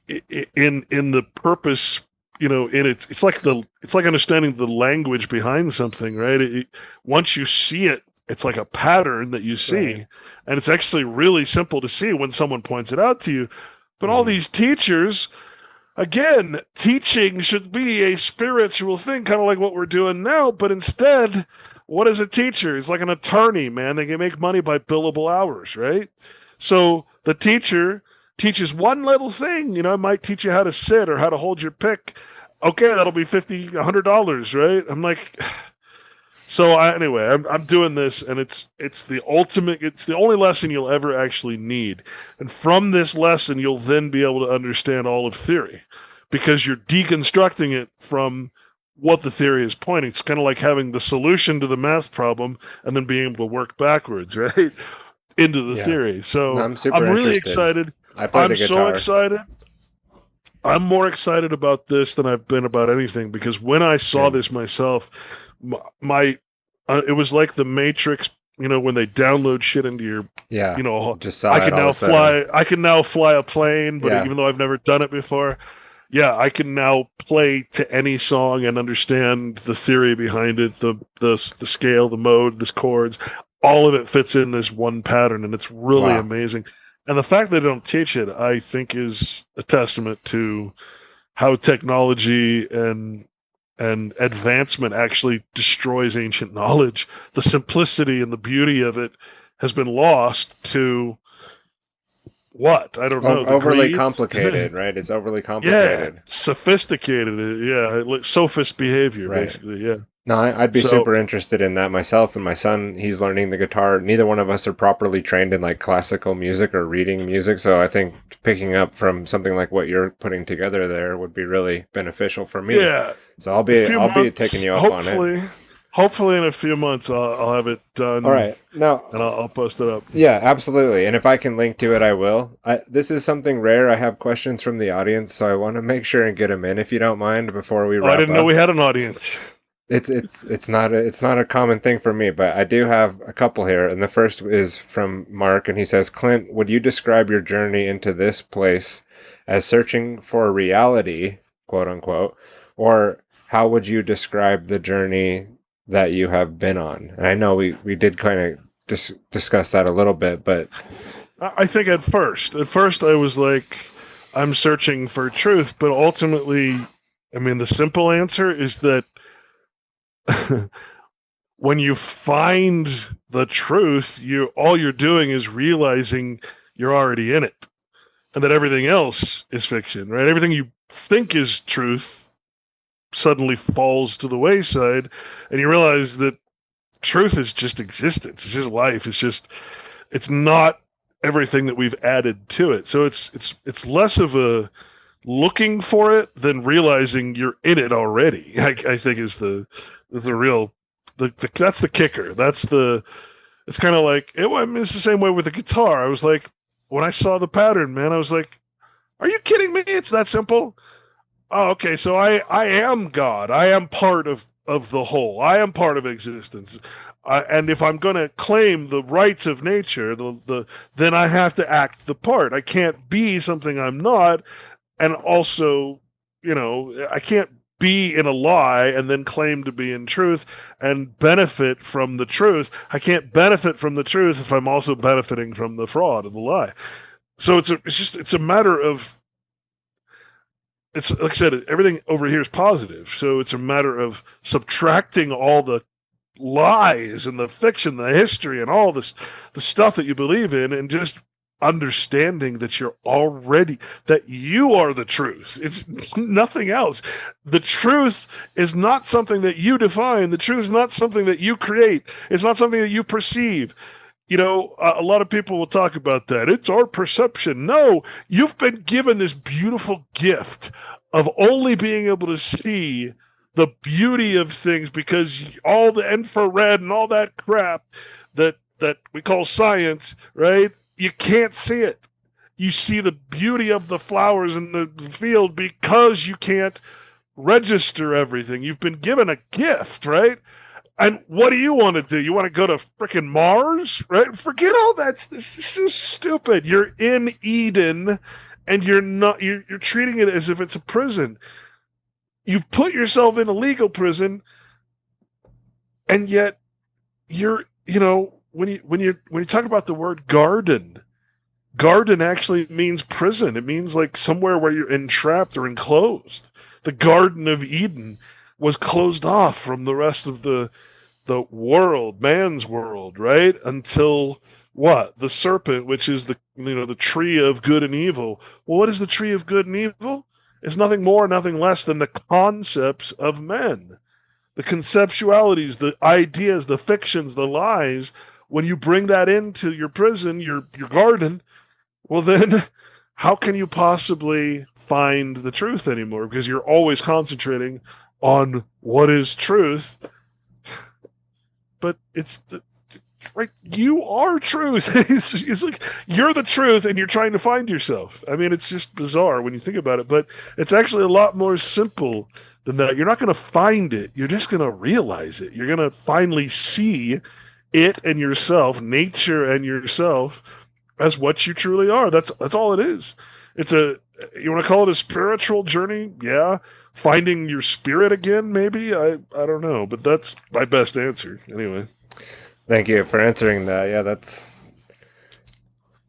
in the purpose, in it's like understanding the language behind something, right? Once you see it, it's like a pattern that you see, right. And it's actually really simple to see when someone points it out to you. But all these teachers, again, teaching should be a spiritual thing, kind of like what we're doing now, but instead, what is a teacher? It's like an attorney, man. They can make money by billable hours, right? So the teacher teaches one little thing. It might teach you how to sit or how to hold your pick. Okay, that'll be $50, $100, right? I'm like, so anyway, I'm doing this, and it's the ultimate. It's the only lesson you'll ever actually need, and from this lesson, you'll then be able to understand all of theory, because you're deconstructing it from what the theory is pointing. It's kind of like having the solution to the math problem and then being able to work backwards, right, into the theory. So no, I'm really excited. I'm so excited. I'm more excited about this than I've been about anything, because when I saw this myself, it was like the Matrix. When they download shit into your, just saw I can now fly a plane, but even though I've never done it before. Yeah, I can now play to any song and understand the theory behind it, the scale, the mode, the chords. All of it fits in this one pattern, and it's really amazing. And the fact that they don't teach it, I think, is a testament to how technology and advancement actually destroys ancient knowledge. The simplicity and the beauty of it has been lost to what? I don't know. Overly complicated, right? It's overly complicated. Yeah, sophisticated. Yeah, sophist behavior, basically. Yeah. No, I'd be super interested in that myself. And my son, he's learning the guitar. Neither one of us are properly trained in like classical music or reading music. So I think picking up from something like what you're putting together there would be really beneficial for me. Yeah. So I'll be taking you up on it. Hopefully in a few months I'll have it done. All right. Now, and I'll post it up. Yeah, absolutely. And if I can link to it, I will. This is something rare. I have questions from the audience, so I want to make sure and get them in, if you don't mind, before we wrap up. I didn't know we had an audience. It's not a common thing for me, but I do have a couple here. And the first is from Mark, and he says, Clint, would you describe your journey into this place as searching for reality, quote unquote, or how would you describe the journey that you have been on? And I know we did kind of discuss that a little bit, but I think at first I was like, I'm searching for truth, but ultimately, I mean, the simple answer is that when you find the truth, all you're doing is realizing you're already in it, and that everything else is fiction, right? Everything you think is truth suddenly falls to the wayside, and you realize that truth is just existence. It's just life. It's not everything that we've added to it. So it's less of a looking for it than realizing you're in it already. I think is the real that's the kicker. It's kind of like it's the same way with the guitar. I was like, when I saw the pattern, man, I was like, are you kidding me? It's that simple. Oh, okay. So I am God. I am part of the whole. I am part of existence. And if I'm going to claim the rights of nature, then I have to act the part. I can't be something I'm not, and also, I can't be in a lie and then claim to be in truth and benefit from the truth. I can't benefit from the truth if I'm also benefiting from the fraud and the lie. So it's a matter of, it's like I said, everything over here is positive. So it's a matter of subtracting all the lies and the fiction, the history, and all this the stuff that you believe in, and just understanding that that you are the truth. It's nothing else. The truth is not something that you define. The truth is not something that you create. It's not something that you perceive. A lot of people will talk about that. It's our perception. No, you've been given this beautiful gift of only being able to see the beauty of things, because all the infrared and all that crap that we call science, right? You can't see it. You see the beauty of the flowers in the field because you can't register everything. You've been given a gift, right? And what do you want to do? You want to go to freaking Mars, right? Forget all that. This is stupid. You're in Eden, and you're not. You're treating it as if it's a prison. You've put yourself in a legal prison, and yet you're. When you talk about the word garden, garden actually means prison. It means like somewhere where you're entrapped or enclosed. The Garden of Eden was closed off from the rest of the world, man's world, right? Until what? The serpent, which is the tree of good and evil. Well, what is the tree of good and evil? It's nothing more, nothing less than the concepts of men. The conceptualities, the ideas, the fictions, the lies. When you bring that into your prison, your garden, well then how can you possibly find the truth anymore? Because you're always concentrating on what is truth. But it's right. You are truth. It's like you're the truth, and you're trying to find yourself. I mean, it's just bizarre when you think about it. But it's actually a lot more simple than that. You're not going to find it. You're just going to realize it. You're going to finally see it and yourself, nature and yourself, as what you truly are. That's all it is. You want to call it a spiritual journey? Yeah. Finding your spirit again, maybe? I don't know, but that's my best answer anyway. Thank you for answering that. Yeah, that's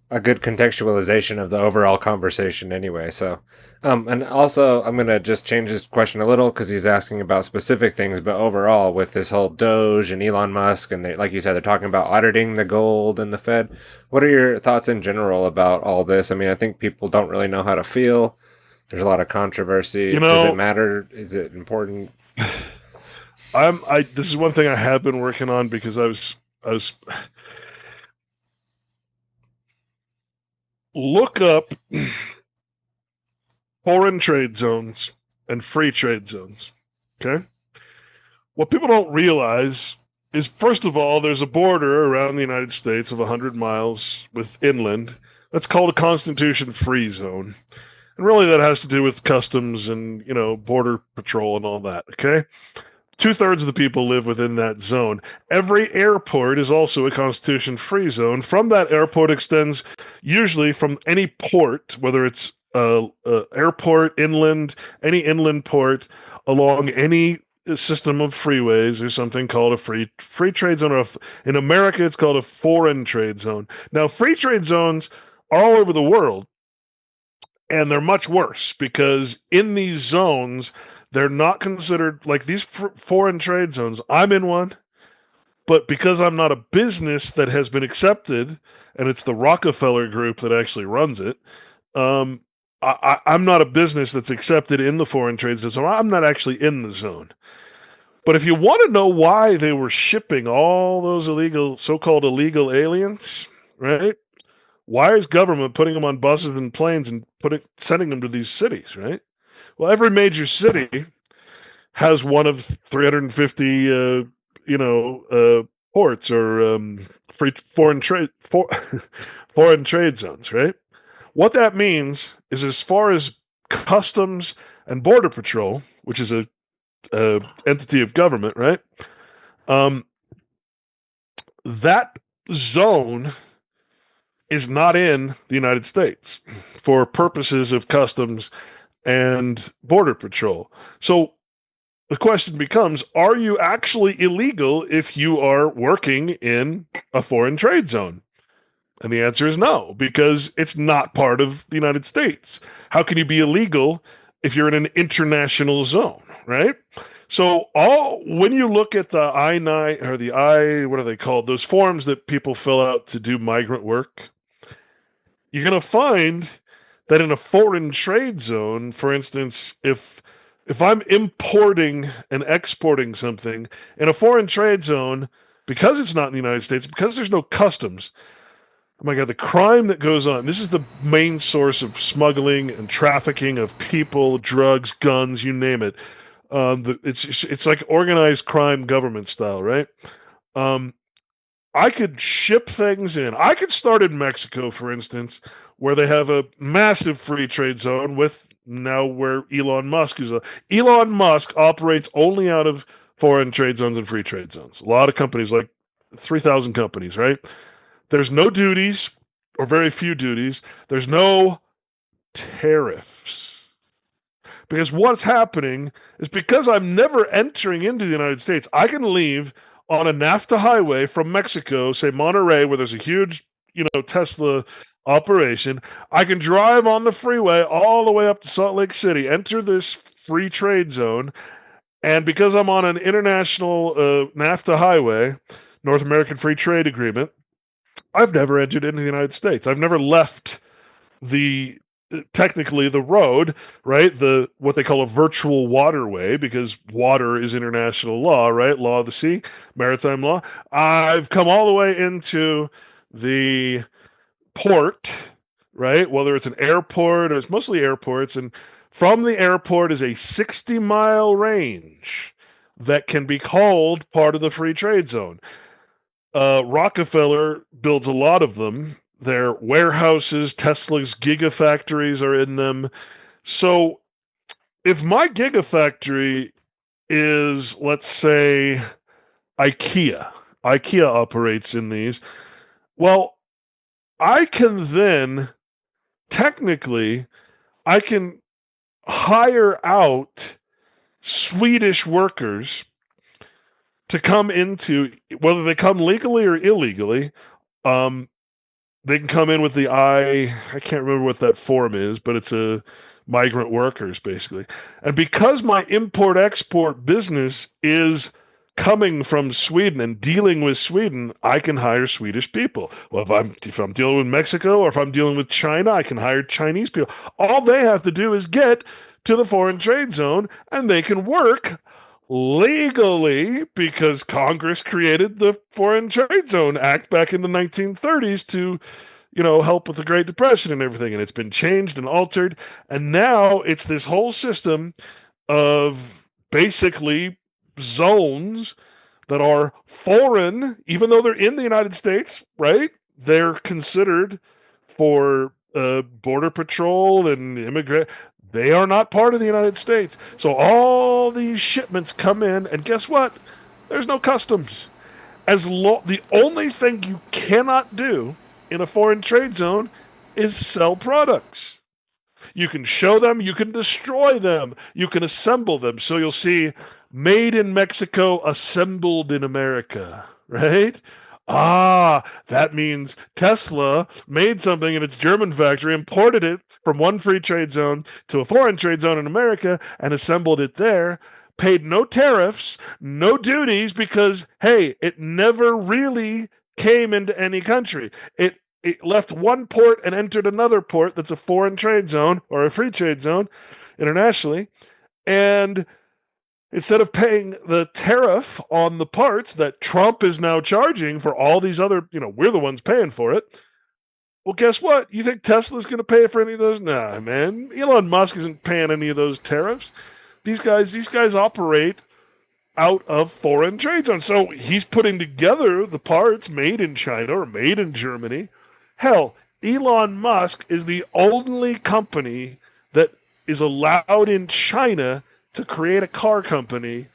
a good contextualization of the overall conversation anyway. So, and also I'm going to just change his question a little because he's asking about specific things, but overall with this whole Doge and Elon Musk, and like you said, they're talking about auditing the gold and the Fed. What are your thoughts in general about all this? I mean, I think people don't really know how to feel. There's a lot of controversy. Does it matter? Is it important? This is one thing I have been working on, because I was look up foreign trade zones and free trade zones. Okay? What people don't realize is, first of all, there's a border around the United States of 100 miles with inland. That's called a Constitution free zone. And really that has to do with customs and, border patrol and all that, okay? 2/3 of the people live within that zone. Every airport is also a Constitution free zone. From that airport extends usually from any port, whether it's airport, inland, any inland port, along any system of freeways, or something called a free trade zone. In America, it's called a foreign trade zone. Now, free trade zones are all over the world, and they're much worse, because in these zones, they're not considered like these foreign trade zones. I'm in one, but because I'm not a business that has been accepted, and it's the Rockefeller Group that actually runs it, I'm not a business that's accepted in the foreign trade zone, so I'm not actually in the zone. But if you want to know why they were shipping all those so-called illegal aliens, right? Why is government putting them on buses and planes and sending them to these cities, right? Well, every major city has one of 350, ports or free foreign trade zones, right? What that means is, as far as customs and border patrol, which is a entity of government, right? Um, that zone is not in the United States for purposes of customs and border patrol. So the question becomes, are you actually illegal if you are working in a foreign trade zone? And the answer is no, because it's not part of the United States. How can you be illegal if you're in an international zone, right? So when you look at the I-9 or the what are they called? Those forms that people fill out to do migrant work, you're going to find that in a foreign trade zone, for instance, if I'm importing and exporting something in a foreign trade zone, because it's not in the United States, because there's no customs, oh my God, the crime that goes on. This is the main source of smuggling and trafficking of people, drugs, guns, you name it. It's like organized crime government style, right? Um, I could ship things in. I could start in Mexico, for instance, where they have a massive free trade zone with now where Elon Musk is. Elon Musk operates only out of foreign trade zones and free trade zones. A lot of companies, like 3,000 companies, right? There's no duties or very few duties. There's no tariffs. Because what's happening is, because I'm never entering into the United States, I can leave on a NAFTA highway from Mexico, say Monterrey, where there's a huge, Tesla operation. I can drive on the freeway all the way up to Salt Lake City, enter this free trade zone, and because I'm on an international NAFTA highway, North American Free Trade Agreement, I've never entered into the United States. I've never left the technically the road, right? The what they call a virtual waterway, because water is international law, right? Law of the sea, maritime law. I've come all the way into the port, right? Whether it's an airport, or it's mostly airports, and from the airport is a 60-mile range that can be called part of the free trade zone. Rockefeller builds a lot of them. Their warehouses, Tesla's gigafactories are in them. So if my gigafactory is, let's say, IKEA operates in these, well, I can then, technically, I can hire out Swedish workers to come into, whether they come legally or illegally. They can come in with the I can't remember what that form is, but it's a migrant workers, basically. And because my import export business is coming from Sweden and dealing with Sweden, I can hire Swedish people. Well, if I'm dealing with Mexico, or if I'm dealing with China, I can hire Chinese people. All they have to do is get to the foreign trade zone, and they can work legally, because Congress created the Foreign Trade Zone Act back in the 1930s to, help with the Great Depression and everything. And it's been changed and altered. And now it's this whole system of basically zones that are foreign, even though they're in the United States, right? They're considered for border patrol and immigrant. They are not part of the United States. So all these shipments come in, and guess what? There's no customs. The only thing you cannot do in a foreign trade zone is sell products. You can show them, you can destroy them, you can assemble them. So you'll see made in Mexico, assembled in America, right? That means Tesla made something in its German factory, imported it from one free trade zone to a foreign trade zone in America, and assembled it there, paid no tariffs, no duties, because, hey, it never really came into any country. It left one port and entered another port that's a foreign trade zone or a free trade zone internationally. And instead of paying the tariff on the parts that Trump is now charging for all these other, we're the ones paying for it. Well, guess what? You think Tesla's going to pay for any of those? Nah, man. Elon Musk isn't paying any of those tariffs. These guys operate out of foreign trade zones. So he's putting together the parts made in China or made in Germany. Hell, Elon Musk is the only company that is allowed in China to create a car company.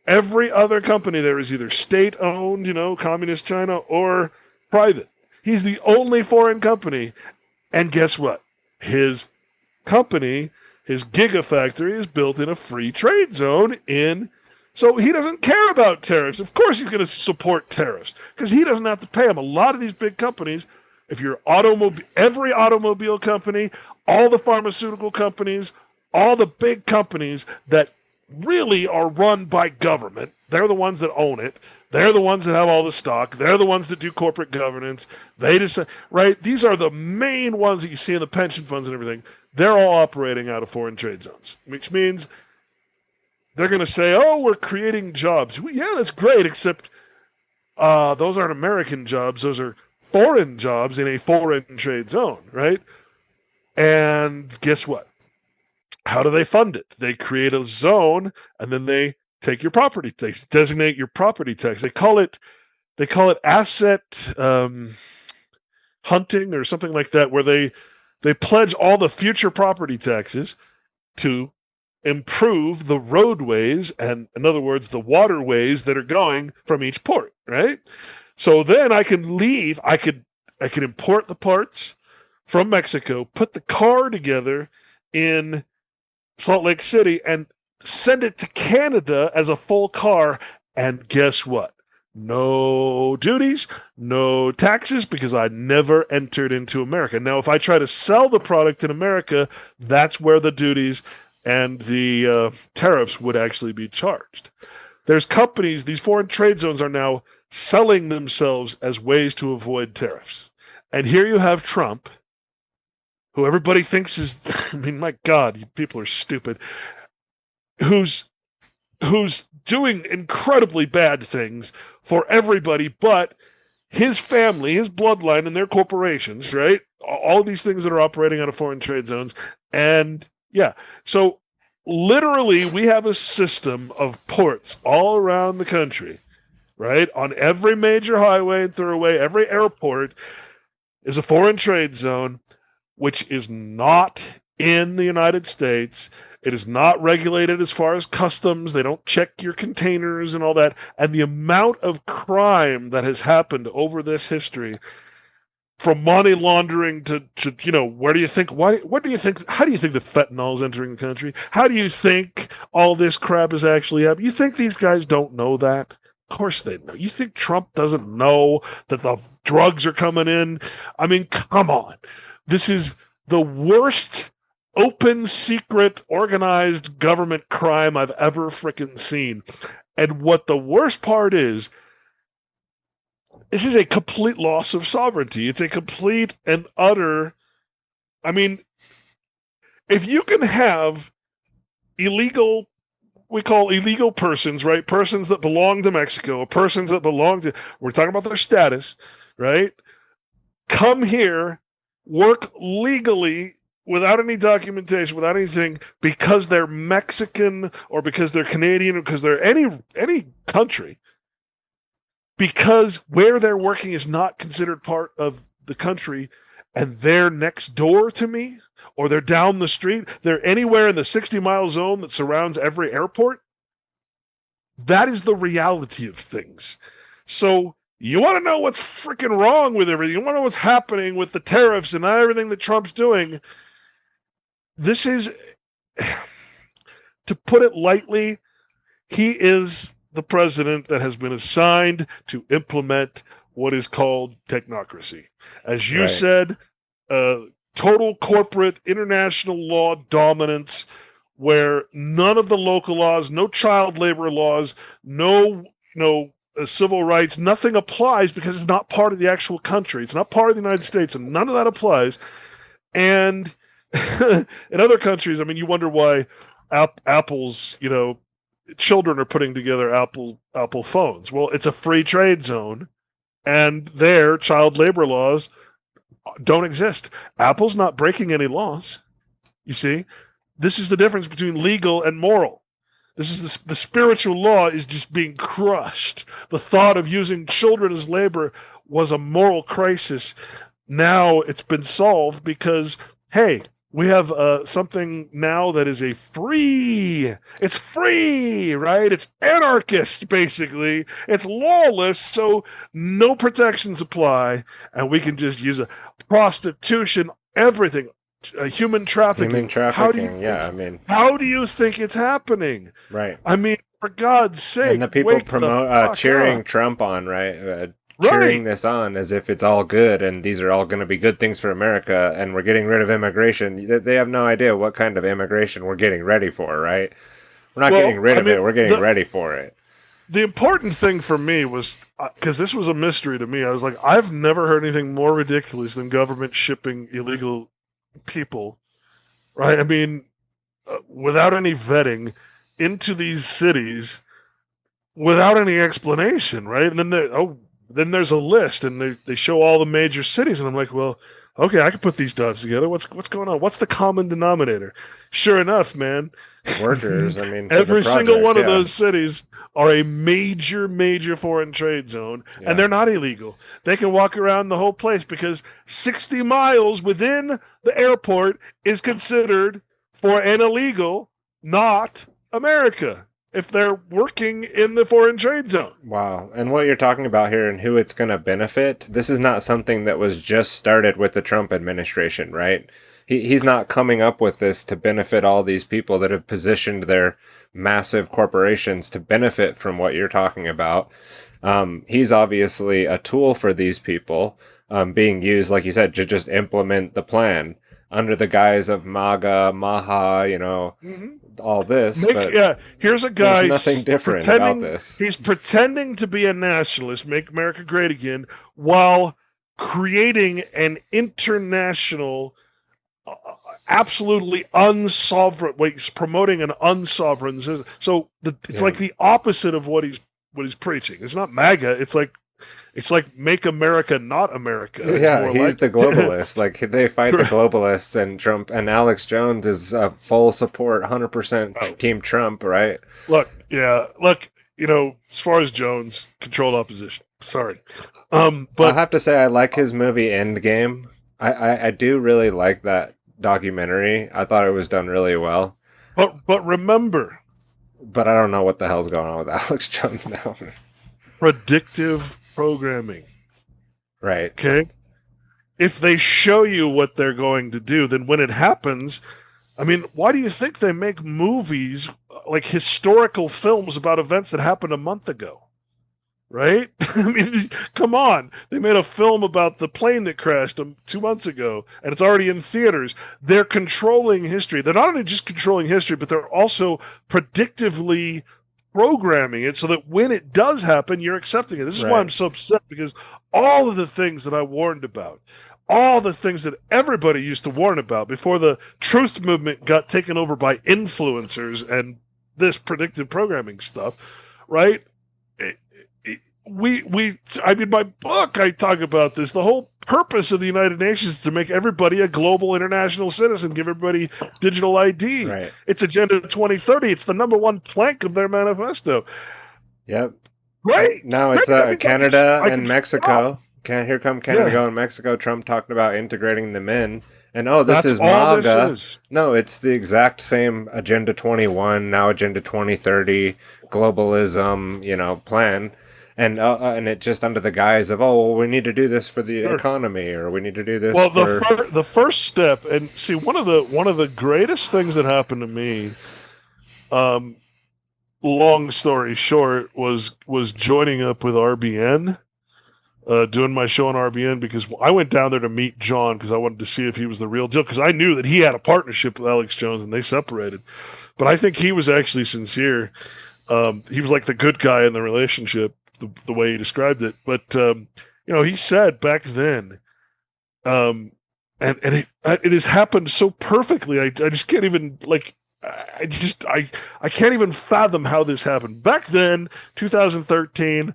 Every other company there is either state owned, communist China, or private. He's the only foreign company. And guess what? His company, his Gigafactory, is built in a free trade zone in. So he doesn't care about tariffs. Of course he's going to support tariffs because he doesn't have to pay them. A lot of these big companies, if you're every automobile company, all the pharmaceutical companies, all the big companies that really are run by government, they're the ones that own it. They're the ones that have all the stock. They're the ones that do corporate governance. They decide, right? These are the main ones that you see in the pension funds and everything. They're all operating out of foreign trade zones, which means they're going to say, oh, we're creating jobs. Well, yeah, that's great, except those aren't American jobs. Those are foreign jobs in a foreign trade zone, right? And guess what? How do they fund it? They create a zone, and then they take your property tax, designate your property tax. They call it asset hunting or something like that, where they pledge all the future property taxes to improve the roadways and, in other words, the waterways that are going from each port, right? So then I can leave. I could import the parts from Mexico, put the car together in Salt Lake City, and send it to Canada as a full car. And guess what? No duties, no taxes, because I never entered into America. Now, if I try to sell the product in America, that's where the duties and the tariffs would actually be charged. There's companies, these foreign trade zones are now selling themselves as ways to avoid tariffs. And here you have Trump, who everybody thinks is, I mean, my God, you people are stupid, who's doing incredibly bad things for everybody but his family, his bloodline, and their corporations, right? All these things that are operating out of foreign trade zones. And yeah, so literally we have a system of ports all around the country, right? On every major highway and thoroughway, every airport is a foreign trade zone, which is not in the United States. It is not regulated as far as customs. They don't check your containers and all that. And the amount of crime that has happened over this history, from money laundering to where do you think, what do you think, how do you think the fentanyl is entering the country? How do you think all this crap is actually happening? You think these guys don't know that? Of course they know. You think Trump doesn't know that the drugs are coming in? I mean, come on. This is the worst open, secret, organized government crime I've ever frickin' seen. And what the worst part is, this is a complete loss of sovereignty. It's a complete and utter. I mean, if you can have illegal, we call illegal persons, right? Persons that belong to Mexico, persons that belong to, we're talking about their status, right? Come here, work legally without any documentation, without anything, because they're Mexican or because they're Canadian or because they're any country, because where they're working is not considered part of the country, and they're next door to me, or they're down the street, they're anywhere in the 60-mile zone that surrounds every airport. That is the reality of things. So you want to know what's freaking wrong with everything? You want to know what's happening with the tariffs and everything that Trump's doing? This is, to put it lightly, he is the president that has been assigned to implement what is called technocracy. As you said, total corporate international law dominance, where none of the local laws, no child labor laws, no civil rights, nothing applies because it's not part of the actual country. It's not part of the United States, and none of that applies. And in other countries, I mean, you wonder why Apple's, children are putting together Apple phones. Well, it's a free trade zone, and their child labor laws don't exist. Apple's not breaking any laws. You see, this is the difference between legal and moral. This is the spiritual law is just being crushed. The thought of using children as labor was a moral crisis. Now it's been solved because, hey, we have something now that is it's free, right? It's anarchist, basically. It's lawless, so no protections apply, and we can just use prostitution, everything. Human trafficking. Human trafficking, How do you think it's happening? Right. I mean, for God's sake. And the people cheering Trump on, right? Cheering this on as if it's all good and these are all going to be good things for America and we're getting rid of immigration. They have no idea what kind of immigration we're getting ready for, right? We're not getting rid of it. We're getting ready for it. The important thing for me was, because this was a mystery to me, I was like, I've never heard anything more ridiculous than government shipping illegal people, right? I mean, without any vetting into these cities, without any explanation, right? And then there's a list, and they show all the major cities, and I'm like, well, okay, I can put these dots together. What's going on? What's the common denominator? Sure enough, man, workers. I mean, every single one of those cities are a major foreign trade zone, and they're not illegal. They can walk around the whole place because 60 miles within the airport is considered for an illegal, not America, if they're working in the foreign trade zone. Wow. And what you're talking about here and who it's going to benefit, this is not something that was just started with the Trump administration, right? He's not coming up with this to benefit all these people that have positioned their massive corporations to benefit from what you're talking about. He's obviously a tool for these people being used, like you said, to just implement the plan under the guise of MAGA, Maha, all this. Here's a guy. There's nothing different about this. He's pretending to be a nationalist, make America great again, while creating an international, absolutely unsovereign. Wait, he's promoting an unsovereign. So it's like the opposite of what he's preaching. It's not MAGA. It's like make America not America. Yeah, he's the globalist. Like they fight the globalists, and Trump and Alex Jones is full support, 100% Team Trump, right? Look, as far as Jones, controlled opposition. Sorry, but I have to say I like his movie Endgame. I do really like that documentary. I thought it was done really well. But remember, but I don't know what the hell's going on with Alex Jones now. Predictive programming. Right. Okay? If they show you what they're going to do, then when it happens, I mean, why do you think they make movies like historical films about events that happened a month ago? Right? I mean, come on. They made a film about the plane that crashed 2 months ago, and it's already in theaters. They're controlling history. They're not only just controlling history, but they're also predictively programming it so that when it does happen, you're accepting it. This is why I'm so upset, because all of the things that I warned about, all the things that everybody used to warn about before the truth movement got taken over by influencers and this predictive programming stuff, right? I mean, my book, I talk about this. The whole purpose of the United Nations is to make everybody a global international citizen, give everybody digital ID. Right. It's Agenda 2030. It's the number one plank of their manifesto. Yep. Right. Now it's Canada and Mexico. Here come Canada and Mexico. Trump talking about integrating them in. And this is MAGA. This is. No, it's the exact same Agenda 21, now Agenda 2030, globalism, plan. And it just under the guise of, we need to do this for the economy, or we need to do this. Well, the first step, and see, one of the greatest things that happened to me, long story short, was joining up with RBN, doing my show on RBN, because I went down there to meet John because I wanted to see if he was the real deal, because I knew that he had a partnership with Alex Jones and they separated, but I think he was actually sincere. He was like the good guy in the relationship. The way he described it, but he said back then, and it has happened so perfectly. I just can't even I can't even fathom how this happened. Back then, 2013,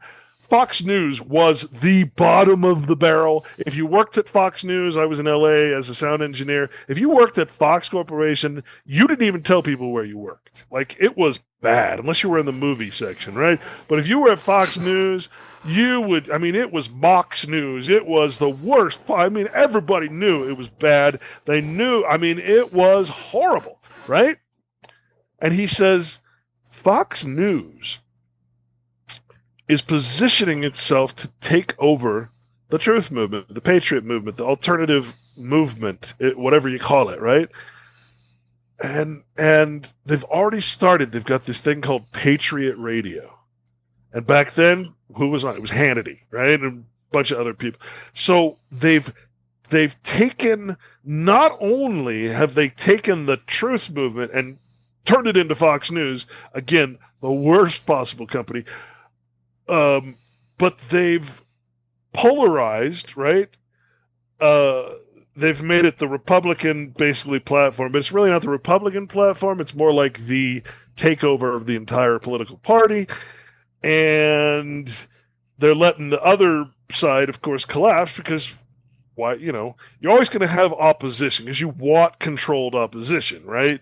Fox News was the bottom of the barrel. If you worked at Fox News, I was in LA as a sound engineer. If you worked at Fox Corporation, you didn't even tell people where you worked. Like, it was bad, unless you were in the movie section, right? But if you were at Fox News, you would, I mean, it was Mox News. It was the worst. I mean, everybody knew it was bad. They knew, I mean, it was horrible, right? And he says, Fox News is positioning itself to take over the truth movement, the patriot movement, the alternative movement, whatever you call it, right? And they've already started. They've got this thing called Patriot Radio. And back then, who was on? It was Hannity, right? And a bunch of other people. So they've taken, not only have they taken the truth movement and turned it into Fox News, again, the worst possible company, but they've polarized, right? They've made it the Republican, basically, platform, but it's really not the Republican platform. It's more like the takeover of the entire political party. And they're letting the other side, of course, collapse because, why? You know, you're always going to have opposition because you want controlled opposition, right?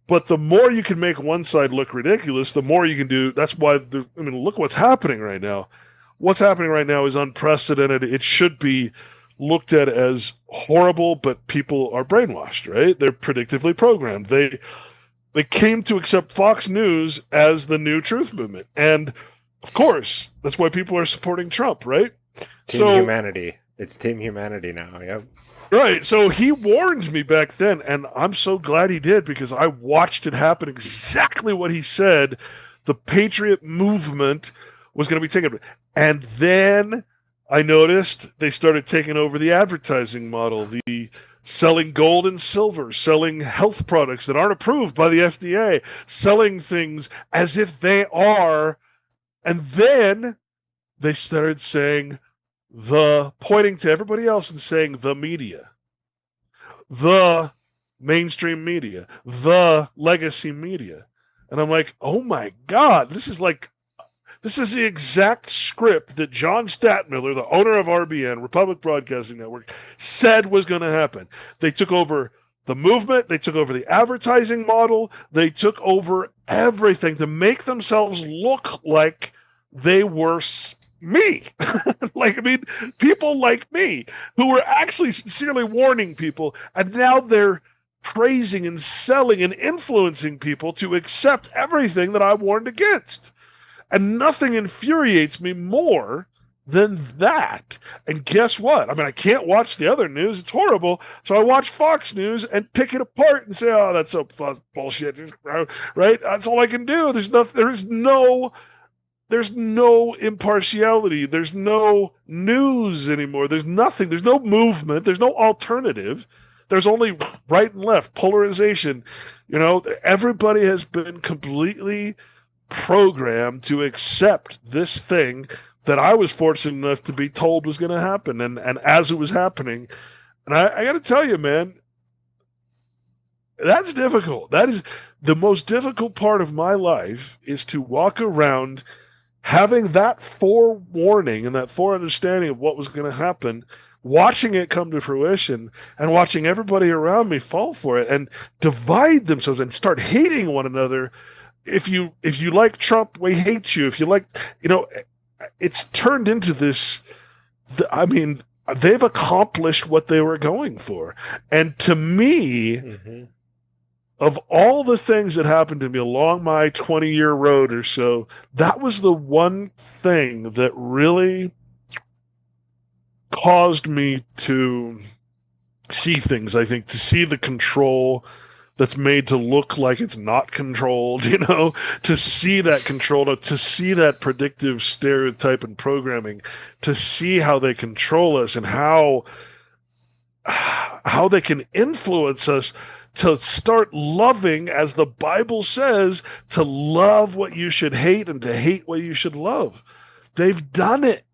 But the more you can make one side look ridiculous, the more you can do. That's why, I mean, look what's happening right now. What's happening right now is unprecedented. It should be looked at as horrible, but people are brainwashed, right? They're predictively programmed. They came to accept Fox News as the new truth movement. And, of course, that's why people are supporting Trump, right? Team Humanity. It's Team Humanity now, yep. Right, so he warned me back then, and I'm so glad he did because I watched it happen exactly what he said. The Patriot movement was going to be taken. And then I noticed they started taking over the advertising model, the selling gold and silver, selling health products that aren't approved by the FDA, selling things as if they are. And then they started saying, pointing to everybody else and saying the media, the mainstream media, the legacy media. And I'm like, oh my God, this is the exact script that John Statmiller, the owner of RBN, Republic Broadcasting Network, said was going to happen. They took over the movement, they took over the advertising model, they took over everything to make themselves look like they were me. People like me who were actually sincerely warning people, and now they're praising and selling and influencing people to accept everything that I warned against. And nothing infuriates me more than that. And guess what? I mean, I can't watch the other news. It's horrible. So I watch Fox News and pick it apart and say, oh, that's so bullshit. Right? That's all I can do. There's no impartiality. There's no news anymore. There's nothing. There's no movement. There's no alternative. There's only right and left, polarization. You know, everybody has been completely programmed to accept this thing that I was fortunate enough to be told was going to happen. And as it was happening, and I got to tell you, man, that's difficult. That is the most difficult part of my life, is to walk around having that forewarning and that foreunderstanding of what was going to happen, watching it come to fruition, and watching everybody around me fall for it and divide themselves and start hating one another. If you like Trump, we hate you. If you like, it's turned into this. I mean, they've accomplished what they were going for. And to me, of all the things that happened to me along my 20-year road or so, that was the one thing that really caused me to see things, I think, to see the control that's made to look like it's not controlled, to see that control, to see that predictive stereotype and programming, to see how they control us and how they can influence us to start loving, as the Bible says, to love what you should hate and to hate what you should love. They've done it.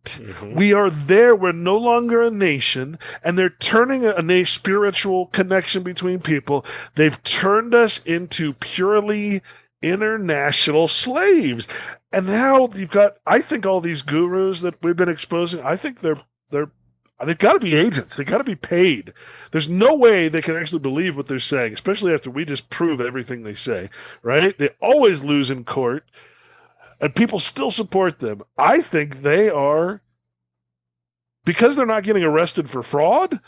We are there. We're no longer a nation, and they're turning a spiritual connection between people. They've turned us into purely international slaves. And now you've got, I think, all these gurus that we've been exposing. I think they've got to be agents. They've got to be paid. There's no way they can actually believe what they're saying, especially after we just prove everything they say. Right? They always lose in court, and people still support them. I think they are, because they're not getting arrested for fraud,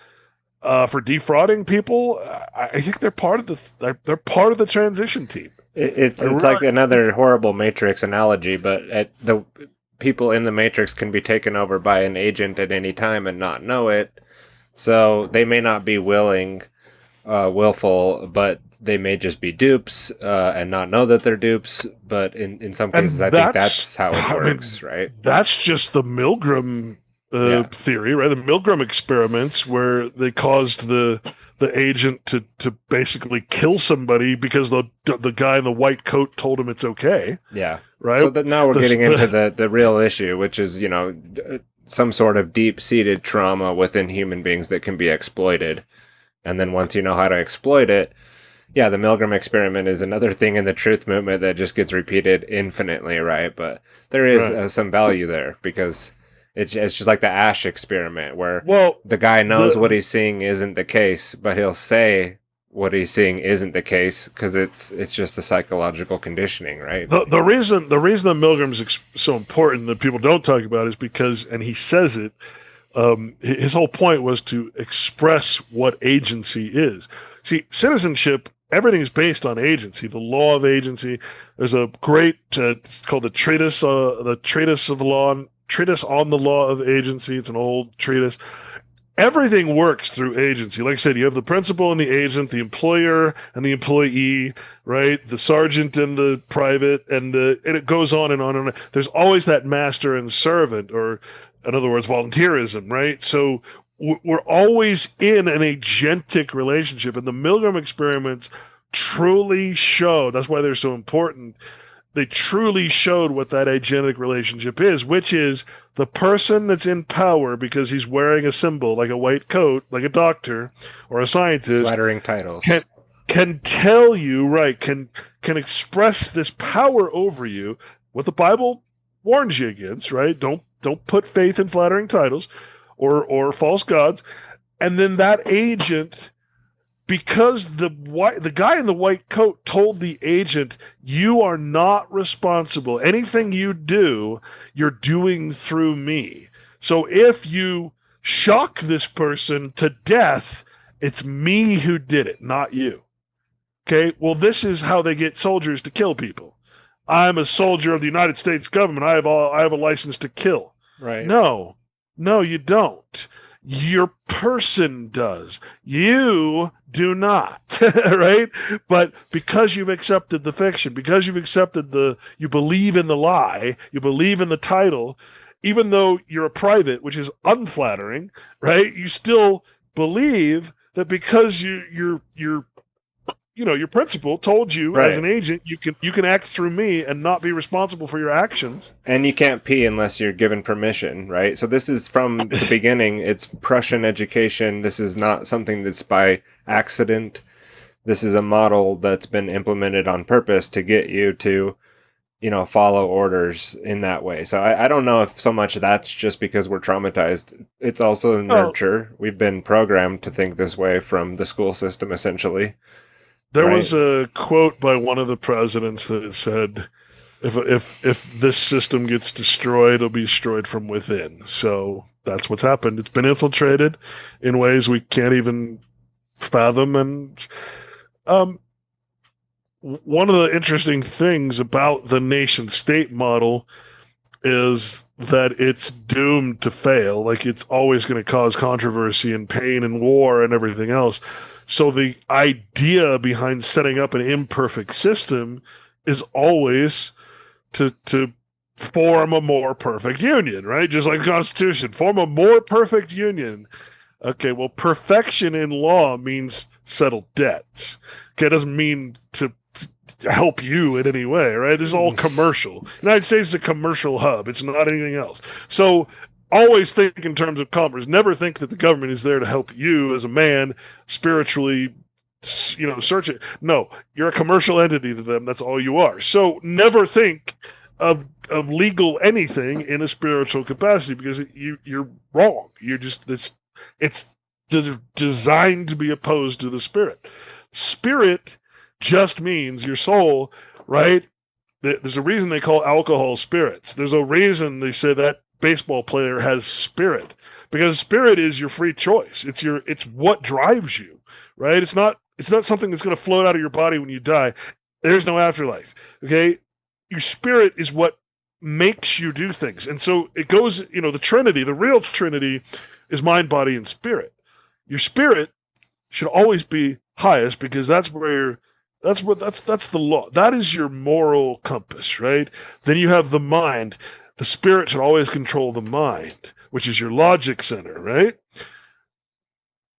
for defrauding people. I think they're part of the transition team. It's like another horrible Matrix analogy, but the people in the Matrix can be taken over by an agent at any time and not know it. So they may not be willful, but they may just be dupes and not know that they're dupes. But in some cases, I think that's how it works, right? That's just the Milgram theory, right? The Milgram experiments, where they caused the agent to basically kill somebody because the guy in the white coat told him it's okay. Yeah. Right. So now we're getting into the real issue, which is, some sort of deep-seated trauma within human beings that can be exploited. And then once you know how to exploit it, yeah, the Milgram experiment is another thing in the truth movement that just gets repeated infinitely, right? But there is some value there, because it's just like the Ash experiment, where the guy knows what he's seeing isn't the case, but he'll say what he's seeing isn't the case because it's just the psychological conditioning, right? The reason that Milgram's so important that people don't talk about is because, and he says it, his whole point was to express what agency is. See, citizenship, everything is based on agency, the law of agency. There's a great, it's called the Treatise on the Law of Agency. It's an old treatise. Everything works through agency. Like I said, you have the principal and the agent, the employer and the employee, right? The sergeant and the private, and it goes on and on and on. There's always that master and servant, or in other words, volunteerism, right? So we're always in an agentic relationship, and the Milgram experiments truly show, that's why they're so important, they truly showed what that agentic relationship is, which is the person that's in power because he's wearing a symbol, like a white coat, like a doctor or a scientist. Flattering titles. Can tell you, right, can express this power over you, what the Bible warns you against, right? Don't put faith in flattering titles or false gods. And then that agent, because the guy in the white coat told the agent, you are not responsible. Anything you do, you're doing through me. So if you shock this person to death, it's me who did it, not you. Okay? Well, this is how they get soldiers to kill people. I'm a soldier of the United States government. I have a license to kill. Right. No, you don't. Your person does. You do not, right? But because you've accepted the fiction, because you've accepted you believe in the lie, you believe in the title, even though you're a private, which is unflattering, right? You still believe that because your principal told you, right, as an agent, you can act through me and not be responsible for your actions. And you can't pee unless you're given permission, right? So this is from the beginning. It's Prussian education. This is not something that's by accident. This is a model that's been implemented on purpose to get you to, follow orders in that way. So I don't know if so much that's just because we're traumatized. It's also nurture. We've been programmed to think this way from the school system, essentially. There was a quote by one of the presidents that said, if this system gets destroyed, it'll be destroyed from within. So that's what's happened. It's been infiltrated in ways we can't even fathom. And one of the interesting things about the nation-state model is that it's doomed to fail. Like, it's always going to cause controversy and pain and war and everything else. So the idea behind setting up an imperfect system is always to form a more perfect union, right? Just like the Constitution, form a more perfect union. Okay, well, perfection in law means settle debts. Okay, it doesn't mean to help you in any way, right? This is all commercial. The United States is a commercial hub. It's not anything else. So always think in terms of commerce. Never think that the government is there to help you as a man spiritually search it. No, you're a commercial entity to them. That's all you are. So never think of legal anything in a spiritual capacity, because you're wrong. You're just it's designed to be opposed to the spirit. Spirit just means your soul, right? There's a reason they call alcohol spirits. There's a reason they say that baseball player has spirit, because spirit is your free choice. It's what drives you, right? It's not something that's going to float out of your body when you die. There's no afterlife. Okay, your spirit is what makes you do things, and so it goes. The Trinity, the real Trinity, is mind, body, and spirit. Your spirit should always be highest, because that's the law. That is your moral compass, right? Then you have the mind. The spirit should always control the mind, which is your logic center, right?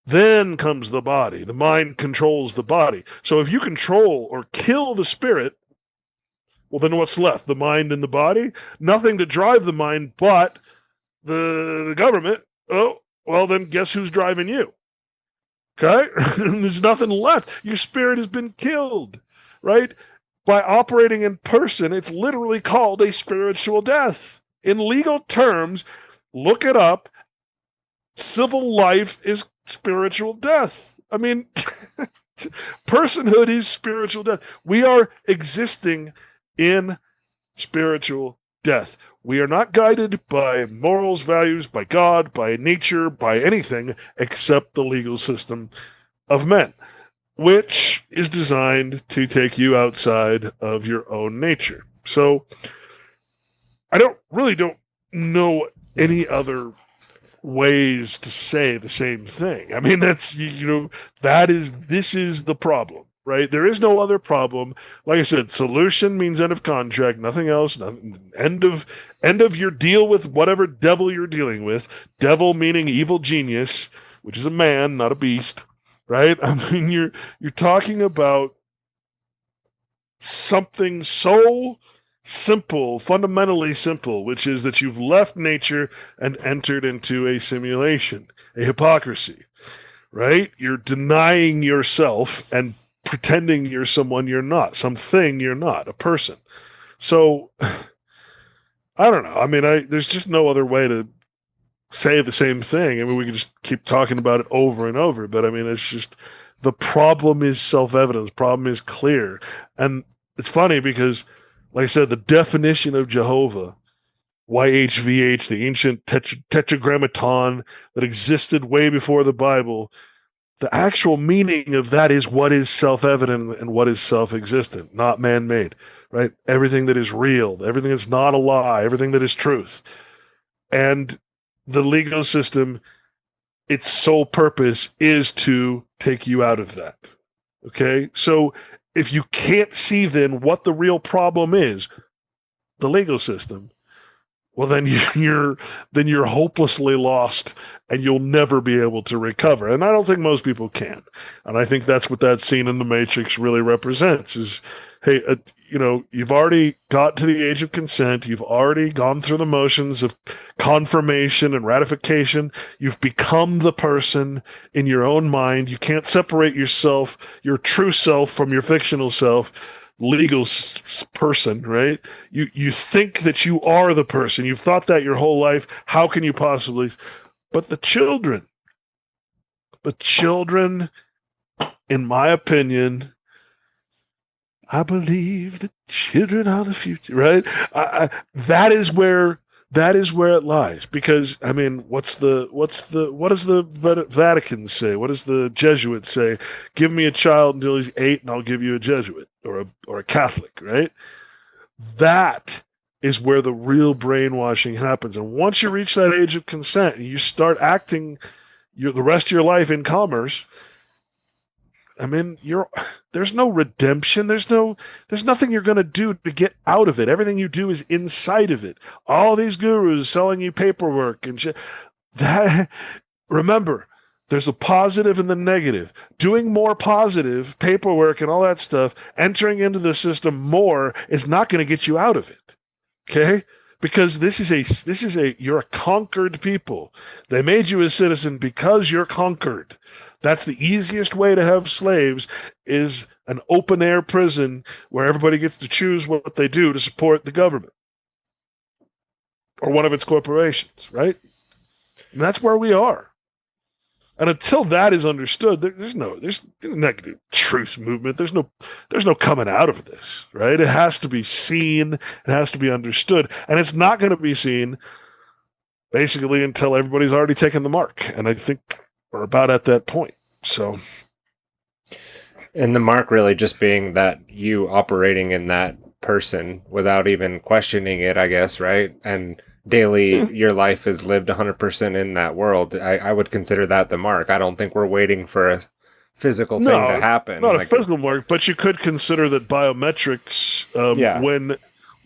Then comes the body. The mind controls the body. So if you control or kill the spirit, well, then what's left? The mind and the body? Nothing to drive the mind but the government. Oh, well, then guess who's driving you? Okay? There's nothing left. Your spirit has been killed, right? By operating in person, it's literally called a spiritual death. In legal terms, look it up. Civil life is spiritual death. I mean, personhood is spiritual death. We are existing in spiritual death. We are not guided by morals, values, by God, by nature, by anything except the legal system of men, which is designed to take you outside of your own nature. So I don't know any other ways to say the same thing. I mean, this is the problem, right? There is no other problem. Like I said, solution means end of contract, nothing else. End of your deal with whatever devil you're dealing with. Devil meaning evil genius, which is a man, not a beast, right? I mean, you're talking about something so simple, fundamentally simple, which is that you've left nature and entered into a simulation, a hypocrisy, right? You're denying yourself and pretending you're someone you're not, something you're not, a person. So, I don't know. I mean, there's just no other way to say the same thing. I mean, we can just keep talking about it over and over, but I mean, it's just, the problem is self-evident. The problem is clear. And it's funny because, like I said, the definition of Jehovah, YHVH, the ancient tetragrammaton that existed way before the Bible, the actual meaning of that is what is self-evident and what is self-existent, not man-made, right? Everything that is real, everything that's not a lie, everything that is truth. And the legal system, its sole purpose is to take you out of that. Okay? So if you can't see then what the real problem is, the legal system, well, then you're hopelessly lost, and you'll never be able to recover. And I don't think most people can. And I think that's what that scene in The Matrix really represents: is, hey, you've already got to the age of consent. You've already gone through the motions of confirmation and ratification. You've become the person in your own mind. You can't separate yourself, your true self, from your fictional self, legal person, right? You think that you are the person. You've thought that your whole life. How can you possibly? But the children, in my opinion, I believe the children are the future, right? That is where it lies. Because I mean, what does the Vatican say? What does the Jesuits say? Give me a child until he's 8, and I'll give you a Jesuit or a Catholic, right? That is where the real brainwashing happens. And once you reach that age of consent and you start acting the rest of your life in commerce, I mean, there's no redemption. There's nothing you're going to do to get out of it. Everything you do is inside of it. All these gurus selling you paperwork and shit. Remember, there's a positive and the negative. Doing more positive paperwork and all that stuff, entering into the system more, is not going to get you out of it. Okay? because you're a conquered people. They made you a citizen because you're conquered. That's the easiest way to have slaves, is an open air prison where everybody gets to choose what they do to support the government or one of its corporations, right? And that's where we are. And until that is understood, there's negative truth movement. There's no coming out of this, right? It has to be seen. It has to be understood, and it's not going to be seen basically until everybody's already taken the mark. And I think we're about at that point. So, and the mark really just being that you operating in that person without even questioning it, I guess, right? And daily your life is lived 100% in that world. I would consider that the mark. I don't think we're waiting for a physical thing to happen. Not a physical mark, but you could consider that biometrics,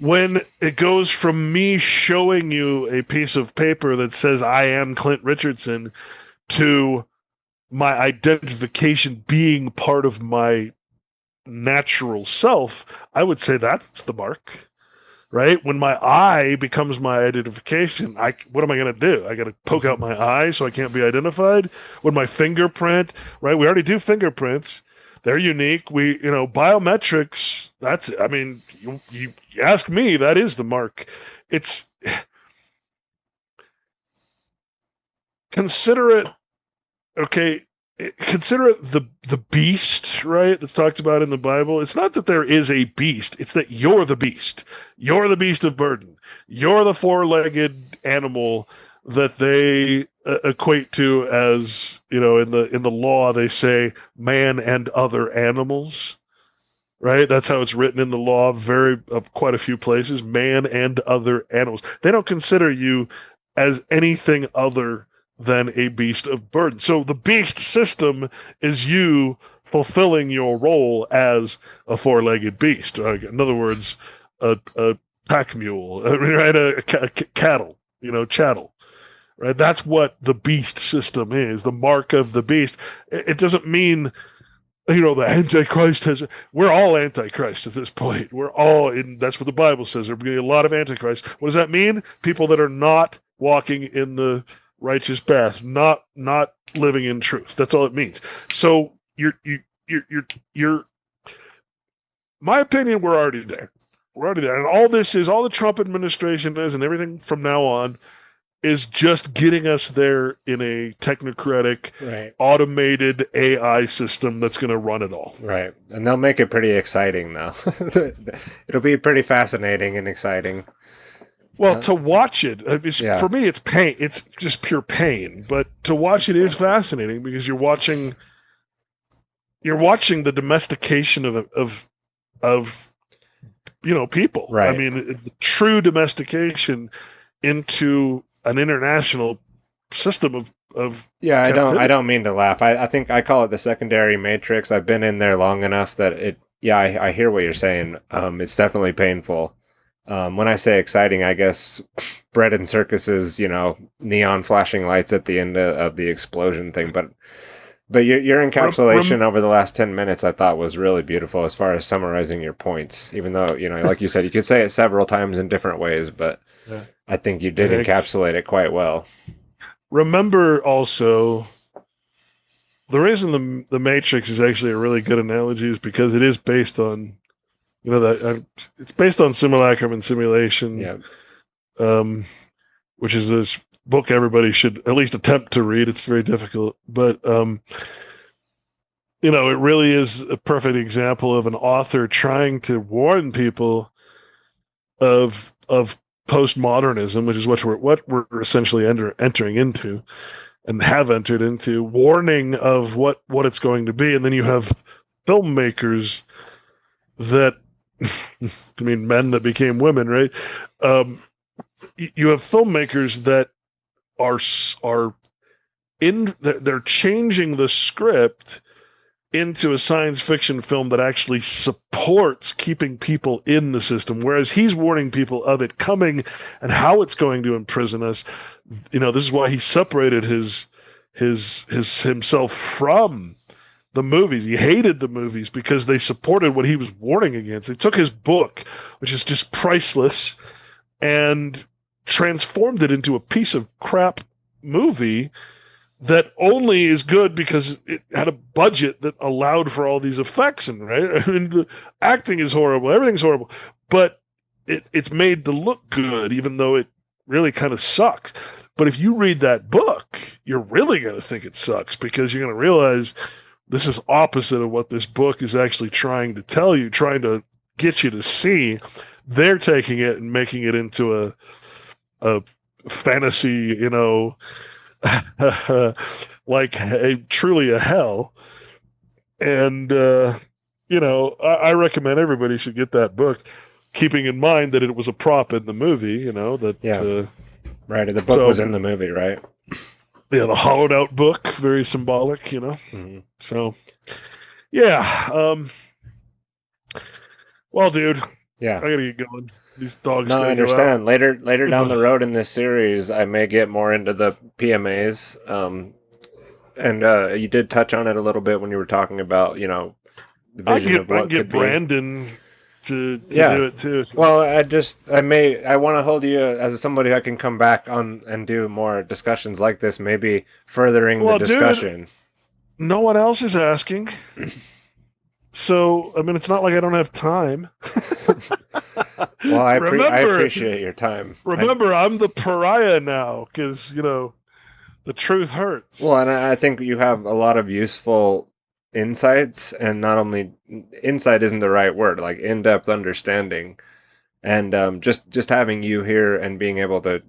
when it goes from me showing you a piece of paper that says I am Clint Richardson to my identification being part of my natural self, I would say that's the mark. Right? When my eye becomes my identification, what am I going to do? I got to poke out my eye so I can't be identified? When my fingerprint, right? We already do fingerprints. They're unique. Biometrics, that's it. I mean, you ask me, that is the mark. Consider it the beast, right? That's talked about in the Bible. It's not that there is a beast. It's that you're the beast. You're the beast of burden. You're the four-legged animal that they equate to as, in the law, they say man and other animals, right? That's how it's written in the law, quite a few places, man and other animals. They don't consider you as anything other than a beast of burden. So the beast system is you fulfilling your role as a four-legged beast. In other words, a pack mule, right? A cattle, chattel. Right? That's what the beast system is, the mark of the beast. It doesn't mean, the Antichrist we're all Antichrist at this point. That's what the Bible says. There'll be a lot of Antichrist. What does that mean? People that are not walking in the righteous path, not living in truth. That's all it means. So you're my opinion, we're already there. We're already there. And all the Trump administration is, and everything from now on, is just getting us there in a technocratic, automated AI system that's going to run it all. Right. And they'll make it pretty exciting, though. It'll be pretty fascinating and exciting. Well, to watch it, for me, it's pain. It's just pure pain. But to watch it is fascinating because you're watching the domestication of people. Right. I mean, true domestication into an international system of I don't mean to laugh. I think I call it the secondary matrix. I've been in there long enough that I hear what you're saying. It's definitely painful. When I say exciting, I guess bread and circuses, neon flashing lights at the end of the explosion thing. But your encapsulation over the last 10 minutes, I thought, was really beautiful as far as summarizing your points. Even though, like you said, you could say it several times in different ways, but I think you did encapsulate it quite well. Remember also, the reason the Matrix is actually a really good analogy is because it is based on, it's based on simulacrum and simulation, which is this book everybody should at least attempt to read. It's very difficult, but it really is a perfect example of an author trying to warn people of postmodernism, which is what we're essentially entering into, and have entered into, warning of what it's going to be. And then you have filmmakers that, men that became women, right? You have filmmakers that they're changing the script into a science fiction film that actually supports keeping people in the system, whereas he's warning people of it coming and how it's going to imprison us. This is why he separated himself from the movies. He hated the movies because they supported what he was warning against. They took his book, which is just priceless, and transformed it into a piece of crap movie that only is good because it had a budget that allowed for all these effects. And right, I mean, the acting is horrible, everything's horrible, but it's made to look good, even though it really kind of sucks. But if you read that book, you're really going to think it sucks, because you're going to realize this is opposite of what this book is actually trying to tell you, trying to get you to see. They're taking it and making it into a fantasy, like truly a hell. And I recommend everybody should get that book, keeping in mind that it was a prop in the movie. Right, the book was in the movie, right? Yeah, the hollowed out book, very symbolic. Mm-hmm. So yeah. Well, dude, yeah, I gotta get going. These dogs. No, I understand. Later down the road in this series, I may get more into the PMAs. And you did touch on it a little bit when you were talking about, the vision of what could be. Brandon to do it too. Well, I want to hold you as somebody who can come back on and do more discussions like this, maybe furthering the discussion. Dude, no one else is asking. So, I mean, it's not like I don't have time. Well, I appreciate your time. Remember, I'm the pariah now, because, the truth hurts. Well, and I think you have a lot of useful insights, and not only insight isn't the right word, like in-depth understanding. And just having you here and being able to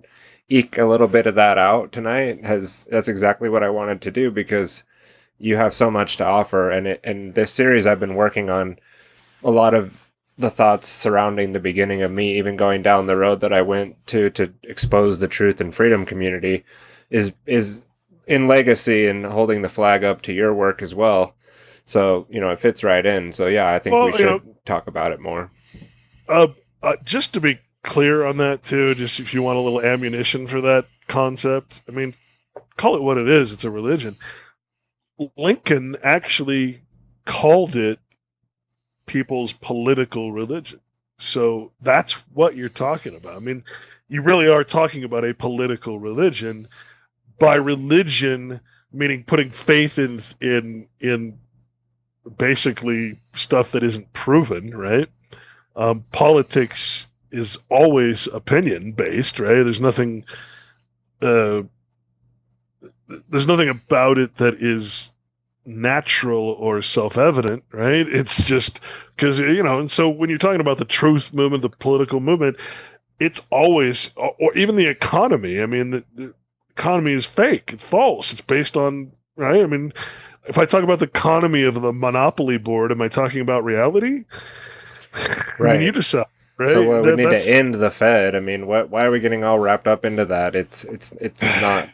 eke a little bit of that out tonight that's exactly what I wanted to do, because you have so much to offer. And this series I've been working on, a lot of the thoughts surrounding the beginning of me even going down the road that I went to expose the truth and freedom community is in legacy and holding the flag up to your work as well. So, it fits right in. So, yeah, I think we should talk about it more. Just to be clear on that, too, just if you want a little ammunition for that concept, I mean, call it what it is. It's a religion. Lincoln actually called it people's political religion. So that's what you're talking about. I mean, you really are talking about a political religion. By religion, meaning putting faith in basically stuff that isn't proven, right? Politics is always opinion based, right? There's nothing about it that is natural or self-evident, right? It's just because, and so when you're talking about the truth movement, the political movement, it's always, or even the economy. I mean, the economy is fake. It's false. It's based on, right? I mean, if I talk about the economy of the monopoly board, am I talking about reality? Right. I mean, you decide, right? So we need to end the Fed. I mean, why are we getting all wrapped up into that? It's not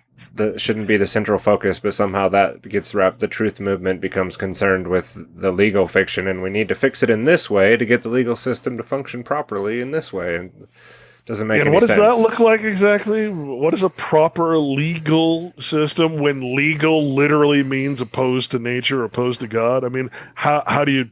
shouldn't be the central focus, but somehow that gets wrapped. The truth movement becomes concerned with the legal fiction, and we need to fix it in this way to get the legal system to function properly in this way. And doesn't make any sense. And what does that look like exactly? What is a proper legal system when legal literally means opposed to nature, opposed to God? I mean, how do you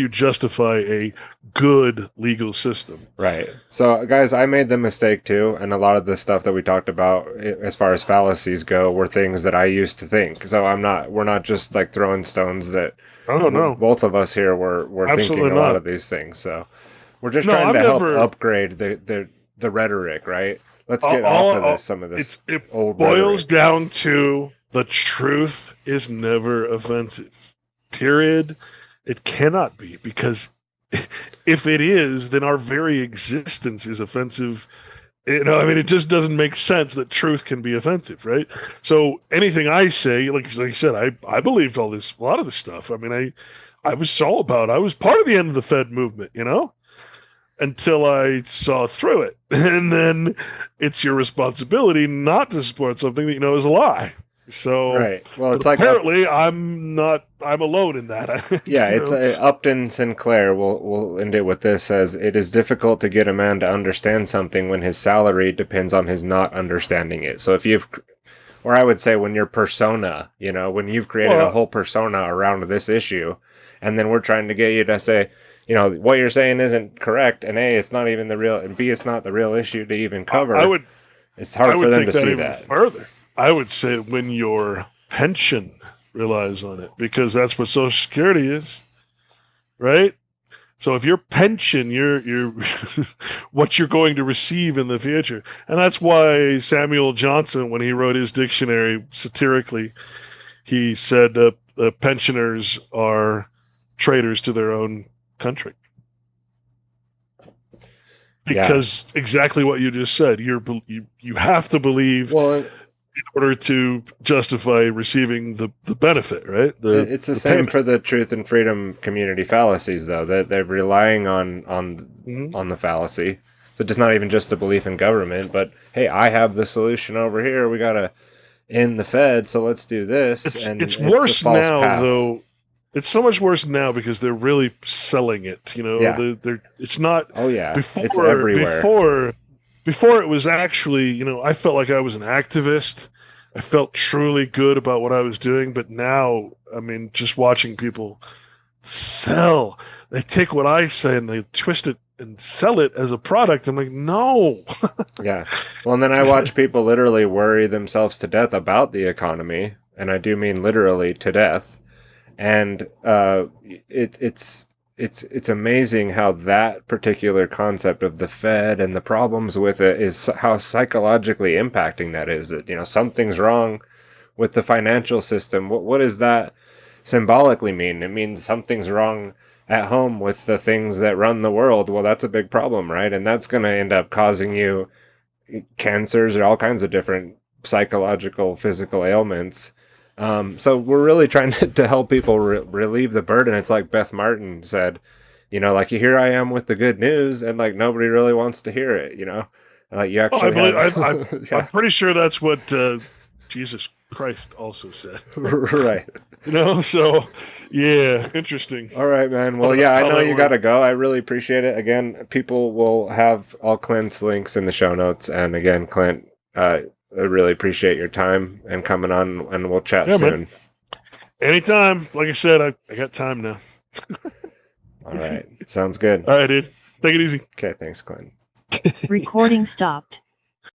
justify a good legal system? Right. So, guys, I made the mistake too, and a lot of the stuff that we talked about as far as fallacies go were things that I used to think. So we're not just like throwing stones that. Oh no. Both of us here were thinking a lot of these things. So we're just trying to help upgrade the rhetoric, right? Let's get off of some of this old rhetoric. It boils down to the truth is never offensive. Period. It cannot be, because if it is, then our very existence is offensive. I mean, it just doesn't make sense that truth can be offensive, right? So anything I say, like I said, I believed a lot of this stuff. I mean, I was I was part of the end of the Fed movement, until I saw through it. And then it's your responsibility not to support something that you know is a lie. So, right. Well, it's apparently I'm alone in that. Yeah, it's Upton Sinclair. We'll end it with this: says it is difficult to get a man to understand something when his salary depends on his not understanding it. So or I would say when your persona, when you've created a whole persona around this issue, and then we're trying to get you to say, what you're saying isn't correct, and A, it's not even the real, and B, it's not the real issue to even cover. It's hard for them take to that see even that. further. I would say when your pension relies on it, because that's what Social Security is, right? So if your pension, you're what you're going to receive in the future, and that's why Samuel Johnson, when he wrote his dictionary satirically, he said pensioners are traitors to their own country. Because exactly what you just said, you have to believe in order to justify receiving the benefit, right? It's the same payment. for the truth and freedom community fallacies, though. That they're relying on the fallacy. So it's not even just a belief in government, but hey, I have the solution over here. We gotta end the Fed, so let's do this. It's worse a false now, path. though. It's so much worse now because they're really selling it. They're it's not. Oh yeah, before, it's everywhere. Before it was actually, I felt like I was an activist. I felt truly good about what I was doing, but now, I mean, just watching people sell, they take what I say and they twist it and sell it as a product. I'm like, no. Yeah. Well, and then I watch people literally worry themselves to death about the economy, and I do mean literally to death. And it's amazing how that particular concept of the Fed and the problems with it is how psychologically impacting that is. That something's wrong with the financial system. What does that symbolically mean? It means something's wrong at home with the things that run the world. Well, that's a big problem, right? And that's going to end up causing you cancers or all kinds of different psychological, physical ailments. So we're really trying to help people relieve the burden. It's like Beth Martin said, like, here I am with the good news, and like nobody really wants to hear it. Like you actually. I'm pretty sure that's what Jesus Christ also said. Right. So yeah, interesting. All right, man. Well, yeah, I know you got to go. I really appreciate it. Again, people will have all Clint's links in the show notes. And again, Clint, I really appreciate your time and coming on, and we'll chat soon. Man. Anytime. Like I said, I got time now. All right. Sounds good. All right, dude. Take it easy. Okay, thanks, Clint. Recording stopped.